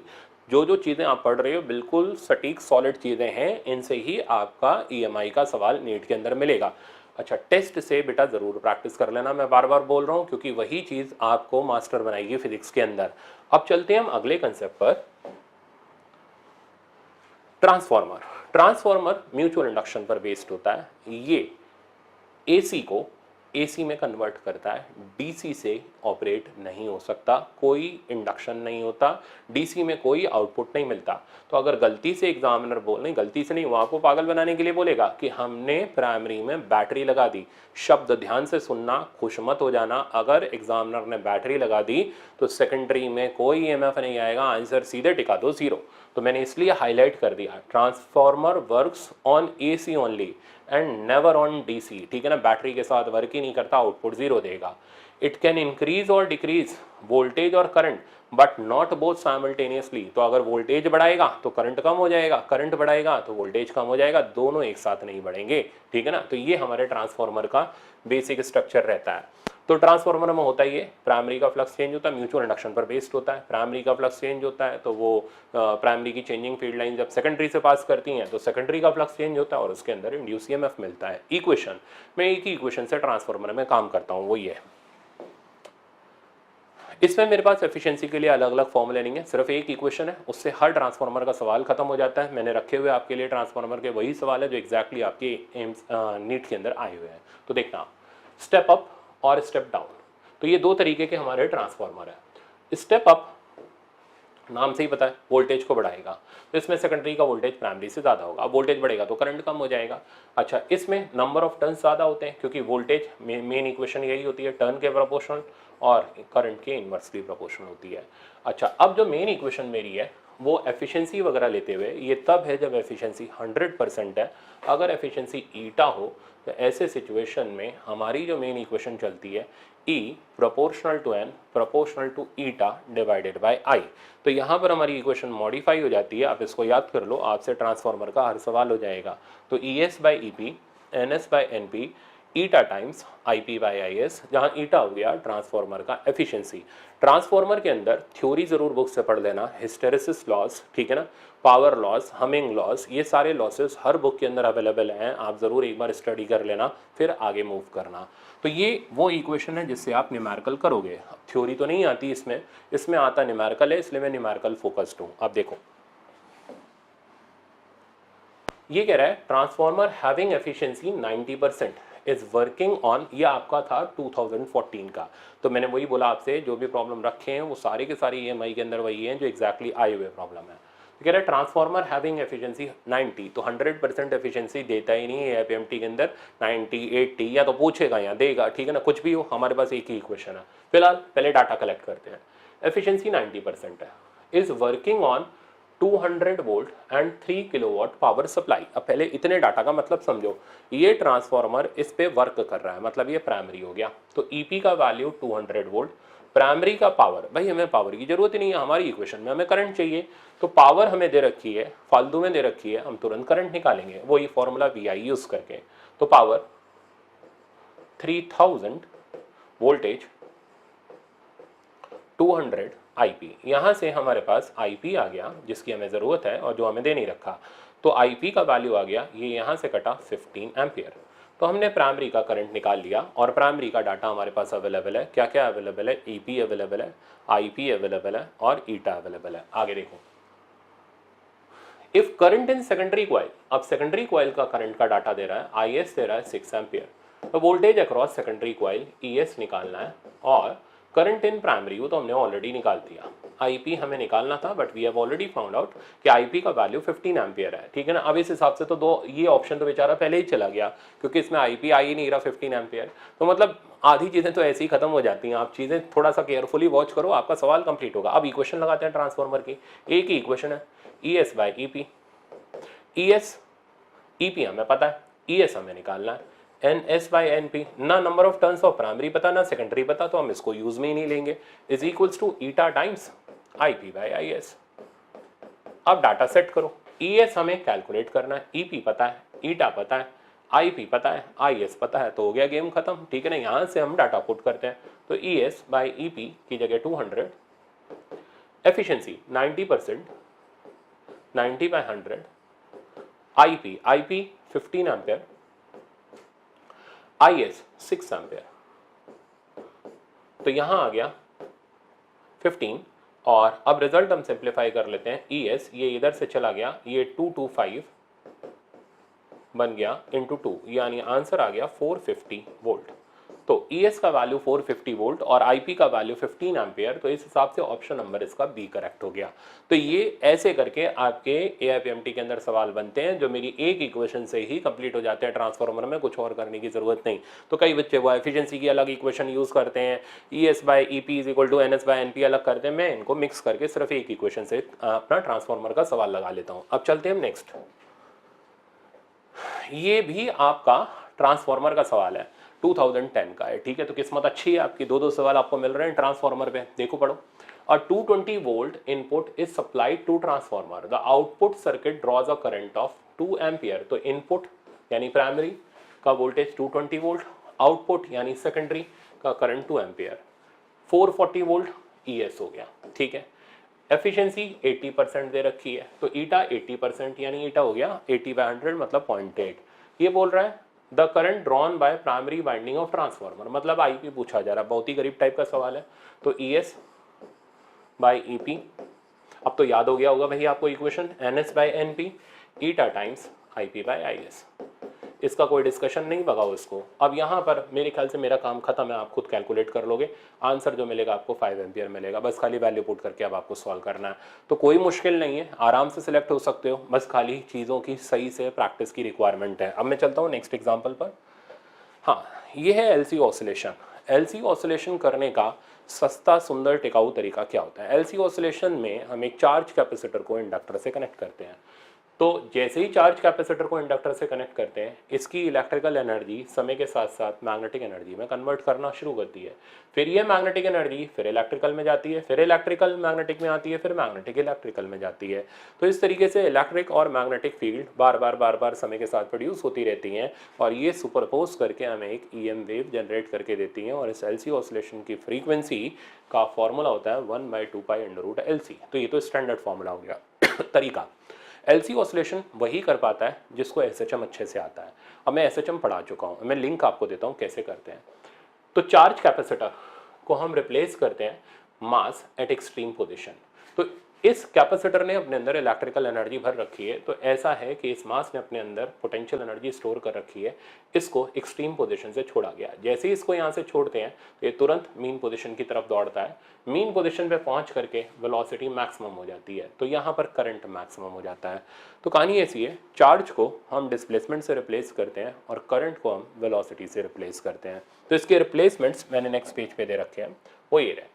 जो चीज़ें आप पढ़ रहे हो बिल्कुल सटीक सॉलिड चीज़ें हैं, इनसे ही आपका ईएमआई का सवाल नीट के अंदर मिलेगा। अच्छा, टेस्ट से बेटा ज़रूर प्रैक्टिस कर लेना, मैं बार बार बोल रहा हूँ, क्योंकि वही चीज़ आपको मास्टर बनाएगी फिजिक्स के अंदर। अब चलते हैं हम अगले कंसेप्ट पर, ट्रांसफॉर्मर म्यूचुअल इंडक्शन पर बेस्ड होता है। ये एसी को एसी में कन्वर्ट करता है, डीसी से ऑपरेट नहीं हो सकता, कोई इंडक्शन नहीं होता, डीसी में कोई आउटपुट नहीं मिलता। तो अगर गलती से एग्जामिनर नहीं, गलती से नहीं, वो आपको पागल बनाने के लिए बोलेगा कि हमने प्राइमरी में बैटरी लगा दी, शब्द ध्यान से सुनना, खुश मत हो जाना, अगर एग्जामिनर ने बैटरी लगा दी तो सेकेंडरी में कोई ईएमएफ नहीं आएगा, आंसर सीधे टिका दो 0। तो मैंने इसलिए हाईलाइट कर दिया, transformer works on AC only and never on DC, ठीक है ना, बैटरी के साथ वर्क ही नहीं करता, आउटपुट 0 देगा। इट कैन इंक्रीज और डिक्रीज वोल्टेज और current but not both simultaneously, तो अगर वोल्टेज बढ़ाएगा तो करंट कम हो जाएगा, करंट बढ़ाएगा तो वोल्टेज कम हो जाएगा, दोनों एक साथ नहीं बढ़ेंगे, ठीक है ना। तो ये हमारे ट्रांसफार्मर का बेसिक स्ट्रक्चर रहता है। तो ट्रांसफार्मर में होता ही है, प्राइमरी का फ्लक्स चेंज होता है, म्यूचुअल इंडक्शन पर बेस्ड होता है। प्राइमरी का फ्लक्स चेंज होता है तो वो प्राइमरी की चेंजिंग फील्ड लाइन जब सेकेंडरी से पास करती हैं तो सेकेंडरी का फ्लक्स चेंज होता है और उसके अंदर इंड्यूस EMF मिलता है। इक्वेशन, मैं एक ही इक्वेशन से ट्रांसफार्मर में काम करता हूँ, वो ये है। इसमें मेरे पास एफिशिएंसी के लिए अलग अलग फॉर्मूले नहीं है, सिर्फ एक इक्वेशन है, उससे हर ट्रांसफार्मर का सवाल खत्म हो जाता है। मैंने रखे हुए आपके लिए ट्रांसफार्मर के वही सवाल है जो एग्जैक्टली आपके एम्स नीट के अंदर आए हुए हैं। तो देखना, स्टेप अप और स्टेप डाउन, तो ये दो तरीके के हमारे ट्रांसफार्मर है। स्टेप अप नाम से ही पता है वोल्टेज को बढ़ाएगा, तो इसमें सेकेंडरी का वोल्टेज प्राइमरी से ज़्यादा होगा, अब वोल्टेज बढ़ेगा तो करंट कम हो जाएगा। अच्छा, इसमें नंबर ऑफ टर्न्स ज़्यादा होते हैं क्योंकि वोल्टेज मेन इक्वेशन यही होती है, टर्न के प्रोपोर्शनल और करंट के इन्वर्सली प्रोपोर्शनल होती है। अच्छा, अब जो मेन इक्वेशन मेरी है वो एफिशिएंसी वगैरह लेते हुए ये तब है जब एफिशिएंसी 100% है। अगर एफिशिएंसी ईटा हो तो ऐसे सिचुएशन में हमारी जो मेन इक्वेशन चलती है E proportional to N proportional to eta divided by I। तो यहाँ पर हमारी इक्वेशन मॉडिफाई हो जाती है, आप इसको याद कर लो, आपसे ट्रांसफार्मर का हर सवाल हो जाएगा। तो ES by EP NS by NP eta times IP by IS, जहाँ ईटा हो गया ट्रांसफार्मर का एफिशिएंसी। ट्रांसफार्मर के अंदर थ्योरी ज़रूर बुक से पढ़ लेना, हिस्टेरेसिस लॉस, ठीक है ना, पावर लॉस, हमिंग लॉस, ये सारे लॉसेस हर बुक के अंदर अवेलेबल हैं, आप ज़रूर एक बार स्टडी कर लेना फिर आगे मूव करना। तो ये वो इक्वेशन है जिससे आप न्यूमेरिकल करोगे। थ्योरी तो नहीं आती इसमें, इसमें आता न्यूमेरिकल है, इसलिए मैं न्यूमेरिकल फोकस्ड हूँ। आप देखो, ये कह रहा है transformer having efficiency 90% is working on, ये आपका था 2014 का। तो मैंने वही बोला आपसे, जो भी प्रॉब्लम रखे हैं वो सारे के सारे EMI के अंदर वही हैं जो एग्जैक्टली आए हुए प्रॉब्लम है। तो कह रहा है ट्रांसफार्मर हैविंग एफिशिएंसी 90, तो 100% एफिशिएंसी देता ही नहीं है FMT के अंदर, 90 80 या तो पूछेगा या देगा, ठीक है ना, कुछ भी हो, हमारे पास एक ही इक्वेशन है। फिलहाल पहले डाटा कलेक्ट करते हैं। एफिशिएंसी 90% है, is working on 200 volt and 3 kilowatt power supply. अब पहले इतने डाटा का मतलब समझो, ये ट्रांसफार्मर इस पे वर्क कर रहा है, मतलब ये प्राइमरी हो गया, तो EP का वैल्यू 200 वोल्ट, प्राइमरी का पावर, भाई हमें पावर की जरूरत ही नहीं है, हमारी इक्वेशन में हमें करंट चाहिए, तो पावर हमें दे रखी है, फालतू में दे रखी है, हम तुरंत करंट निकालेंगे वही फॉर्मूला VI यूज करके। तो पावर 3000, वोल्टेज 200 IP, यहाँ से हमारे पास IP आ गया जिसकी हमें ज़रूरत है और जो हमें दे नहीं रखा, तो IP का वैल्यू आ गया, ये यहाँ से कटा 15 एम्पियर। तो हमने प्राइमरी का करंट निकाल लिया और प्राइमरी का डाटा हमारे पास अवेलेबल है, क्या क्या अवेलेबल है, EP अवेलेबल है, IP अवेलेबल है और ईटा अवेलेबल है। आगे देखो, if current in secondary coil, अब सेकेंडरी कॉइल का करंट का डाटा दे रहा है, IS दे रहा है 6 एम्पियर, तो voltage across secondary coil ES निकालना है और करंट इन प्राइमरी वो तो हमने ऑलरेडी निकाल दिया, IP हमें निकालना था but we have already found out कि IP का वैल्यू 15 एम्पियर है, ठीक है ना। अब इस हिसाब से तो दो ये ऑप्शन तो बेचारा पहले ही चला गया क्योंकि इसमें IP आ ही नहीं रहा 15 एम्पियर, तो मतलब आधी चीज़ें तो ऐसे ही खत्म हो जाती हैं। आप चीज़ें थोड़ा सा केयरफुली वॉच करो, आपका सवाल कंप्लीट होगा। अब इक्वेशन लगाते हैं ट्रांसफार्मर की, एक ही इक्वेशन है, ES by EP, ES EP हमें पता है, ES हमें निकालना है, NS बाई NP, ना number of turns of primary पता ना सेकेंडरी पता, तो हम इसको यूज में ही नहीं लेंगे, is equals to eta times IP by IS। अब डाटा सेट करो, ES हमें कैलकुलेट करना है, EP पता है, ईटा पता है, IP पता है, IS पता है, तो हो गया गेम खत्म, ठीक है ना। यहाँ से हम डाटा पुट करते हैं, तो ES बाई EP की जगह 200, efficiency 90%, 90 by 100, IP 15 ampere, IS 6 ampere, तो यहां आ गया 15 और अब रिजल्ट हम सिंप्लीफाई कर लेते हैं, ES ये इधर से चला गया, ये 225 बन गया इंटू 2, यानी आंसर आ गया 450 वोल्ट। तो ES का वैल्यू 450 वोल्ट और IP का वैल्यू 15 एम्पियर, तो इस हिसाब से ऑप्शन नंबर इसका बी करेक्ट हो गया। तो ये ऐसे करके आपके AIPMT के अंदर सवाल बनते हैं जो मेरी एक इक्वेशन से ही कंप्लीट हो जाते हैं ट्रांसफार्मर में, कुछ और करने की जरूरत नहीं। तो कई बच्चे वो एफिशिएंसी की अलग इक्वेशन यूज करते हैं, ES/EP = NS/NP अलग करते हैं, मैं इनको मिक्स करके सिर्फ एक इक्वेशन से अपना ट्रांसफार्मर का सवाल लगा लेता हूं। अब चलते हैं हम नेक्स्ट। ये भी आपका ट्रांसफार्मर का सवाल है, 2010 का है, ठीक है। तो किस्मत अच्छी है आपकी, दो सवाल आपको मिल रहे हैं ट्रांसफार्मर पे। देखो पढ़ो। A 220 volt input is supplied to transformer. The output circuit draws a current of 2 ampere. तो इनपुट यानी प्राइमरी का वोल्टेज 220 वोल्ट, आउटपुट यानी सेकेंडरी का करंट 2 एम्पियर, 440 वोल्ट ES हो गया, ठीक है। एफिशिएंसी 80% दे रखी है, तो ईटा 80% यानी ईटा हो गया 80/100 मतलब 0.8। ये बोल रहा है the current drawn by primary winding of transformer, मतलब IP पूछा जा रहा है, बहुत ही गरीब टाइप का सवाल है। तो ES/EP, अब तो याद हो गया होगा भाई आपको equation, NS/NP eta times IP/IS, इसका कोई डिस्कशन नहीं, भगाओ इसको। अब यहाँ पर मेरे ख्याल से मेरा काम खत्म है, आप खुद कैलकुलेट कर लोगे, आंसर जो मिलेगा आपको 5 एम्पियर मिलेगा, बस खाली वैल्यू पुट करके अब आपको सॉल्व करना है। तो कोई मुश्किल नहीं है, आराम से सिलेक्ट हो सकते हो, बस खाली चीज़ों की सही से प्रैक्टिस की रिक्वायरमेंट है। अब मैं चलता हूँ नेक्स्ट एग्जाम्पल पर। हाँ, ये है LC ऑसिलेशन। LC ऑसिलेशन करने का सस्ता सुंदर टिकाऊ तरीका क्या होता है? LC ऑसिलेशन में हम एक चार्ज कैपेसिटर को इंडक्टर से कनेक्ट करते हैं। तो जैसे ही चार्ज कैपेसिटर को इंडक्टर से कनेक्ट करते हैं, इसकी इलेक्ट्रिकल एनर्जी समय के साथ साथ मैग्नेटिक एनर्जी में कन्वर्ट करना शुरू करती है। फिर ये मैग्नेटिक एनर्जी फिर इलेक्ट्रिकल में जाती है, फिर इलेक्ट्रिकल मैग्नेटिक में आती है, फिर मैग्नेटिक इलेक्ट्रिकल में जाती है। तो इस तरीके से इलेक्ट्रिक और मैग्नेटिक फील्ड बार बार समय के साथ प्रोड्यूस होती रहती हैं और ये सुपरपोज करके हमें एक EM वेव जनरेट करके देती हैं। और इस LC ऑसिलेशन की फ्रीक्वेंसी का फॉर्मूला होता है 1/2π√LC। तो ये तो स्टैंडर्ड फॉर्मूला हो गया तरीका। LC ऑसिलेशन वही कर पाता है जिसको SHM अच्छे से आता है। अब मैं SHM पढ़ा चुका हूँ, मैं लिंक आपको देता हूँ कैसे करते हैं। तो चार्ज कैपेसिटर को हम रिप्लेस करते हैं मास एट एक्सट्रीम पोजीशन। तो इस कैपेसिटर ने अपने अंदर इलेक्ट्रिकल एनर्जी भर रखी है, तो ऐसा है कि इस मास ने अपने अंदर पोटेंशियल एनर्जी स्टोर कर रखी है, इसको एक्सट्रीम पोजीशन से छोड़ा गया। जैसे ही इसको यहाँ से छोड़ते हैं तो ये तुरंत मीन पोजीशन की तरफ दौड़ता है, मीन पोजीशन पे पहुँच करके वेलोसिटी मैक्सिमम हो जाती है, तो यहाँ पर करंट मैक्सिमम हो जाता है। तो कहानी ऐसी है, चार्ज को हम डिस्प्लेसमेंट से रिप्लेस करते हैं और करंट को हम वेलोसिटी से रिप्लेस करते हैं। तो इसके रिप्लेसमेंट्स मैंने नेक्स्ट पेज पे दे रखे हैं, वो ये रहे।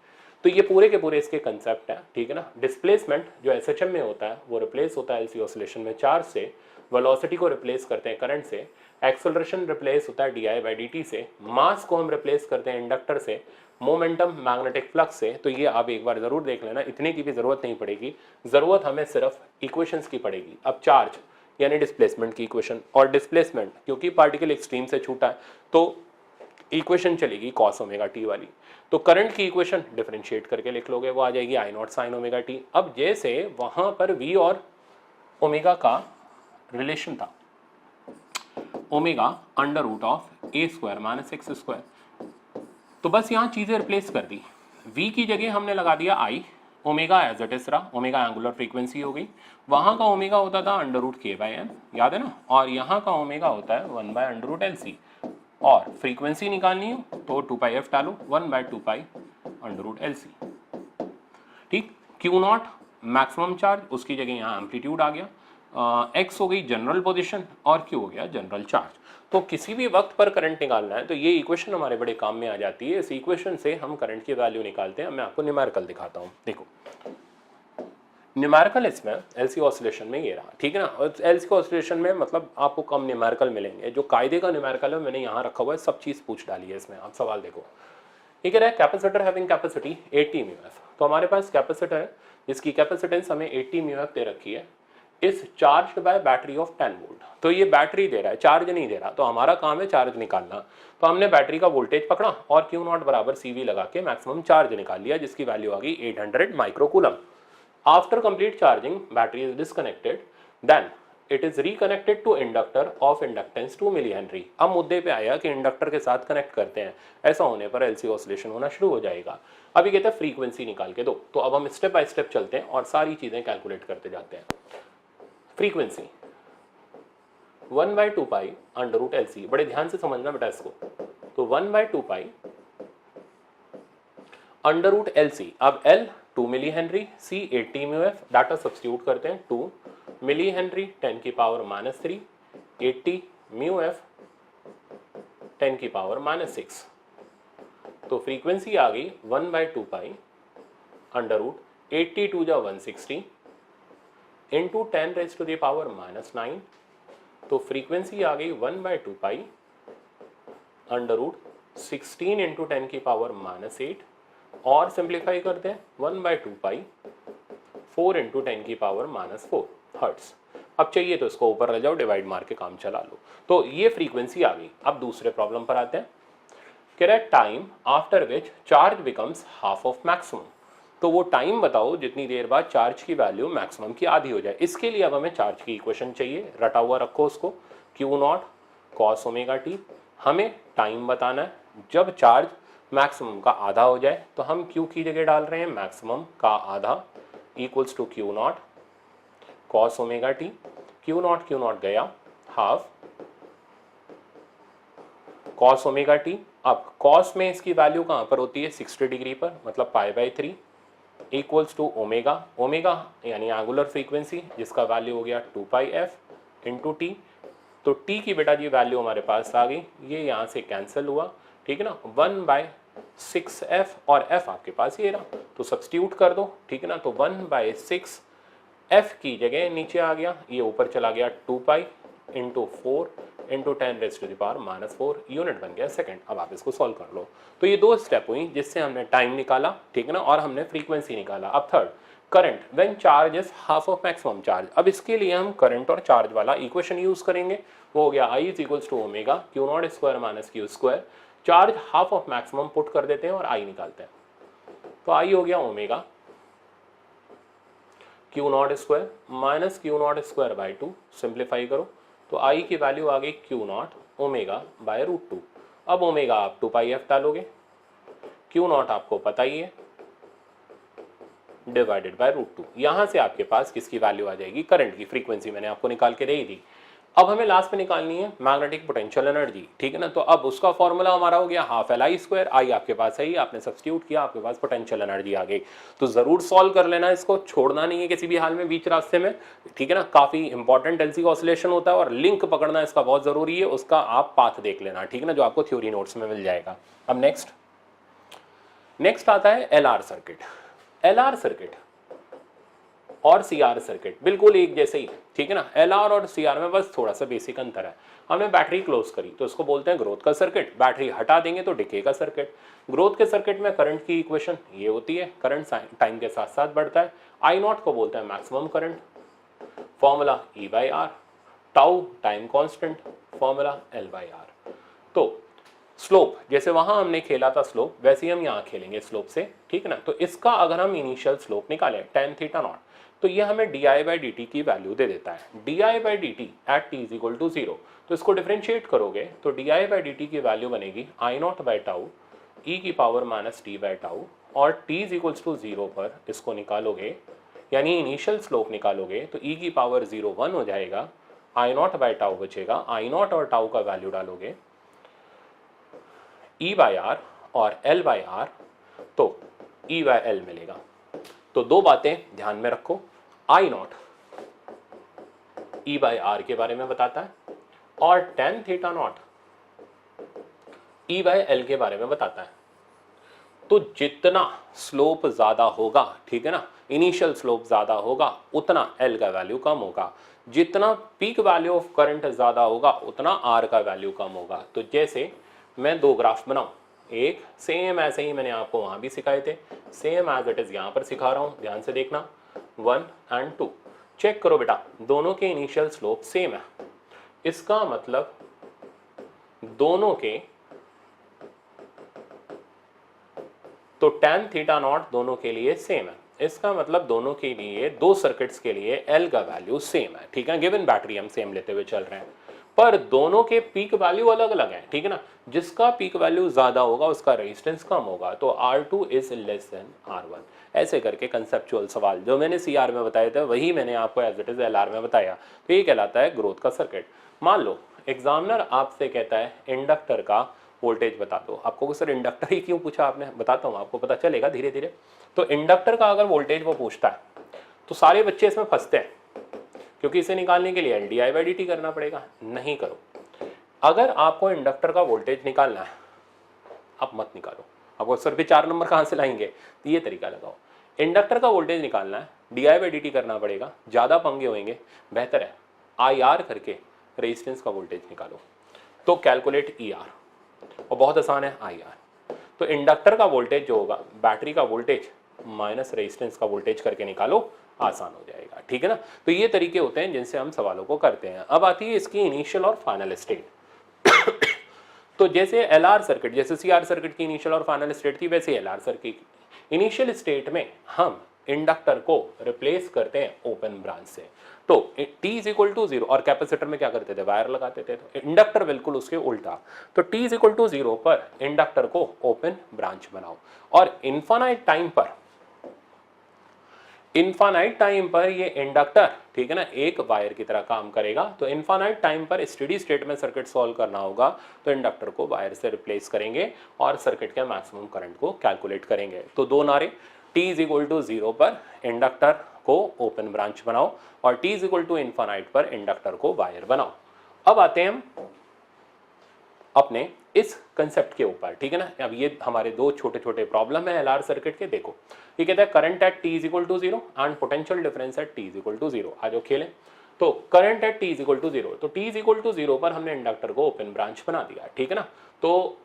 तो ये पूरे के पूरे इसके कंसेप्ट है, ठीक है ना। डिस्प्लेसमेंट जो SHM में होता है वो रिप्लेस होता है LC ऑसिलेशन में चार्ज से, वेलोसिटी को रिप्लेस करते हैं करंट से, एक्सेलरेशन रिप्लेस होता है DI/dt से, मास को हम रिप्लेस करते हैं इंडक्टर से, मोमेंटम मैग्नेटिक फ्लक्स से। तो ये आप एक बार जरूर देख लेना, इतने की भी जरूरत नहीं पड़ेगी, जरूरत हमें सिर्फ इक्वेशंस की पड़ेगी। अब चार्ज यानी डिस्प्लेसमेंट की इक्वेशन, और डिस्प्लेसमेंट क्योंकि पार्टिकल एक्सट्रीम से छूटा है तो इक्वेशन चलेगी cos ωt वाली। तो करंट की इक्वेशन डिफरेंशिएट करके लिख लोगे, वो आ जाएगी I0 sin ωt। अब जैसे वहां पर V और ओमेगा का रिलेशन था, ओमेगा √A² - x², तो बस यहाँ चीजें रिप्लेस कर दी। V की जगह हमने लगा दिया I, omega as it is रहा, ओमेगा एंगुलर फ्रीक्वेंसी हो गई। वहां का ओमेगा होता था √k/m, याद है ना, और यहाँ का ओमेगा होता है 1/√LC। और फ्रीक्वेंसी निकालनी हो तो 2πf डालो, 1/2π√LC, ठीक। Q0 मैक्सिमम चार्ज, उसकी जगह यहाँ एम्पलीट्यूड आ गया, x हो गई जनरल पोजीशन और Q हो गया जनरल चार्ज। तो किसी भी वक्त पर करंट निकालना है तो ये इक्वेशन हमारे बड़े काम में आ जाती है। इस इक्वेशन से हम करंट की वैल्यू निकालते हैं। मैं आपको न्यूमेरिकल दिखाता हूँ, देखो न्यूमेरिकल इसमें LC ऑसिलेशन में ये रहा, ठीक है ना। और LC ऑसिलेशन में मतलब आपको कम न्यूमेरिकल मिलेंगे, जो कायदे का न्यूमेरिकल है मैंने यहाँ रखा हुआ है, सब चीज़ पूछ डाली है इसमें। आप सवाल देखो, ये कह रहा है कैपेसिटर हैविंग कैपेसिटी 80 μF। तो हमारे पास कैपेसिटर है जिसकी कैपेसिटेंस हमें 80 μF दे रखी है, इस charge by battery of 10 volt. तो ये बैटरी दे रहा है, चार्ज नहीं दे रहा, तो हमारा काम है चार्ज निकालना। तो हमने बैटरी का वोल्टेज पकड़ा और Q0 बराबर CV लगा के मैक्सिमम चार्ज निकाल लिया, जिसकी वैल्यू आ गई 800 microcoulomb. After complete charging, battery is disconnected. Then it is reconnected to inductor of inductance 2 mH। अब मुद्दे पे आया कि इंडक्टर के साथ कनेक्ट करते हैं, ऐसा होने पर LC ऑसिलेशन होना शुरू हो जाएगा। अभी कहते हैं फ्रीक्वेंसी निकाल के दो, तो अब हम स्टेप बाय स्टेप चलते हैं और सारी चीजें कैलकुलेट करते जाते हैं। फ्रीक्वेंसी 1/2π√LC, बड़े ध्यान से समझना बेटा इसको, तो 1/2 अंडर रूट एल सी। अब L 2 milli henry, C 80 mu F, data substitute करते हैं 2 मिली हेनरी 10 की पावर -3, 80 म्यू एफ 10 की पावर -6। तो फ्रीक्वेंसी आ गई 1/2 अंडर रूट 82 जा 160 into 10 raise to the power -9। तो फ्रीक्वेंसी आ गई 1/2 अंडर रूट 16 इंटू 10 की पावर -8 और सिंप्लीफाई करते हैं 1/2 4 इंटू 10 की पावर -4 हर्ट्स। अब चाहिए तो इसको ऊपर ले जाओ, डिवाइड मार के काम चला लो। तो ये फ्रीक्वेंसी आ गई। अब दूसरे प्रॉब्लम पर आते हैं। कह रहा है time after which charge becomes half of maximum. तो वो टाइम बताओ जितनी देर बाद चार्ज की वैल्यू मैक्सिमम की आधी हो जाए। इसके लिए अब हमें चार्ज की इक्वेशन चाहिए, रटा हुआ रखो उसको, Q0 cos ओमेगा टी। हमें टाइम बताना है जब चार्ज मैक्सिमम का आधा हो जाए, तो हम Q की जगह डाल रहे हैं मैक्सिमम का आधा equals to Q0 cos omega T. Q0 गया हाफ cos ओमेगा टी। अब cos में इसकी वैल्यू कहाँ पर होती है, 60 डिग्री पर, मतलब π/3 इक्वल्स टू ओमेगा। ओमेगा यानी एंगुलर फ्रीक्वेंसी जिसका वैल्यू हो गया 2πf इंटू टी। तो टी की बेटा जी वैल्यू हमारे पास आ गई, ये यहाँ से कैंसिल हुआ, ठीक है ना, 1/6f और f आपके पास ये रहा, तो सब्स्टिट्यूट कर दो, ठीक है ना। तो 1/6 f की जगह नीचे आ गया, ये ऊपर चला गया 2π into 4 into 10 raise to the power -4, unit बन गया सेकंड। अब आप इसको सॉल्व कर लो। तो ये दो स्टेप हुई जिससे हमने टाइम निकाला, ठीक है ना, और हमने फ्रीक्वेंसी निकाला। अब third, current when charge is half of maximum charge. अब इसके लिए हम करंट और चार्ज वाला इक्वेशन यूज करेंगे। वो हो गया I is equals to omega Q0 square minus Q square. Charge half of maximum put कर देते हैं और I निकालते हैं। तो I हो गया omega Q0 square minus Q0 square by 2, simplify करो तो I की वैल्यू आ गई Q0 ओमेगा बाय √2। अब ओमेगा आप 2πf डालोगे, Q0 आपको पता ही है, डिवाइडेड बाय √2। यहां से आपके पास किसकी वैल्यू आ जाएगी, करंट की। फ्रीक्वेंसी मैंने आपको निकाल के दे दी। अब हमें लास्ट में निकालनी है मैग्नेटिक पोटेंशियल एनर्जी, ठीक है ना। तो अब उसका फॉर्मूला हमारा हो गया हाफ LI स्क्वायर। I आपके पास है ही, आपने सब्स्टिट्यूट किया, आपके पास पोटेंशियल एनर्जी आ गई। तो जरूर सॉल्व कर लेना, इसको छोड़ना नहीं है किसी भी हाल में बीच रास्ते में, ठीक है ना। काफी इंपॉर्टेंट LC का ऑसिलेशन होता है और लिंक पकड़ना इसका बहुत जरूरी है, उसका आप पाथ देख लेना, ठीक है ना, जो आपको थ्योरी नोट्स में मिल जाएगा। अब नेक्स्ट आता है LR सर्किट। LR सर्किट और CR सर्किट बिल्कुल एक जैसे ही, ठीक है ना। LR और CR में बस थोड़ा सा बेसिक अंतर है। हमने बैटरी क्लोज करी तो इसको बोलते हैं ग्रोथ का सर्किट, बैटरी हटा देंगे तो डिके का सर्किट। ग्रोथ के सर्किट में करंट की इक्वेशन ये होती है, करंट टाइम के साथ साथ बढ़ता है। I0 को बोलते हैं maximum current, formula E/R, tau time constant, formula L/R। तो स्लोप जैसे वहां हमने खेला था स्लोप, वैसे ही हम यहाँ खेलेंगे स्लोप से, ठीक है ना। तो इसका अगर हम इनिशियल स्लोप निकालें tan θ0, तो ये हमें di/dt की वैल्यू दे देता है। di/dt at t is equal to 0। तो इसको डिफरेंशिएट करोगे तो di/dt की वैल्यू बनेगी I0/τ e की पावर -t/τ, और t इज इक्वल टू 0 पर इसको निकालोगे, यानी इनिशियल स्लोप निकालोगे, तो e की पावर 0 1 हो जाएगा, I0/τ बचेगा। I0 और टाउ का वैल्यू डालोगे E/R और L/R, तो E/L मिलेगा। तो दो बातें ध्यान में रखो, I0 E/R के बारे में बताता है और tan θ0 E/L के बारे में बताता है। तो जितना स्लोप ज्यादा होगा, ठीक है ना, इनिशियल स्लोप ज्यादा होगा, उतना L का वैल्यू कम होगा। जितना पीक वैल्यू ऑफ करंट ज्यादा होगा, उतना R का वैल्यू कम होगा। तो जैसे मैं दो ग्राफ बनाऊं, एक सेम ऐसे ही मैंने आपको वहां भी सिखाए थे, सेम एज इट इज यहां पर सिखा रहा हूं, ध्यान से देखना। 1 और 2 चेक करो बेटा, दोनों के इनिशियल स्लोप सेम है। इसका मतलब दोनों के, तो tan θ0 दोनों के लिए सेम है। इसका मतलब दोनों के लिए, दो सर्किट्स के लिए L का वैल्यू सेम है, ठीक है। गिवन बैटरी हम सेम लेते हुए चल रहे हैं, पर दोनों के पीक वैल्यू अलग अलग है, ठीक है ना। जिसका पीक वैल्यू ज्यादा होगा उसका रेजिस्टेंस कम होगा, तो R2 is less then R1। ऐसे करके कंसेप्चुअल सवाल जो मैंने CR में बताया था वही मैंने आपको एज इट इज LR में बताया। तो ये कहलाता है ग्रोथ का सर्किट। मान लो एग्जामिनर आपसे कहता है इंडक्टर का वोल्टेज बता दो। आपको सर इंडक्टर ही क्यों पूछा आपने, बताता हूँ आपको, पता चलेगा धीरे धीरे। तो इंडक्टर का अगर वोल्टेज वो पूछता है तो सारे बच्चे इसमें फंसते हैं, क्योंकि इसे निकालने के लिए LdI/dt करना पड़ेगा। नहीं करो, अगर आपको इंडक्टर का वोल्टेज निकालना है आप मत निकालो। आपको सर भी 4 नंबर कहाँ से लाएंगे, तो ये तरीका लगाओ। इंडक्टर का वोल्टेज निकालना है, DI/dt करना पड़ेगा, ज़्यादा पंगे होंगे, बेहतर है IR करके रेजिस्टेंस का वोल्टेज निकालो। तो कैलकुलेट ER, और बहुत आसान है IR। तो इंडक्टर का वोल्टेज जो होगा बैटरी का वोल्टेज माइनस रेजिस्टेंस का वोल्टेज करके निकालो, आसान हो जाएगा, ठीक है ना। तो ये तरीके होते हैं जिनसे हम सवालों को करते हैं। अब आती है इसकी इनिशियल और फाइनल स्टेट। तो जैसे LR सर्किट, जैसे CR सर्किट की इनिशियल और फाइनल स्टेट थी, वैसे LR सर्किट इनिशियल स्टेट में हम इंडक्टर को रिप्लेस करते हैं ओपन ब्रांच से। तो t इज इक्वल टू 0, और कैपेसिटर में क्या करते थे, वायर लगाते थे। तो इंडक्टर बिल्कुल उसके उल्टा। तो t इज इक्वल टू 0 पर इंडक्टर को ओपन ब्रांच बनाओ, और इनफाइनाइट टाइम पर ये इंडक्टर, ठीक है ना, एक वायर की तरह काम करेगा। तो इनफाइनाइट टाइम पर स्टेडी स्टेट में सर्किट सॉल्व करना होगा, तो इंडक्टर को वायर से रिप्लेस करेंगे और सर्किट के मैक्सिमम करंट को कैलकुलेट करेंगे। तो दो नारे, t इज इक्वल टू 0 पर इंडक्टर को ओपन ब्रांच बनाओ, और t is equal to infinite पर इंडक्टर को वायर बनाओ। अब आते हैं हम अपने इस कंसेप्ट के ऊपर, ठीक है ना। अब ये हमारे दो छोटे छोटे प्रॉब्लम है LR सर्किट के। देखो ये कहता है current at t is equal to 0 and potential difference at t is equal to 0। आ जाओ खेलें। तो current at t is equal to 0, तो t इज इक्वल टू 0 पर हमने इंडक्टर को ओपन ब्रांच बना दिया, ठीक है ना। तो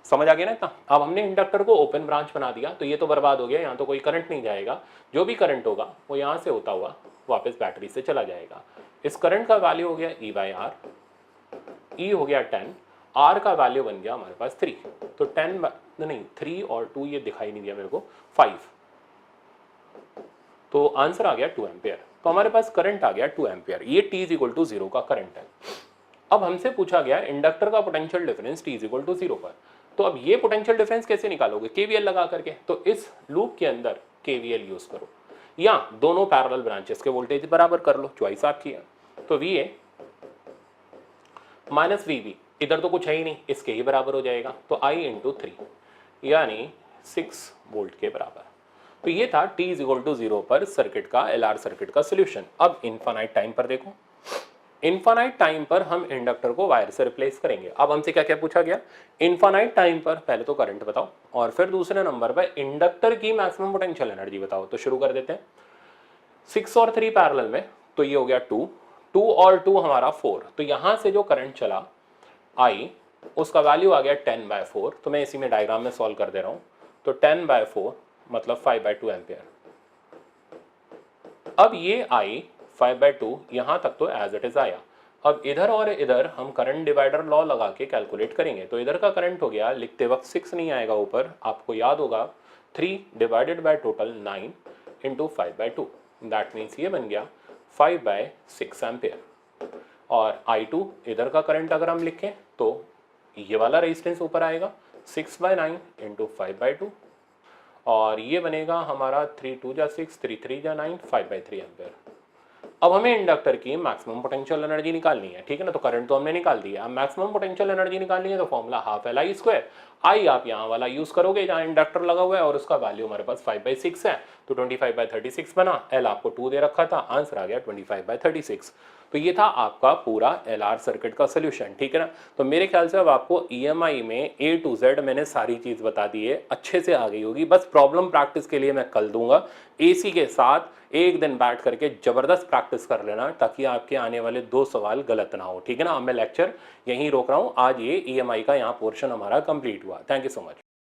समझ आ गया ना इतना। अब हमने इंडक्टर को ओपन ब्रांच बना दिया, तो ये तो बर्बाद हो गया, यहाँ तो कोई करंट नहीं जाएगा। जो भी करंट होगा वो यहाँ से होता हुआ वापस बैटरी से चला जाएगा। इस करंट का वैल्यू हो गया E/R, E हो गया 10, R का वैल्यू बन गया हमारे पास 3। तो 10 नहीं 3 और 2 ये दिखाई नहीं दिया मेरे को, 5। तो आंसर आ गया 2 एम्पियर। तो हमारे पास करंट आ गया 2 एम्पियर। ये t इज इक्वल टू 0 का करंट है। अब हमसे पूछा गया इंडक्टर का potential difference t is equal to 0 पर। तो अब ये पोटेंशियल डिफरेंस कैसे निकालोगे, KVL लगा करके। तो इस लूप के अंदर KVL यूज करो, या दोनों पैरेलल ब्रांचेस के वोल्टेज बराबर कर लो, चॉइस आपकी है। तो VA माइनस VB, इधर तो कुछ है ही नहीं, इसके ही बराबर हो जाएगा। तो I इंटू 3 यानी 6 वोल्ट के बराबर। तो ये था t इज इक्वल टू 0 पर सर्किट का, LR सर्किट का सोल्यूशन। अब इनफाइनाइट टाइम पर देखो, इनफाइनाइट टाइम पर हम इंडक्टर को वायर से रिप्लेस करेंगे। अब हमसे क्या क्या पूछा गया, इनफाइनाइट टाइम पर पहले तो करंट बताओ, और फिर दूसरे नंबर पर इंडक्टर की मैक्सिमम पोटेंशियल एनर्जी बताओ। तो शुरू कर देते हैं। 6 और 3 पैरेलल में, तो ये हो गया 2, 2 और 2 हमारा 4। तो यहां से जो करंट चला I, उसका वैल्यू आ गया 10/4। तो मैं इसी में डायग्राम में सॉल्व कर दे रहा हूं। तो 10/4 मतलब 5/2 एम्पियर। अब ये I 5/2 यहां तक तो एज इट इज आया। अब इधर और इधर हम करंट डिवाइडर लॉ लगा के कैलकुलेट करेंगे। तो इधर का करंट हो गया, लिखते वक्त 6 नहीं आएगा ऊपर, आपको याद होगा 3 divided by total 9 into 5/2। That means ये बन गया 5/6 एम्पियर। और I2 इधर का करंट अगर हम लिखें तो ये वाला रेजिस्टेंस ऊपर आएगा 6/9 इंटू 5/2, और ये बनेगा हमारा 3 2 जा 6, 3 3 जा 9, 5/3 एम्पियर। अब हमें इंडक्टर की मैक्सिमम पोटेंशियल एनर्जी निकालनी है, ठीक है ना। तो करंट तो हमने निकाल दिया, अब मैक्सिमम पोटेंशियल एनर्जी निकालनी है, तो फॉर्मूला हाफ LI²। I आप यहाँ वाला यूज करोगे जहाँ इंडक्टर लगा हुआ है, और उसका वैल्यू हमारे पास 5/6 है, तो 25/36 बना। L आपको 2 दे रखा था, आंसर आ गया 25/36। तो ये था आपका पूरा LR सर्किट का सोल्यूशन, ठीक है ना। तो मेरे ख्याल से अब आपको EMI में A to Z मैंने सारी चीज बता दी है, अच्छे से आ गई होगी। बस प्रॉब्लम प्रैक्टिस के लिए मैं कल दूंगा, AC के साथ एक दिन बैठ करके जबरदस्त प्रैक्टिस कर लेना, ताकि आपके आने वाले 2 सवाल गलत ना हो, ठीक है ना। अब मैं लेक्चर यहीं रोक रहा हूँ। आज ये EMI का यहाँ पोर्शन हमारा कंप्लीट हुआ। Thank you so much.